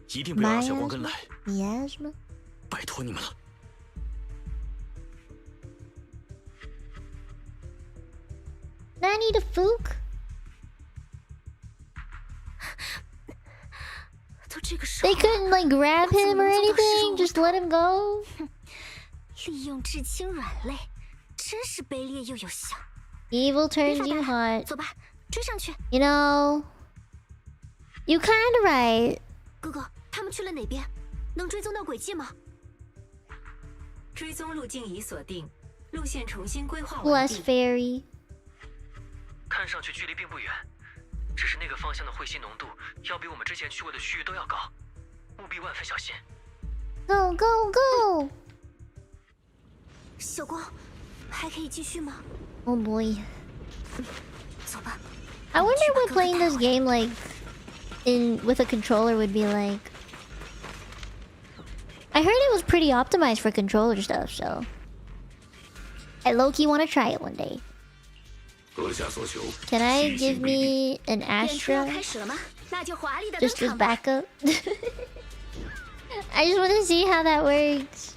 一定不要让小光跟来， Miasma? 拜托你们了。 Nanny the Fook? 都这个时候 They couldn't like grab him or anything? Just let him go? 利用至亲软肋，真是卑劣又有效。Evil turns you hot. 走吧，追上去。You know, you kinda right. 哥哥，他们去了哪边？能追踪到轨迹吗？追踪路径已锁定，路线重新规划完 Bless 毕。 Fairy. 看上去距离并不远，只是那个方向的彗星浓度要比我们之前去过的区域都要高，务必万分小心。Go go go! 小光，还可以继续吗？ Oh boy. 走吧。 I wonder what playing this game like with a controller would be like. I heard it was pretty optimized for controller stuff, so I low-key want to try it one day. Can I give me an 演出要 Astra 开始了吗？那就华丽的 just 登 as 场吧。 backup? I just want to see how that works.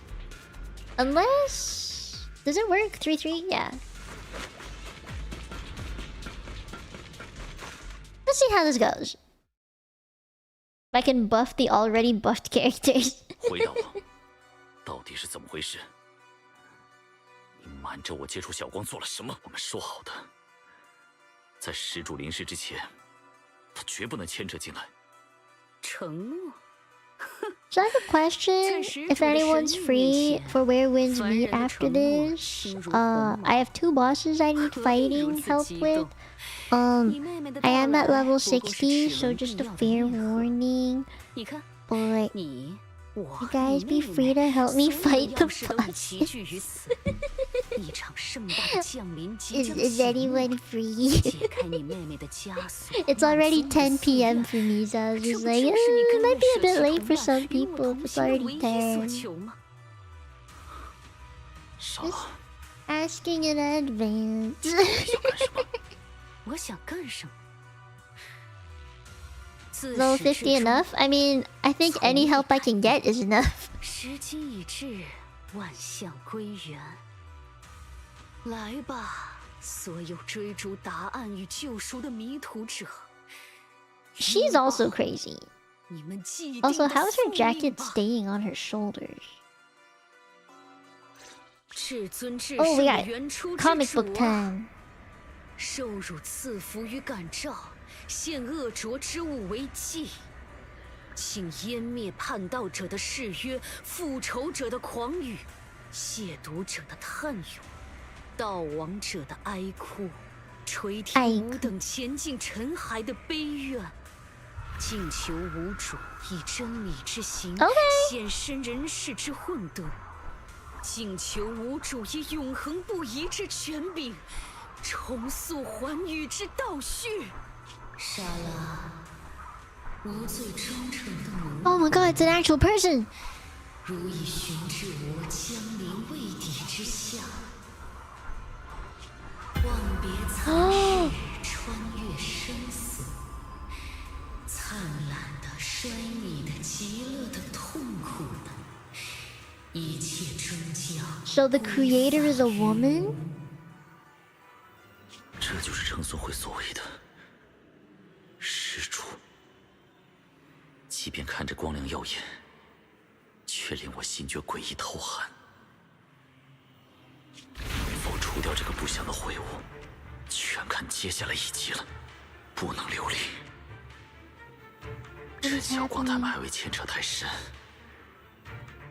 Unless does it work 3-3? Yeah. Let's see how this goes. If I can buff the already buffed characters. 回答我，到底是怎么回事？你瞒着我接触小光做了什么？我们说好的，在始祖临世之前，他绝不能牵扯进来。承诺。 So I have a question. If anyone's free for Where Winds Meet after this, I have 2 bosses I need fighting help with. I am at level 60, so just a fair warning. But you guys be free to help me fight the bosses. Is anyone free? It's already 10 p.m. for me, so I was just like, it might be a bit late for some people if it's already 10. Just asking in advance. 我想干什么？ Level 50 enough? I mean, I think any help I can get is enough. 时机已至，万象归元。来吧，所有追逐答案与救赎的迷途者。 She's also crazy. 你们既定 Also, 的 how is her 宿命 jacket 吧 staying on her shoulders? 至尊至 Oh, 圣 we 的 got 原初之 comic 主 book 啊！ time. 受辱赐福与感召，献恶浊之物为祭，请湮灭叛道者的誓约，复仇者的狂语，亵渎者的叹咏，悼亡者的哀哭，垂听吾等前进尘海的悲怨。敬求无主以真理之行，显身人世之混沌；敬求无主以永恒不移之权柄。 重塑寰宇之倒叙，莎拉，无罪忠诚的奴。 Oh my god, it's an actual person! 如已寻至我江临未底之下，望别残世，穿越生死，灿烂的、衰你的、极乐的、痛苦的，一切终将。 So the creator is a woman? 这就是正宗会所谓的施主。即便看着光亮耀眼，却令我心觉诡异透寒。否除掉这个不祥的秽物，全看接下来一击了，不能留力。这小光他们还未牵扯太深，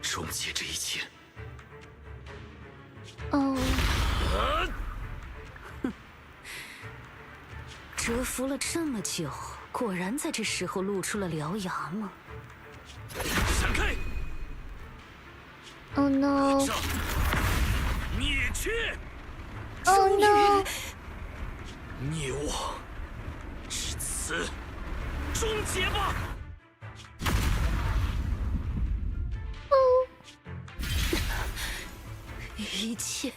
终结这一切。哦。 蛰伏了这么久，果然在这时候露出了獠牙吗？闪开 Oh no! 灭绝 Oh no! 灭我，至此终结吧！Oh! 一切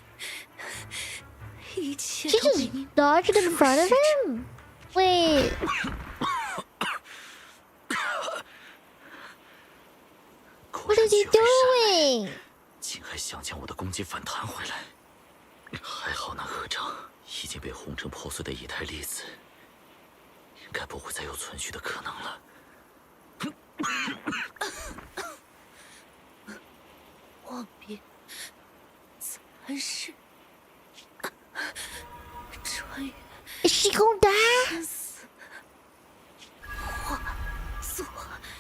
She just dodged in front of him? Wait. What is he doing? 竟还想将我的攻击反弹回来，还好那恶障已经被轰成破碎的液态粒子，应该不会再有存续的可能了。望别残世，终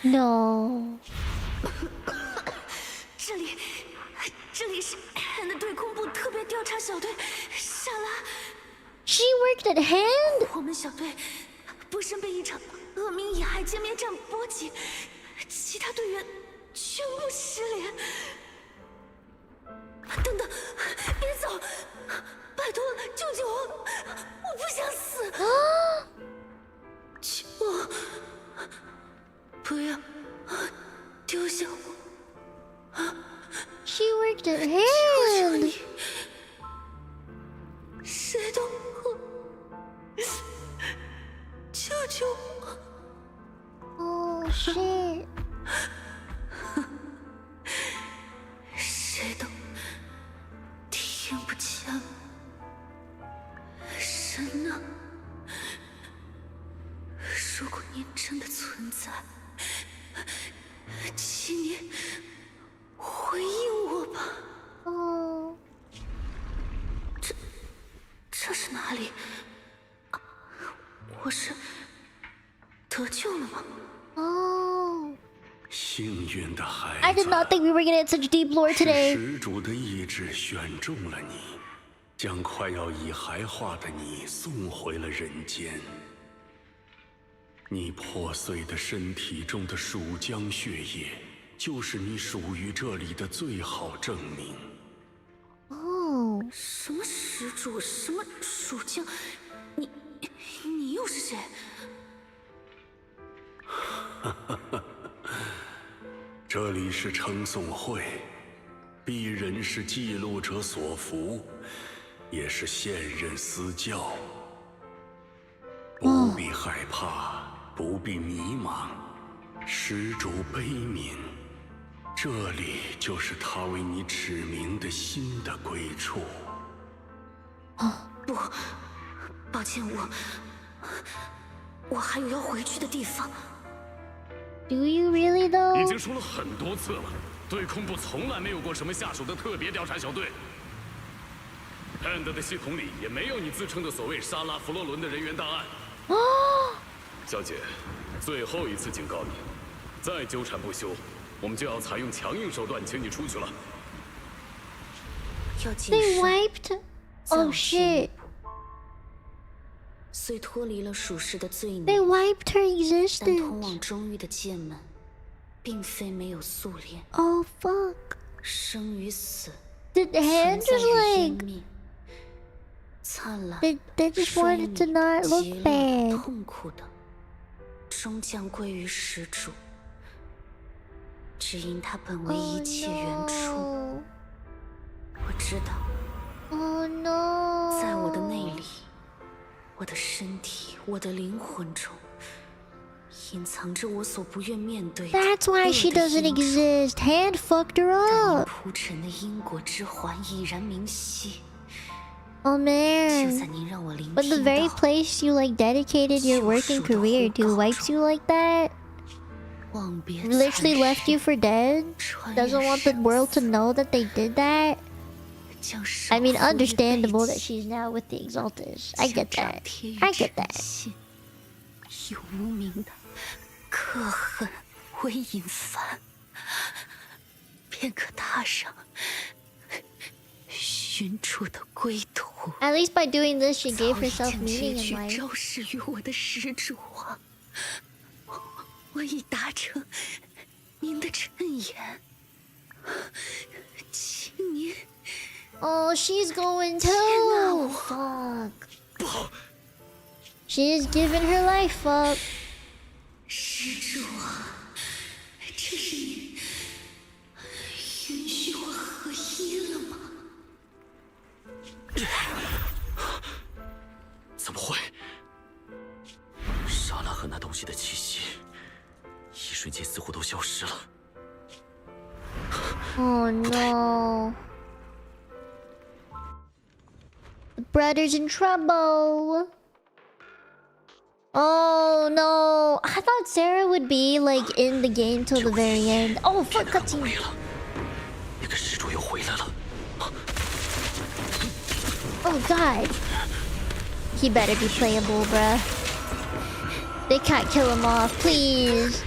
No。这里是 Hand 对空部特别调查小队，莎拉。She worked at Hand。我们小队不慎被一场恶名蚁害歼灭战波及，其他队员全部失联。等等，别走，拜托救救我，我不想死。求不要丢下我。She worked at Hand。谁都救救我。Oh shit。谁都听不见了。神啊，如果您真的存在，请您回应我吧。哦，这是哪里？我是得救了吗？哦。幸运的孩子。 I did not think we were gonna get such deep lore today. 是施主的意志选中了你，将快要已骸化的你送回了人间。你破碎的身体中的属浆血液，就是你属于这里的最好证明。哦，什么施主，什么属将，你又是谁？这里是称颂会，鄙人是记录者所服，也是现任私教。不必害怕，不必迷茫，施主悲悯，这里就是他为你指明的新的归处。不，抱歉，我还有要回去的地方。Do you really though? 已经说了很多次了，对空部从来没有过什么下属的特别调查小队。Hand 的系统里也没有你自称的所谓莎拉·弗洛伦的人员档案。小姐，最后一次警告你，再纠缠不休，我们就要采用强硬手段请你出去了。要谨 They 慎。 wiped. Oh shit. 虽脱离了属实的罪 They 孽， wiped her 但通 existence. 往终狱的剑门，并非没有素炼。 Oh fuck. 生与死， Did Hand 存在 just 与湮 like 灭。灿烂、 they just 衰 wanted to 泯、 not look 极乐、 bad. 痛苦的，终将归于施主。只因他本为 Oh 一切原初。 no. 我知道， Oh no. 在我的内里，我的身体，我的灵魂中，隐藏着我所不愿面对的 That's why she 恶的 doesn't 因果。 exist. Hand fucked her 但因 up. 铺陈的因果之环已然明晰。 Oh 就在 man. 您让我聆 But the 听 very 到 place you like dedicated your working career to wipes you like that, 望别 literally left you for dead, doesn't want the world to know that they did that. I mean, understandable that she's now with the Exalters. I get that. I get that. 以无名的可恨为引帆，便可踏上寻处的归途。 At least by doing this, she 早 gave 已 herself 将 meaning 结 in 局 life. 昭示于我的施主啊！我已达成您的谶言，请您。 Oh, she's going too. Fuck. She's giving her life up. 施主啊，这是您允许我合一了吗？怎么会？莎拉和那东西的气息，一瞬间似乎都消失了。 Oh no. The brother's in trouble. Oh no. I thought Sarah would be like in the game till the very end. Oh fuck, 天很 cutscene. 黑了，那个施主又回来了。 Oh god. He better be playable, bruh. They can't kill him off, please.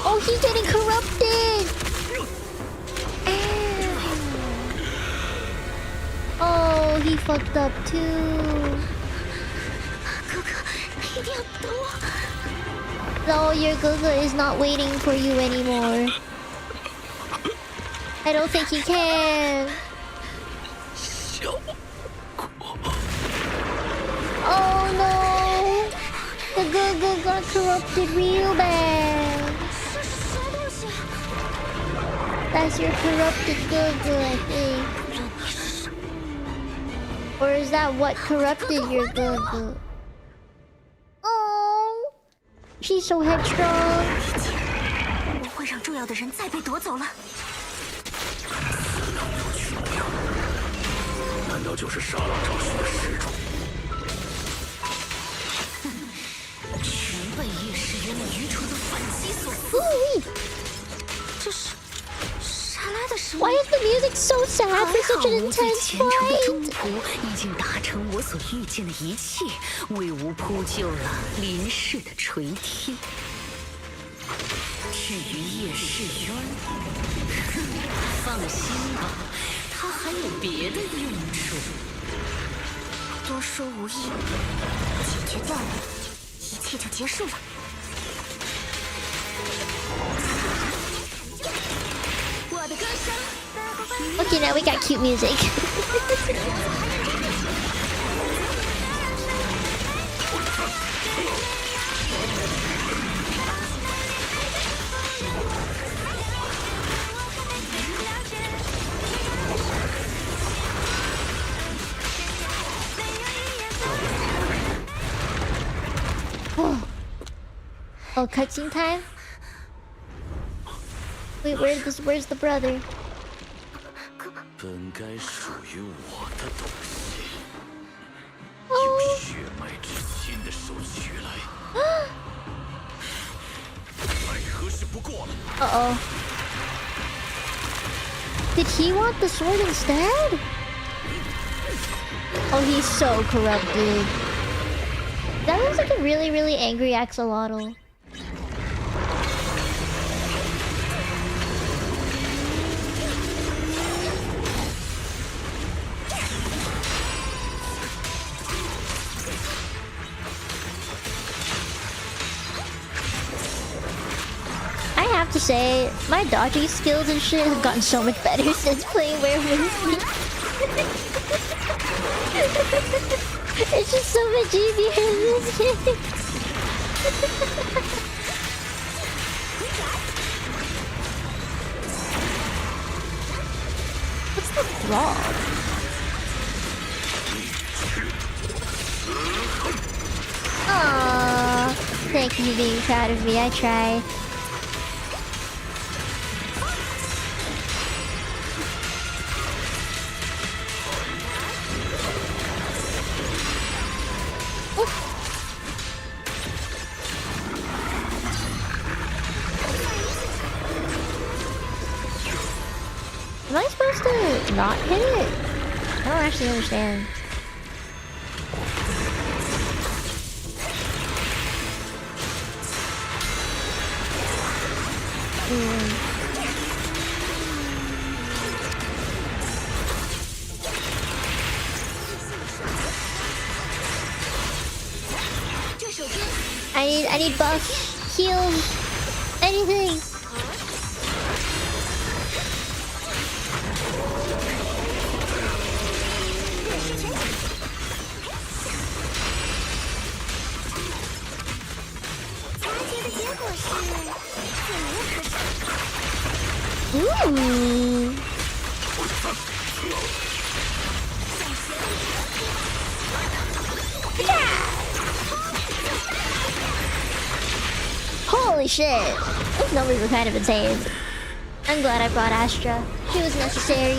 Oh, he's getting corrupted! Oh, he fucked up too. No, your Guga is not waiting for you anymore. I don't think he can. Oh no! The Guga got corrupted real bad. That's your corrupted Guga, I think. Or is that what corrupted your Guga? Oh, she's so headstrong. 我会让重要的人再被夺走了。难道就是沙拉找寻的始终？全被夜市人的愚蠢的反击所。这是沙拉的声音。 Why is the music so sad for such an 最 intense 虔诚的中 fight? 仆已经达成我所预见的一切，为吾铺就了临世的垂天。至于叶世渊，放心吧，他还有别的用处。多说无益，解决掉了，一切就结束了。 Okay, now we got cute music. Oh, cutscene time? Wait, where's the brother? 本该属于我的东西，用血脉之心的手取来，再合适不过了。Uh-oh. Did he want the sword instead? Oh, he's so corrupted. That looks like a really, really angry axolotl. I have to say, my dodging skills and shit have gotten so much better since playing Werewolf. It's just so much easier in this game. What's the frog? Aww, thank you for being proud of me. I tried. Am I supposed to not hit it? I don't actually understand. I need buffs, heals, anything. Ooh. Holy shit! Those numbers were kind of insane. I'm glad I brought Astra. She was necessary.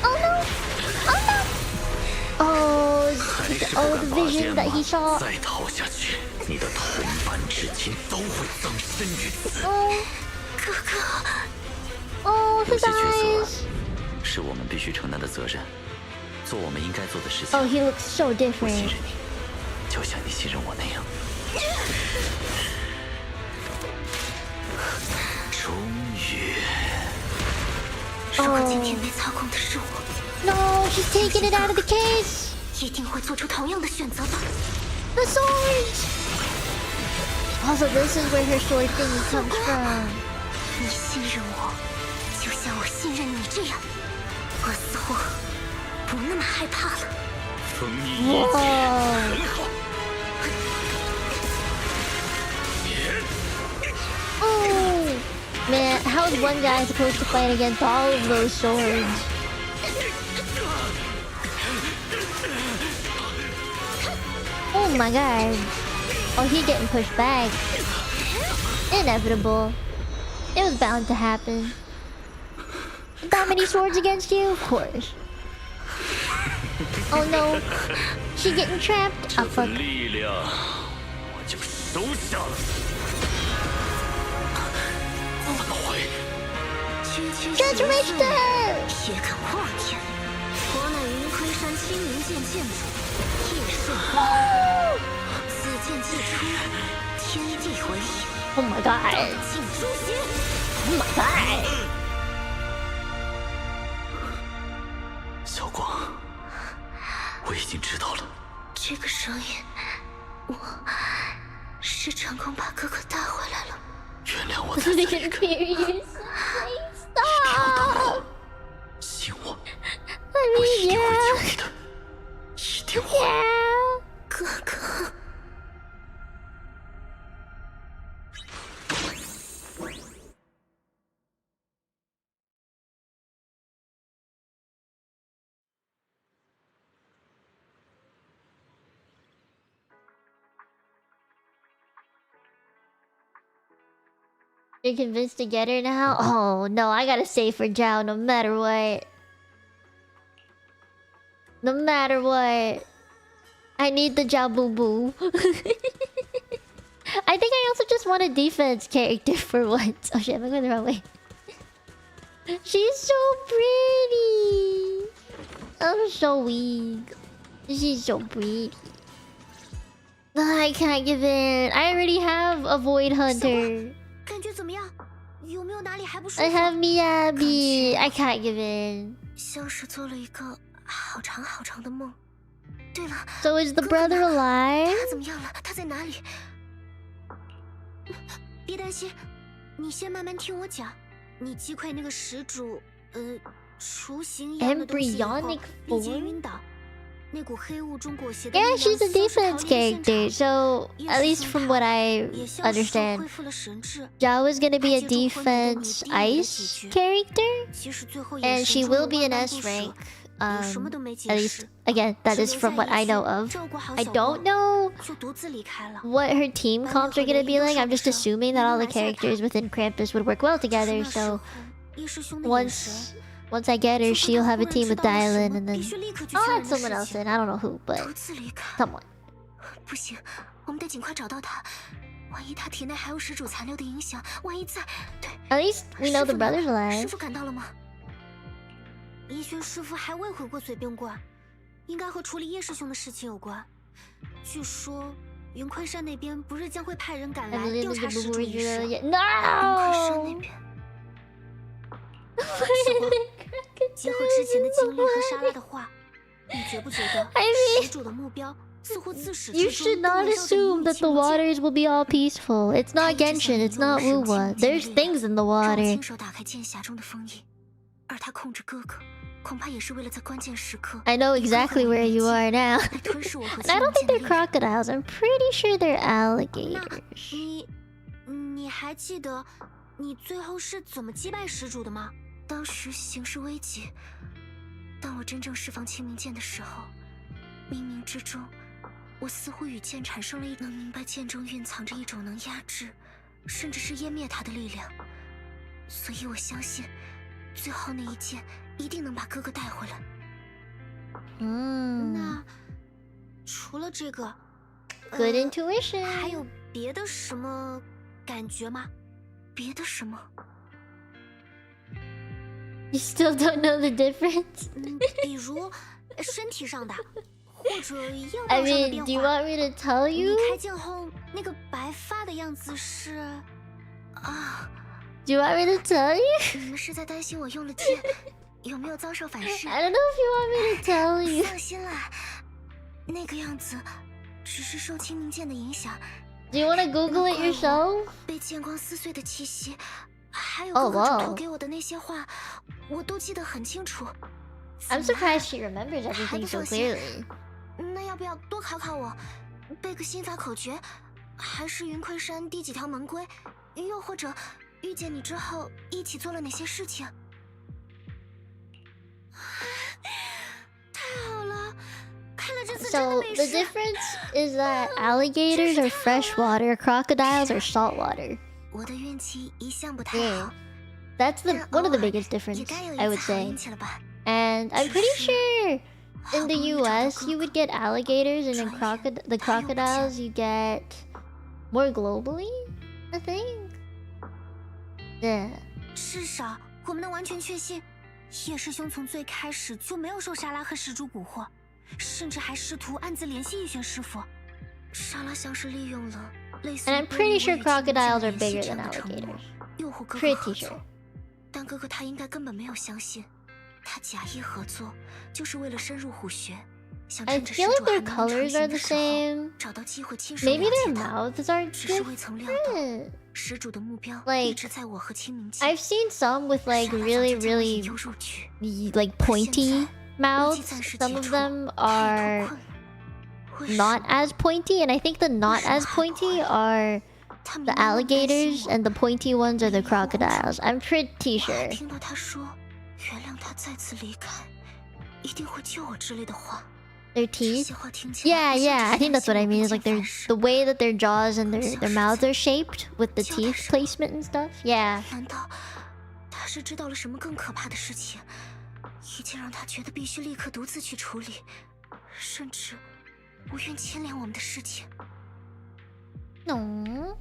Oh no! Oh, the vision that he saw. 再逃下去，你的同伴至今都会葬身于此。Oh, 有 his 些角色 eyes. 是我们必须承担的责任，做我们应该做的事情。 Oh, he looks so 我信 different. 任你，就像你信任我那样。终于。如果今天被操控的是我 No, she's taking it out of the case. 一定会做出同样的选择的。The sword. Also, this is where her sword thing comes from. 你信任我，就像我信任你这样，我似乎不那么害怕了。封印一切很好。Oh man, how is one guy supposed to fight against all of those swords? Oh my god. Oh, he getting pushed back. Inevitable. It was bound to happen. That many swords against you? Of course. Oh no. She getting trapped? Oh fuck. 力量我就收下了。怎么会？Transformation! 铁杆化天，我乃云昆山青云剑剑主叶圣光，此剑既出，天地为引。Oh my god! 尽诛邪 Oh my god! 小光，我已经知道了。这个声音，我是成功把哥哥带回来了。原谅我才在这个。 Stop! 信我， I 我 mean, 一定会 yeah. 救你的，一定会。 Yeah. 哥哥。 You're convinced to get her now? Oh no, I gotta save for Zhao no matter what. No matter what. I need the Zhao Boo Boo. I think I also just want a defense character for once. Oh shit, I'm going the wrong way. She's so pretty. I'm so weak. She's so pretty. I can't give in. I already have a Void Hunter. 感觉怎么样？有没有哪里还不舒服 I have Miyabi. I can't give in. 像是做了一个好长好长的梦。对了 So is the brother alive? 他怎么样了？他在哪里？别担心，你先慢慢听我讲。你击溃那个始祖，雏形一样的东西以后， Embryonic 立即 form? 晕倒。那股黑雾中裹挟的 Yeah, 力量 she's a 消失逃 defense 离了现场 character, so at least from what I 也像是说 understand, 恢复了神智。 Zhao is gonna be a 他借助昏迷的你 defense 逼你的 ice 几句 character, 其实最后眼 and 神 she 中的 will be an 万般 S 不舍 rank. 有什么都没 At 解 least, 释， again, that 只 is 留 from 下 what I 一句 know of. 照顾好 I 小 don't 光 know 就独自离开了。 what her team comps are gonna be like. I'm just assuming that all the characters within Krampus would work well together, so once I get her, she'll have a team with Dialyn, and then I'll add someone else in. I don't know who, but 独自离开。 someone. 不行，我们得尽快找到他。万一他体内还有始祖残留的影响，万一再……对， At least we know the brother's 师 alive. 傅赶到了吗？一轩师傅还未回过水边观，应该和处理叶师兄的事情有关。据说云昆山那边不是将会派人赶 I 来 believe 调 the 查始祖 Boo 一事。 Boo 云昆山那 No! 边，小光，结合之前的经历和莎拉的话，你觉不觉得 I mean, 始祖的目标似乎自始 you 至 should 终都 not 围绕着 assume 你 that the 亲无间 waters will be all peaceful. It's not Genshin, it's not Wuwa. There's things in the 让我 water. 亲手打开剑匣中的封印，而他控制哥哥，恐怕也是为了在关键时刻 I know exactly where you are now. 来吞噬我和 And I don't think 亲 they're 无间的力量。 crocodiles. I'm pretty sure they're 那 alligators. 你还记得你最后是怎么击败始祖的吗？当时形势危急，当我真正释放清明剑的时候，冥冥之中，我似乎与剑产生了能明白剑中蕴藏着一种能压制，甚至是湮灭它的力量，所以我相信，最后那一剑一定能把哥哥带回来。那除了这个 Good intuition. 还有别的什么感觉吗？别的什么？ You still don't know the difference? 比如身体上的，或者样 I 貌上的 mean, 变 do you 化。 want me to tell 你 you? 开镜后那个白发的样子是…… Do you want me to tell you? 你们是在担心我用了剑有没有遭受反噬？ I don't know if you want me to tell you. 放心啦，那个样子只是受清明剑的影响。 Do you want to Google it yourself? 被剑光撕碎的气息，还有 Oh, 哥哥转 wow. 头给我的那些话，我都记得很清楚。 I'm surprised she remembers 还 everything 不 so 放心 clearly. 那要不要多考考我，背个心法口诀，还是云昆山第几条门规，又或者遇见你之后一起做了哪些事情？太好了，看了这次真的 So 没 the 事。 difference is that alligators are freshwater, crocodiles are saltwater. 我的运气一向不太 Yeah, 好， that's the 但 one of the 偶尔 biggest 也 difference, 该有 I 一 would 次好 say. 运气了吧？ And I'm pretty sure in the US you would get alligators, and in the crocodiles you get more globally, I think. Yeah. 至少我们能完全确信，叶师兄从最开始就没有受莎拉和施主蛊惑，甚至还试图暗自联系玉轩师傅。莎拉像是利用了类似 And I'm pretty sure crocodiles are bigger than alligators. 诱惑哥哥 Pretty 合 sure. 作，但哥哥他应该根本没有相信，他假意合作就是为了深入虎穴，想 I 趁着 feel 施 like 主还 their 没能 colors 成 are 型 the 的时候， same. 找到机会亲手 Maybe 了 their 解他。 mouths are 只是未曾料到， different. 施主的目标 Like, 一直在我和清明剑。 I've seen some with like 莎拉 really, 想将我 really 引诱入局， like pointy 危 mouths. 机暂时 Some 解 of 除， them 他也 are 脱困。为 not 什么 as pointy, and I think the not as pointy are 他明 the 明那么担心 alligators, 我 and the pointy ones are the 迷糊糊 crocodiles. I'm pretty 我还 sure. 听到他说原谅他再次离开，一定会救我之类的话。 Their 这 teeth. 些话听起来 Yeah, 不像 yeah. 只 I 是 think 担 that's what I 心我 mean. 被 Is like 剑 their 反噬 the way that their jaws and their 像是 mouths 在 are shaped with the 交代 teeth 什么。 placement and stuff. Yeah. 难道他是知道了什么更可怕的事情，一件让他觉得必须立刻独自去处理，甚至不愿牵连我们的事情？ No.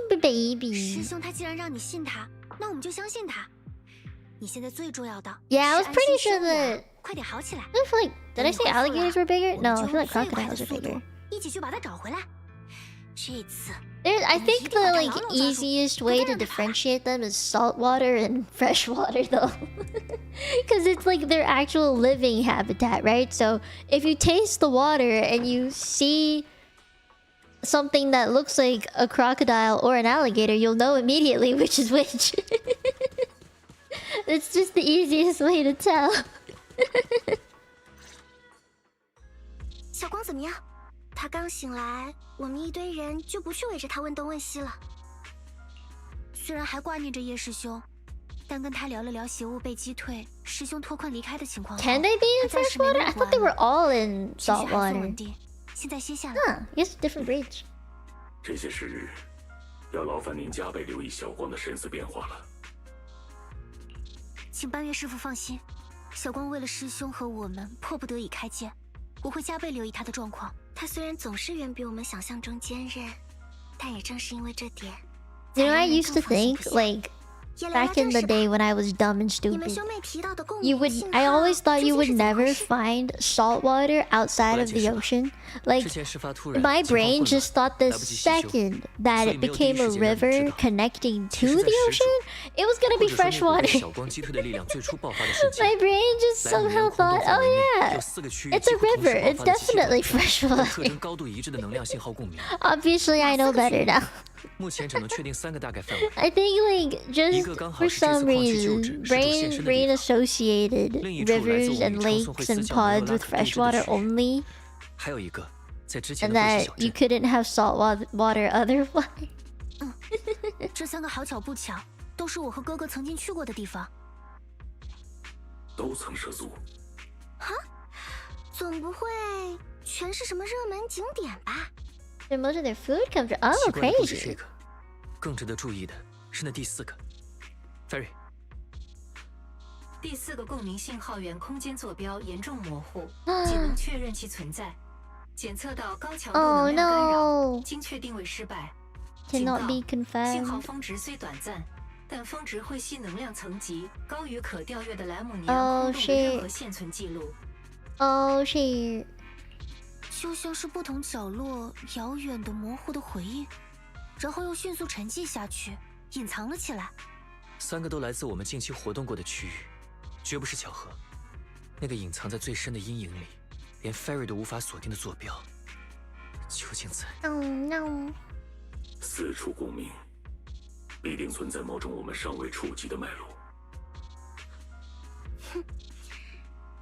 师 Baby. 兄他既然让你信他，那我们就相信他。你现在最重要的 Yeah, I 是 was 安 pretty 心 sure 休养 that. 快点好起来。 I feel like did I say alligators were bigger? No, I feel like crocodiles are bigger. 一起去把他找回来。这次 I think the like easiest way to differentiate them is saltwater and freshwater, though, because it's like their actual living habitat, right? So if you taste the water and you see something that looks like a crocodile or an alligator, you'll know immediately which is which. It's just the easiest way to tell. 小光怎么样？他刚醒来，我们一堆人就不去围着他问东问西了。虽然还挂念着叶师兄，但跟他聊了聊邪物被击退、师兄脱困离开的情况后， Can they be in 他暂时没 freshwater? 那 I 么 thought they 不 were 安 all in 情绪还算 saltwater. 稳定，现在歇下来。 Huh? I guess different breeds. 这些时日，要劳烦您加倍留意小光的神思变化了。请半月师傅放心，小光为了师兄和我们，迫不得已开剑，我会加倍留意他的状况。他虽然总是远比我们想象中坚韧，但也正是因为这点， You know, 才 I 让人 used 更 to 放心 think 不下。 like 也聊聊 back 正 in the 事吧。 day when I was dumb and 你们 stupid. 兄妹提到的共 You 鸣 would 信 I 号 always thought 究 you 竟 would 是怎么 never 回事？ find salt water outside of the ocean. Like 之前事发突然， my 情况 brain 混 just 乱 thought the 来不及细究 second that 所以 it 没有第一 became a 时间让你知 river 道 connecting 其 to 实 the 在始 ocean, it was gonna 或 be 者说那 fresh 股被 water. 小光击退的力量最初爆发的瞬间 My brain just 莱姆 somehow 岩空洞 thought, 范 oh 围内 yeah, 有4个区域 it's 几 a 乎同时 river. 爆 It's 发的气血 definitely 动 fresh 和 water. 特征高度一致的能量信号共鸣。 Obviously, I know better now. 目前只能确定3个大概范围， I think like 一 just 个刚好 for 是这 some 次矿区旧 reason, 址施主现身的地 brain 方， associated 另一处来自 rivers 我 and 与超松 lakes 会司 and 教梅 pods 洛拉 with 可对峙 fresh 的 water 水域， only, 还有一个在之前 and 的会师 that 小 you 镇。 couldn't have salt water otherwise. 这3个好巧不巧，都是我和哥哥曾经去过的地方。都曾涉足。总不会全是什么热门景点吧？ And most of their food comes from. Oh, 奇怪的不止 crazy. 这个，更值得注意的是那第4个。Ferry，第4个共鸣信号源空间坐标严重模糊，仅能确认其存在。检测到高强度 Oh 能量干扰， no! 精确定位失败。警 Cannot 告 be 信号 confirmed. 峰值虽短暂，但峰值会吸能量层级高于可调阅的莱姆尼 Oh 昂空洞的任 shit! 何现存记录。Oh shit. 就像是不同角落遥远的模糊的回忆，然后又迅速沉寂下去，隐藏了起来。3个都来自我们近期活动过的区域，绝不是巧合。那个隐藏在最深的阴影里，连 Fairy 都无法锁定的坐标，究竟在？Oh no！ 四处共鸣，必定存在某种我们尚未触及的脉络。哼，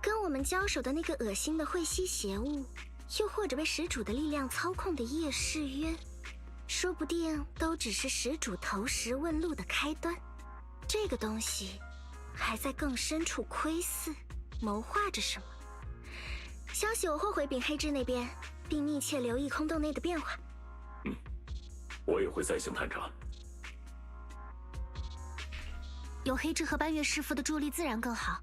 跟我们交手的那个恶心的会吸邪物，又或者被始祖的力量操控的夜视渊，说不定都只是始祖投石问路的开端。这个东西还在更深处窥伺，谋划着什么。消息我会回禀黑之那边，并密切留意空洞内的变化。我也会再行探查。有黑之和班月师傅的助力，自然更好。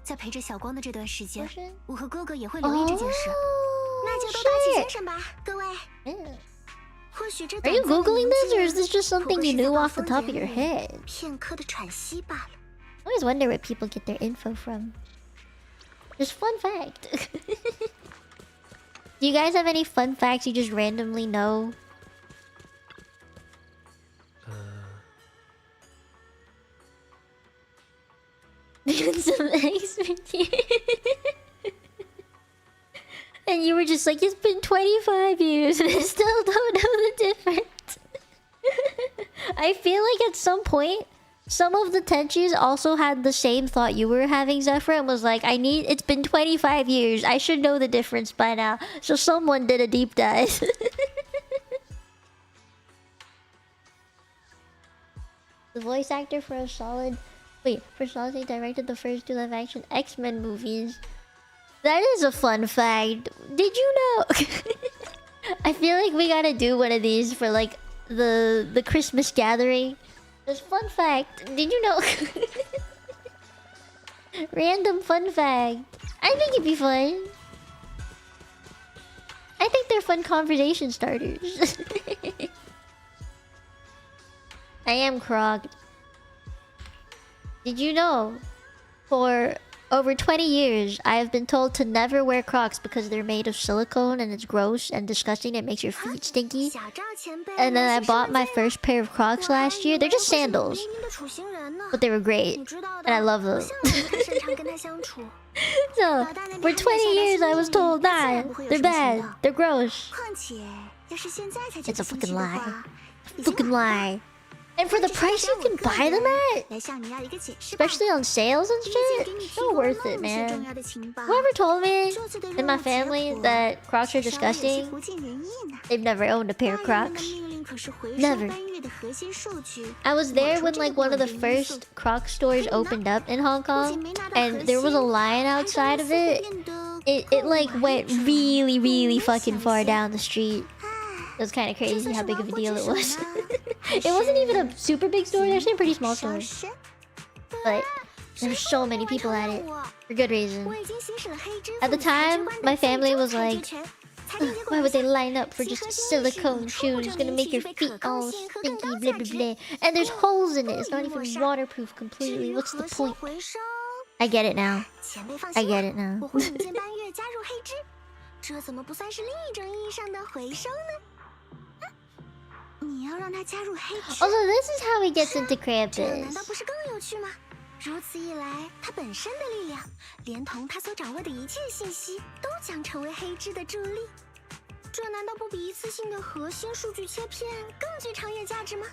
在陪着小光的这段时间，我和哥哥也会留意这件事。那就都打起精神吧，各位。或许这 Are you googling this, or is this just something you knew off the top of your head? 片刻的喘息罢了。I always wonder where people get their info from. Just fun fact. Do you guys have any fun facts you just randomly know? Some expertise. And you were just like, it's been 25 years and I still don't know the difference. I feel like at some point, some of the Tenchis also had the same thought you were having, Zephyr, and was like, it's been 25 years, I should know the difference by now. So someone did a deep dive. The voice actor for Solid directed the first 2 live-action X-Men movies. That is a fun fact. Did you know? I feel like we gotta do one of these for like the Christmas gathering. Just fun fact. Did you know? Random fun fact. I think it'd be fun. I think they're fun conversation starters. I am crocked. Did you know? For over 20 years, I have been told to never wear Crocs because they're made of silicone and it's gross and disgusting. It makes your feet stinky. And then I bought my first pair of Crocs last year. They're just sandals, but they were great, and I love them. So, for 20 years, I was told, nah, they're bad, they're gross. It's a fucking lie. Fucking lie. And for the price you can buy them at, especially on sales and shit, so worth it, man. Whoever told me in my family that Crocs are disgusting, they've never owned a pair of Crocs. Never. I was there when like one of the first Crocs stores opened up in Hong Kong, and there was a line outside of it. It like went really, really fucking far down the street. It was kind of crazy how big of a deal it was. It wasn't even a super big store, it was actually a pretty small store. But there were so many people at it, for good reason. At the time, my family was like, why would they line up for just silicone shoes? It's gonna make your feet all stinky, blah blah blah. And there's holes in it, it's not even waterproof completely. What's the point? I get it now. I get it now. Also, this is how he gets into Krampus. 如此一来，它本身的力量，连同它所掌握的一切信息，都将成为黑之的助力。这难道不比一次性的核心数据切片更具商业价值吗？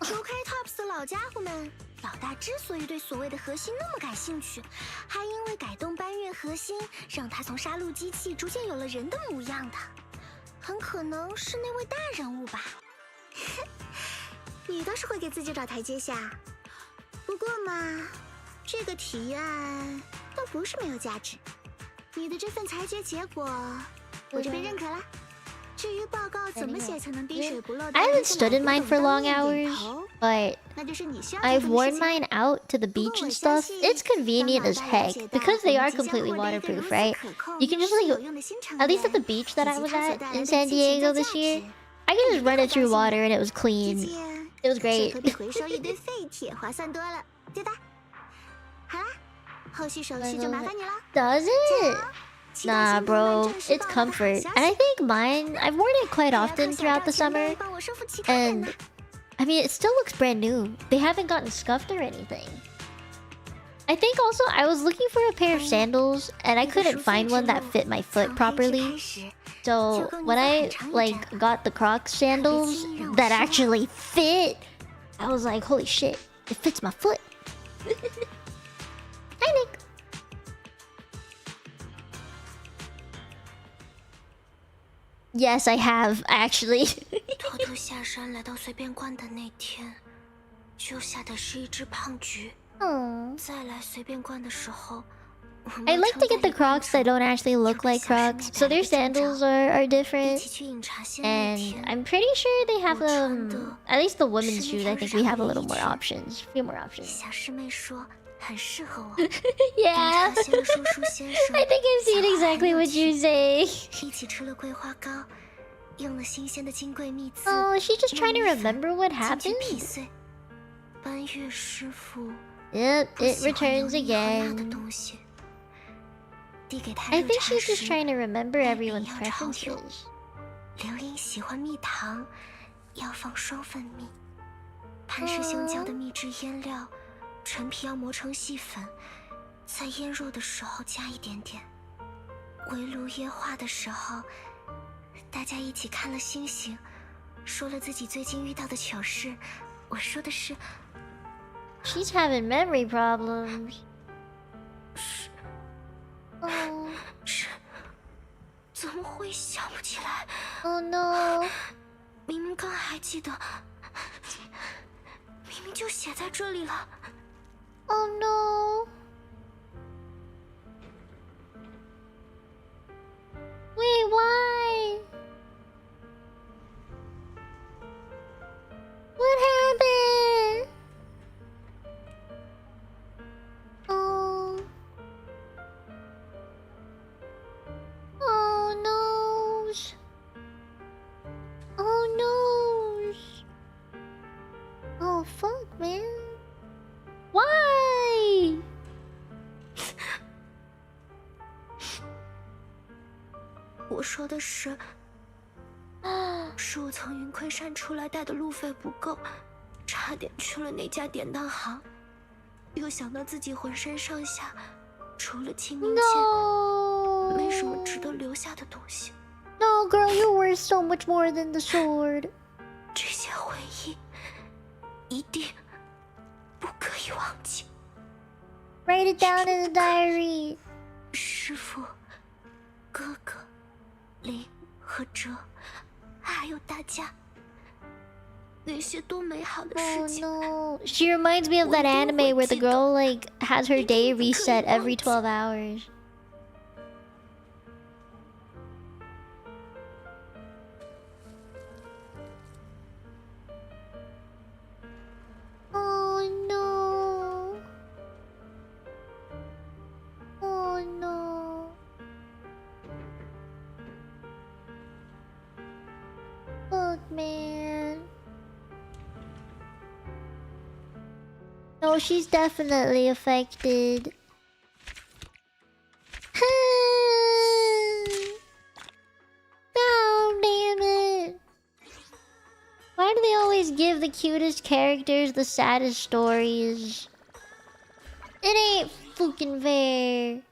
除开 TOPS 的老家伙们，老大之所以对所谓的核心那么感兴趣，还因为改动班月核心，让他从杀戮机器逐渐有了人的模样的，很可能是那位大人物吧。你倒是会给自己找台阶下。不过嘛，这个提案倒不是没有价值。你的这份裁决结果，我这边认可了。至于报告怎么写才能滴水不漏 I haven't stood in mine for long hours, but I've worn mine out to the beach and stuff. It's convenient as heck because they are completely waterproof, right? You can just like, at least at the beach that I was at in San Diego this year, I could just run it through water and it was clean. It was great. 可比回收一堆废铁划算多了，对吧？好啦，后续手续就麻烦你了。 Does it? Nah, bro. It's comfort. And I think mine, I've worn it quite often throughout the summer. And I mean, it still looks brand new. They haven't gotten scuffed or anything. I think also I was looking for a pair of sandals and I couldn't find one that fit my foot properly. So when I like got the Crocs sandals that actually fit, I was like, holy shit, it fits my foot. Hi, Nick. Yes, I have actually. 偷偷下山来到随便观的那天，救下的是一只胖橘。再来随便观的时候， I like to get the Crocs that don't actually look like Crocs, so their sandals are different. And I'm pretty sure they have at least the women's shoes. I think we have a little more options, a few more options. 小师妹说很适合我。 Yeah, I think I've seen exactly what you say. 一起吃了桂花糕，用了新鲜的金桂蜜籽。 Oh, she's just trying to remember what happened. 皮碎，班月师傅。 Yep, it returns again. I think she's just trying to remember everyone's preferences. 刘英喜欢蜜糖，要放双份蜜。潘师兄教的秘制腌料，陈皮要磨成细粉，在腌肉的时候加一点点。围炉夜话的时候，大家一起看了星星，说了自己最近遇到的糗事。我说的是。 She's having memory problems. Oh. 怎么会想不起来 Oh no. 明明刚还记得，明明就写在这里了。Oh no. Wait, why? What happened? Oh. Oh noes. Oh noes. Oh fuck, man. Why? 我说的是，是我从云昆山出来带的路费不够，差点去了那家典当行，又想到自己浑身上下除了清明剑，没什么值得留下的东西。No, girl, you're worth so much more than the sword. 这些回忆一定不可以忘记。Write it down in the diary. 师父、哥哥、林和哲，还有大家，那些多美好的事情。Oh no. She reminds me of that anime where the girl like has her day reset every 12 hours. Oh no. Oh no. Fuck, man. No, she's definitely affected. Oh, damn it. Why do they always give the cutest characters the saddest stories? It ain't fucking fair.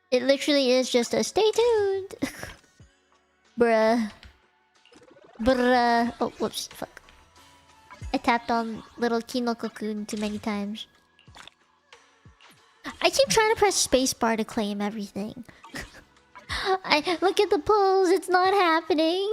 It literally is just a stay tuned. Bruh. Bruh. Oh, whoops. Fuck. I tapped on little Kinoko-kun too many times. I keep trying to press spacebar to claim everything. I look at the polls, it's not happening.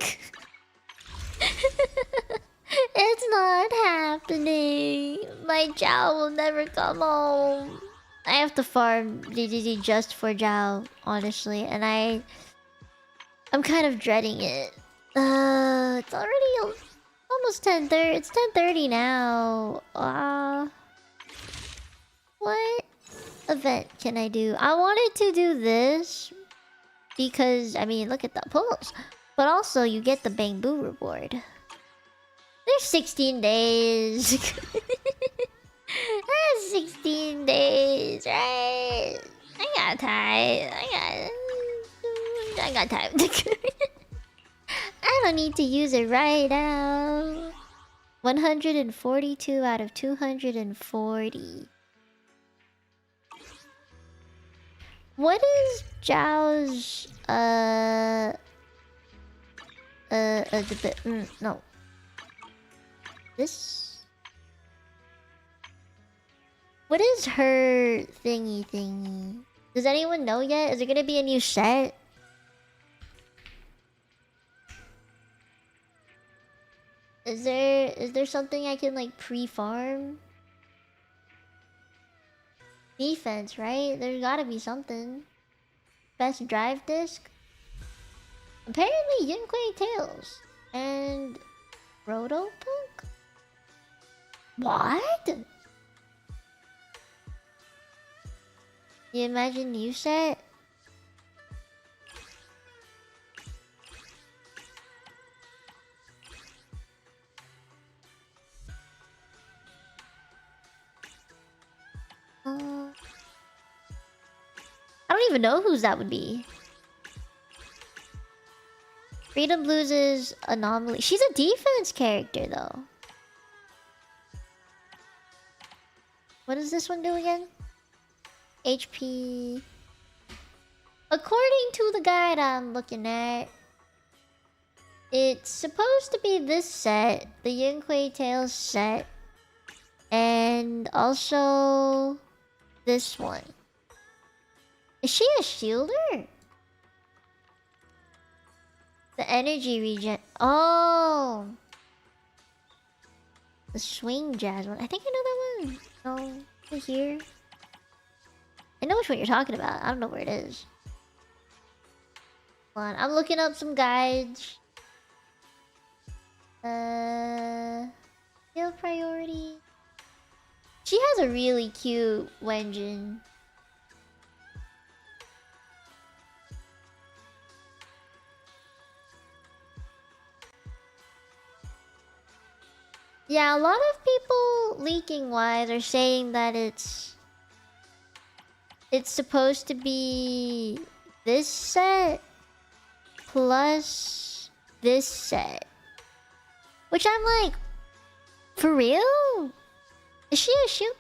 It's not happening. My Zhao will never come home. I have to farm DDD just for Zhao, honestly, and I'm kind of dreading it. It's already almost 10:30. It's 10:30 now. What event can I do? I wanted to do this because, I mean, look at the polls. But also, you get the Bamboo reward. There's 16 days. There's 16 days, right? I got time. I got time. I don't need to use it right now. 142 out of 240. What is Zhao's no. This. What is her thingy? Does anyone know yet? Is there gonna be a new set? Is there something I can like pre-farm? Defense, right? There's gotta be something. Best drive disc? Apparently Yunquei Tails and Rotopunk? What? You imagine new set? I don't even know whose that would be. Freedom loses anomaly. She's a defense character though. What does this one do again? HP. According to the guide I'm looking at, it's supposed to be this set, the Yunquei Tails set, and also this one. Is she a shielder? The energy regen. Oh, the swing jazz one. I think I know that one. No, is it here? I know which one you're talking about. I don't know where it is. Hold on, I'm looking up some guides. Skill priority. She has a really cute Wenjin. Yeah, a lot of people leaking wise are saying that it's supposed to be this set plus this set. Which I'm like, for real? Is she a shoot?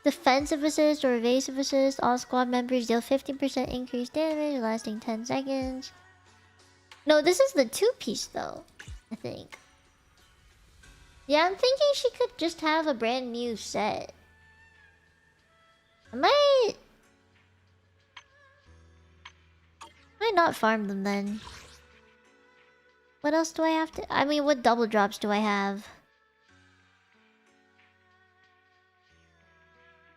Defensive assist or evasive assist. All squad members deal 15% increased damage lasting 10 seconds. No, this is the two-piece though, I think. Yeah, I'm thinking she could just have a brand new set. I might not farm them then. What else do I have to... I mean, what double drops do I have?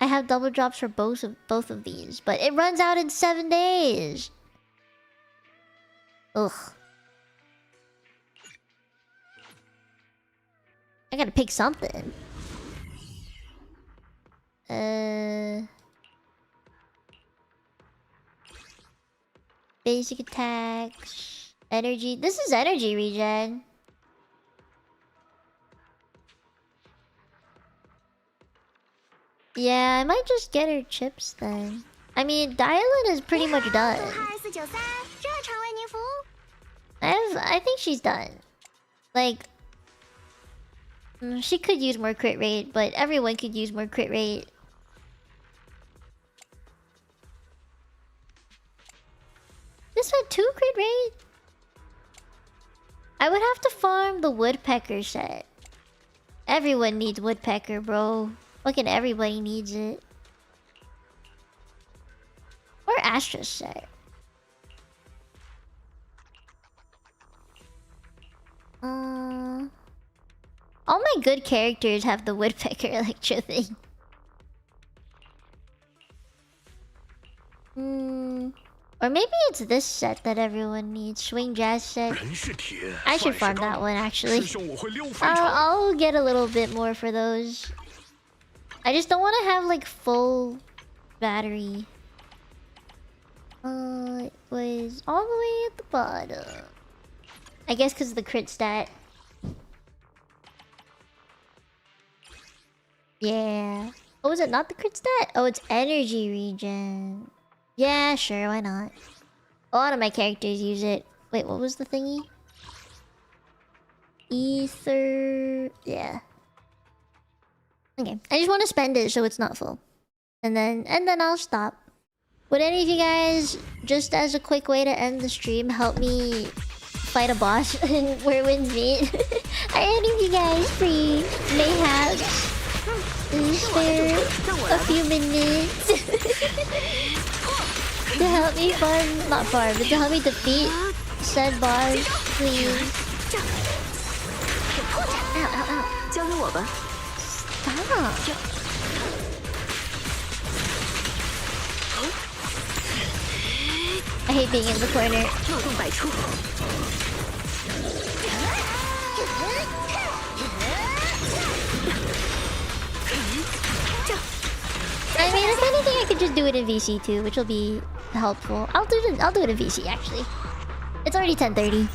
I have double drops for both of these, but it runs out in 7 days. Ugh. I gotta pick something. Basic attacks. Energy. This is energy regen. Yeah, I might just get her chips then. I mean, Dialyn is pretty much done. I think she's done. Like, she could use more crit rate, but everyone could use more crit rate. This had 2 crit rate? I would have to farm the woodpecker set. Everyone needs woodpecker, bro. Fucking everybody needs it. Or Astra set. All my good characters have the woodpecker electro thing. Or maybe it's this set that everyone needs. Swing jazz set. I should farm that one actually. I'll get a little bit more for those. I just don't want to have like full battery. It was all the way at the bottom. I guess because of the crit stat. Yeah. Oh, is it not the crit stat? Oh, it's energy regen. Yeah, sure, why not? A lot of my characters use it. Wait, what was the thingy? Ether... Yeah. Okay, I just want to spend it so it's not full. And then I'll stop. Would any of you guys, just as a quick way to end the stream, help me fight a boss where winds meet? Are any of you guys free? Mayhaps? Spare a few minutes to help me not farm, but to help me defeat said boss, please. Ow, ow, ow. 交给我吧。 Stop. I hate being in the corner. 漏洞百出。 I mean, if anything, I could just do it in VC too, which will be helpful. I'll do it in VC actually. It's already 10:30,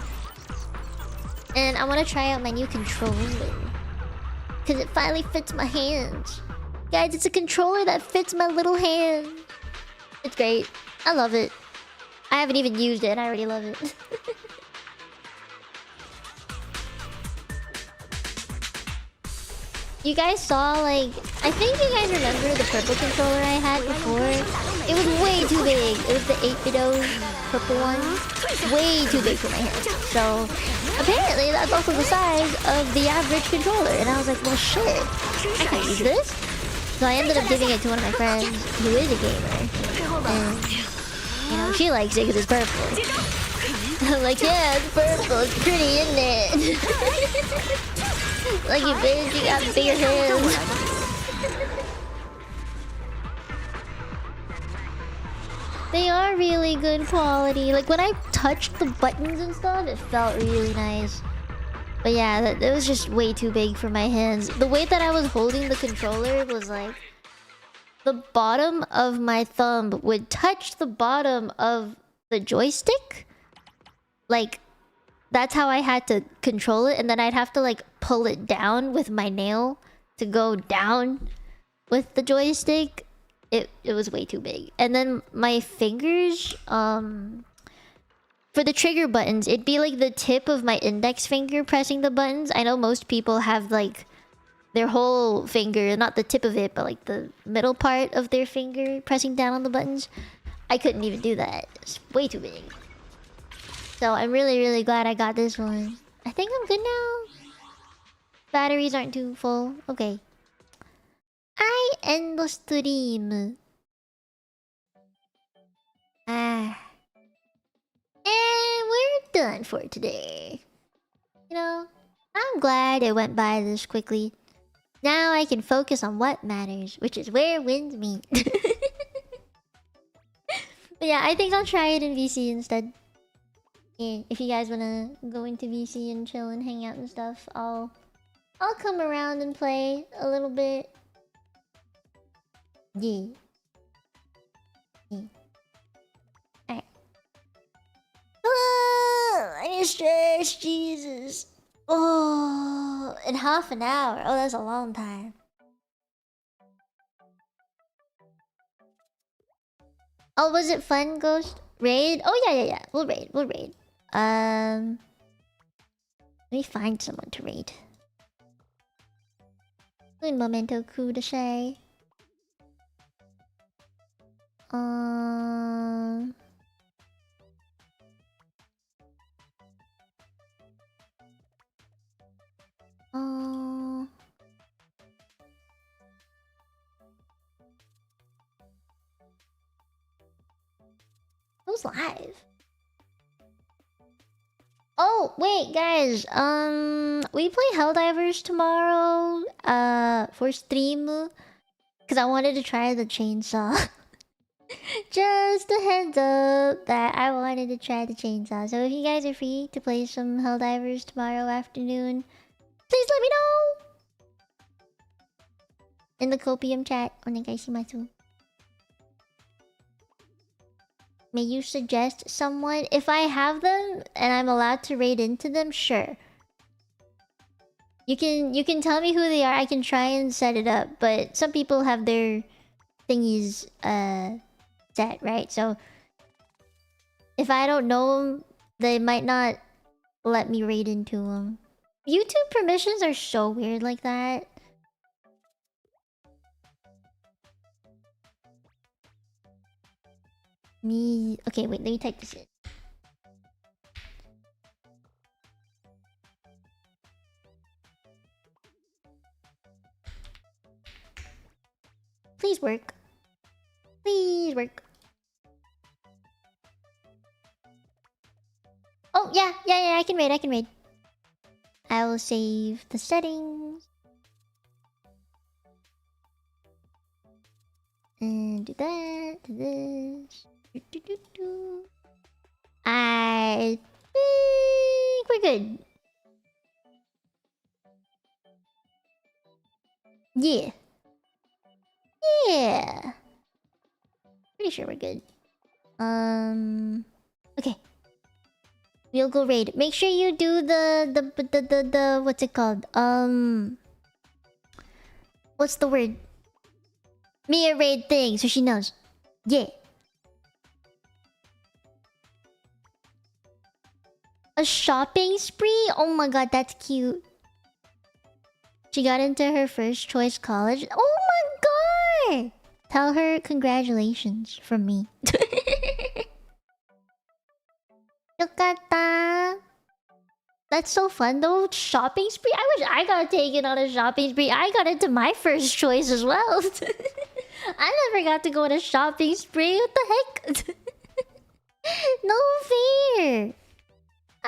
and I want to try out my new controller because it finally fits my hands. Guys, it's a controller that fits my little hand. It's great. I love it. I haven't even used it, and I already love it. You guys saw, like... I think you guys remember the purple controller I had before? It was way too big. It was the 8-bit purple one. Way too big for my hand. So, apparently that's also the size of the average controller. And I was like, well shit, I can use this. So I ended up giving it to one of my friends who is a gamer. And, you know, she likes it because it's purple. I'm like, yeah, it's purple. It's pretty, isn't it? Like you bitch, you got bigger hands. They are really good quality. Like when I touched the buttons and stuff, it felt really nice. But yeah, it was just way too big for my hands. The way that I was holding the controller was like... the bottom of my thumb would touch the bottom of the joystick. Like... that's how I had to control it, and then I'd have to like pull it down with my nail to go down with the joystick. It was way too big. And then my fingers, for the trigger buttons, it'd be like the tip of my index finger pressing the buttons. I know most people have like their whole finger, not the tip of it, but like the middle part of their finger pressing down on the buttons. I couldn't even do that. It's way too big. So I'm really, really glad I got this one. I think I'm good now. Batteries aren't too full. Okay. I end the stream. And we're done for today. You know, I'm glad it went by this quickly. Now I can focus on what matters, which is where winds meet. But yeah, I think I'll try it in VC instead. Yeah, if you guys wanna go into VC and chill and hang out and stuff, I'll come around and play a little bit. Yeah. Alright. Oh, I need stretch, Jesus. Oh, in half an hour. Oh, that's a long time. Oh, was it fun, Ghost? Raid? Oh, yeah. We'll raid. Let me find someone to raid. Un momento kudasai. Who's live? Oh, wait, guys. We play Helldivers tomorrow, for stream. Because I wanted to try the chainsaw. Just a heads up that I wanted to try the chainsaw. So if you guys are free to play some Helldivers tomorrow afternoon, please let me know! In the Copium chat. Onegaishimasu. May you suggest someone? If I have them and I'm allowed to raid into them, sure. You can tell me who they are. I can try and set it up, but some people have their thingies set, right? So if I don't know them, they might not let me raid into them. YouTube permissions are so weird like that. Okay, wait, let me type this in. Please work. Please work. Oh, yeah, I can raid. I will save the settings. And do that, do this. I think we're good. Yeah. Yeah. Pretty sure we're good. Okay. We'll go raid. Make sure you do the what's it called? What's the word? Mia raid thing, so she knows. Yeah. A shopping spree? Oh my god, that's cute. She got into her first choice college. Oh my god! Tell her congratulations from me. Yokata. That's so fun though. Shopping spree? I wish I got taken on a shopping spree. I got into my first choice as well. I never got to go on a shopping spree. What the heck? No fair.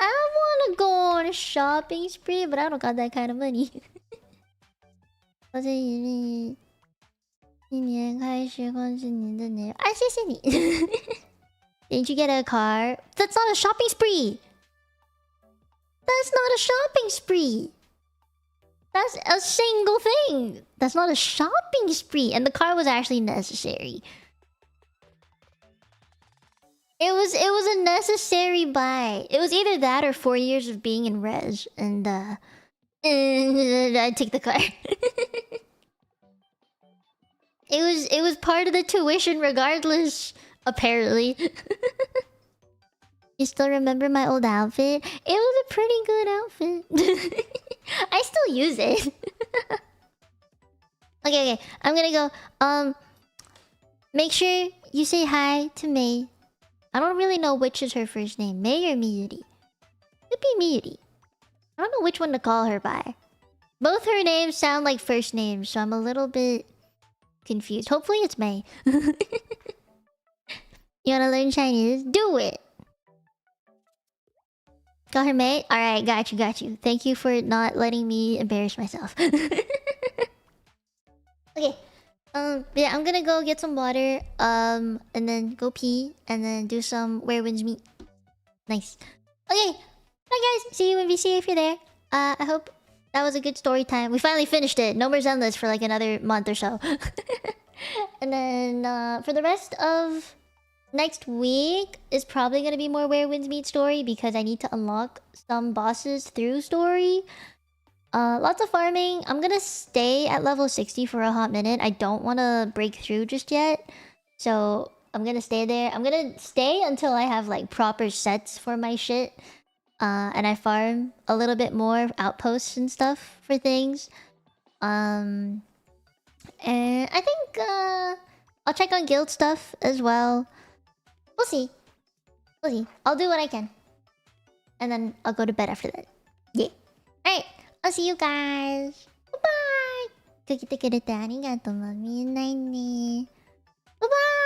I want to go on a shopping spree, but I don't got that kind of money. 一年开始控制你的内容。啊，谢谢你。Didn't you get a car? That's not a shopping spree. That's not a shopping spree. That's a single thing. That's not a shopping spree. And the car was actually necessary. It was a necessary buy. It was either that or 4 years of being in res. And I take the car. It was part of the tuition regardless, apparently. You still remember my old outfit? It was a pretty good outfit. I still use it. Okay. I'm gonna go. Make sure you say hi to May. I don't really know which is her first name. May or Miyuri? Could be Miyuri. I don't know which one to call her by. Both her names sound like first names, so I'm a little bit confused. Hopefully it's May. You wanna learn Chinese? Do it! Call her May? Alright, got you. Thank you for not letting me embarrass myself. Okay. Yeah, I'm gonna go get some water, and then go pee, and then do some Where Winds Meet. Nice. Okay. Bye guys. See you in VC if you're there. I hope that was a good story time. We finally finished it. No more Zenless for like another month or so. And then for the rest of next week is probably gonna be more Where Winds Meet story because I need to unlock some bosses through story. Lots of farming. I'm gonna stay at level 60 for a hot minute. I don't want to break through just yet. So I'm gonna stay there. I'm gonna stay until I have like proper sets for my shit. And I farm a little bit more outposts and stuff for things. And I think I'll check on guild stuff as well. We'll see. I'll do what I can. And then I'll go to bed after that. Yeah. Alright. I'll see you guys. Bye bye. かけてくれてありがとう。みんなにね。Bye bye.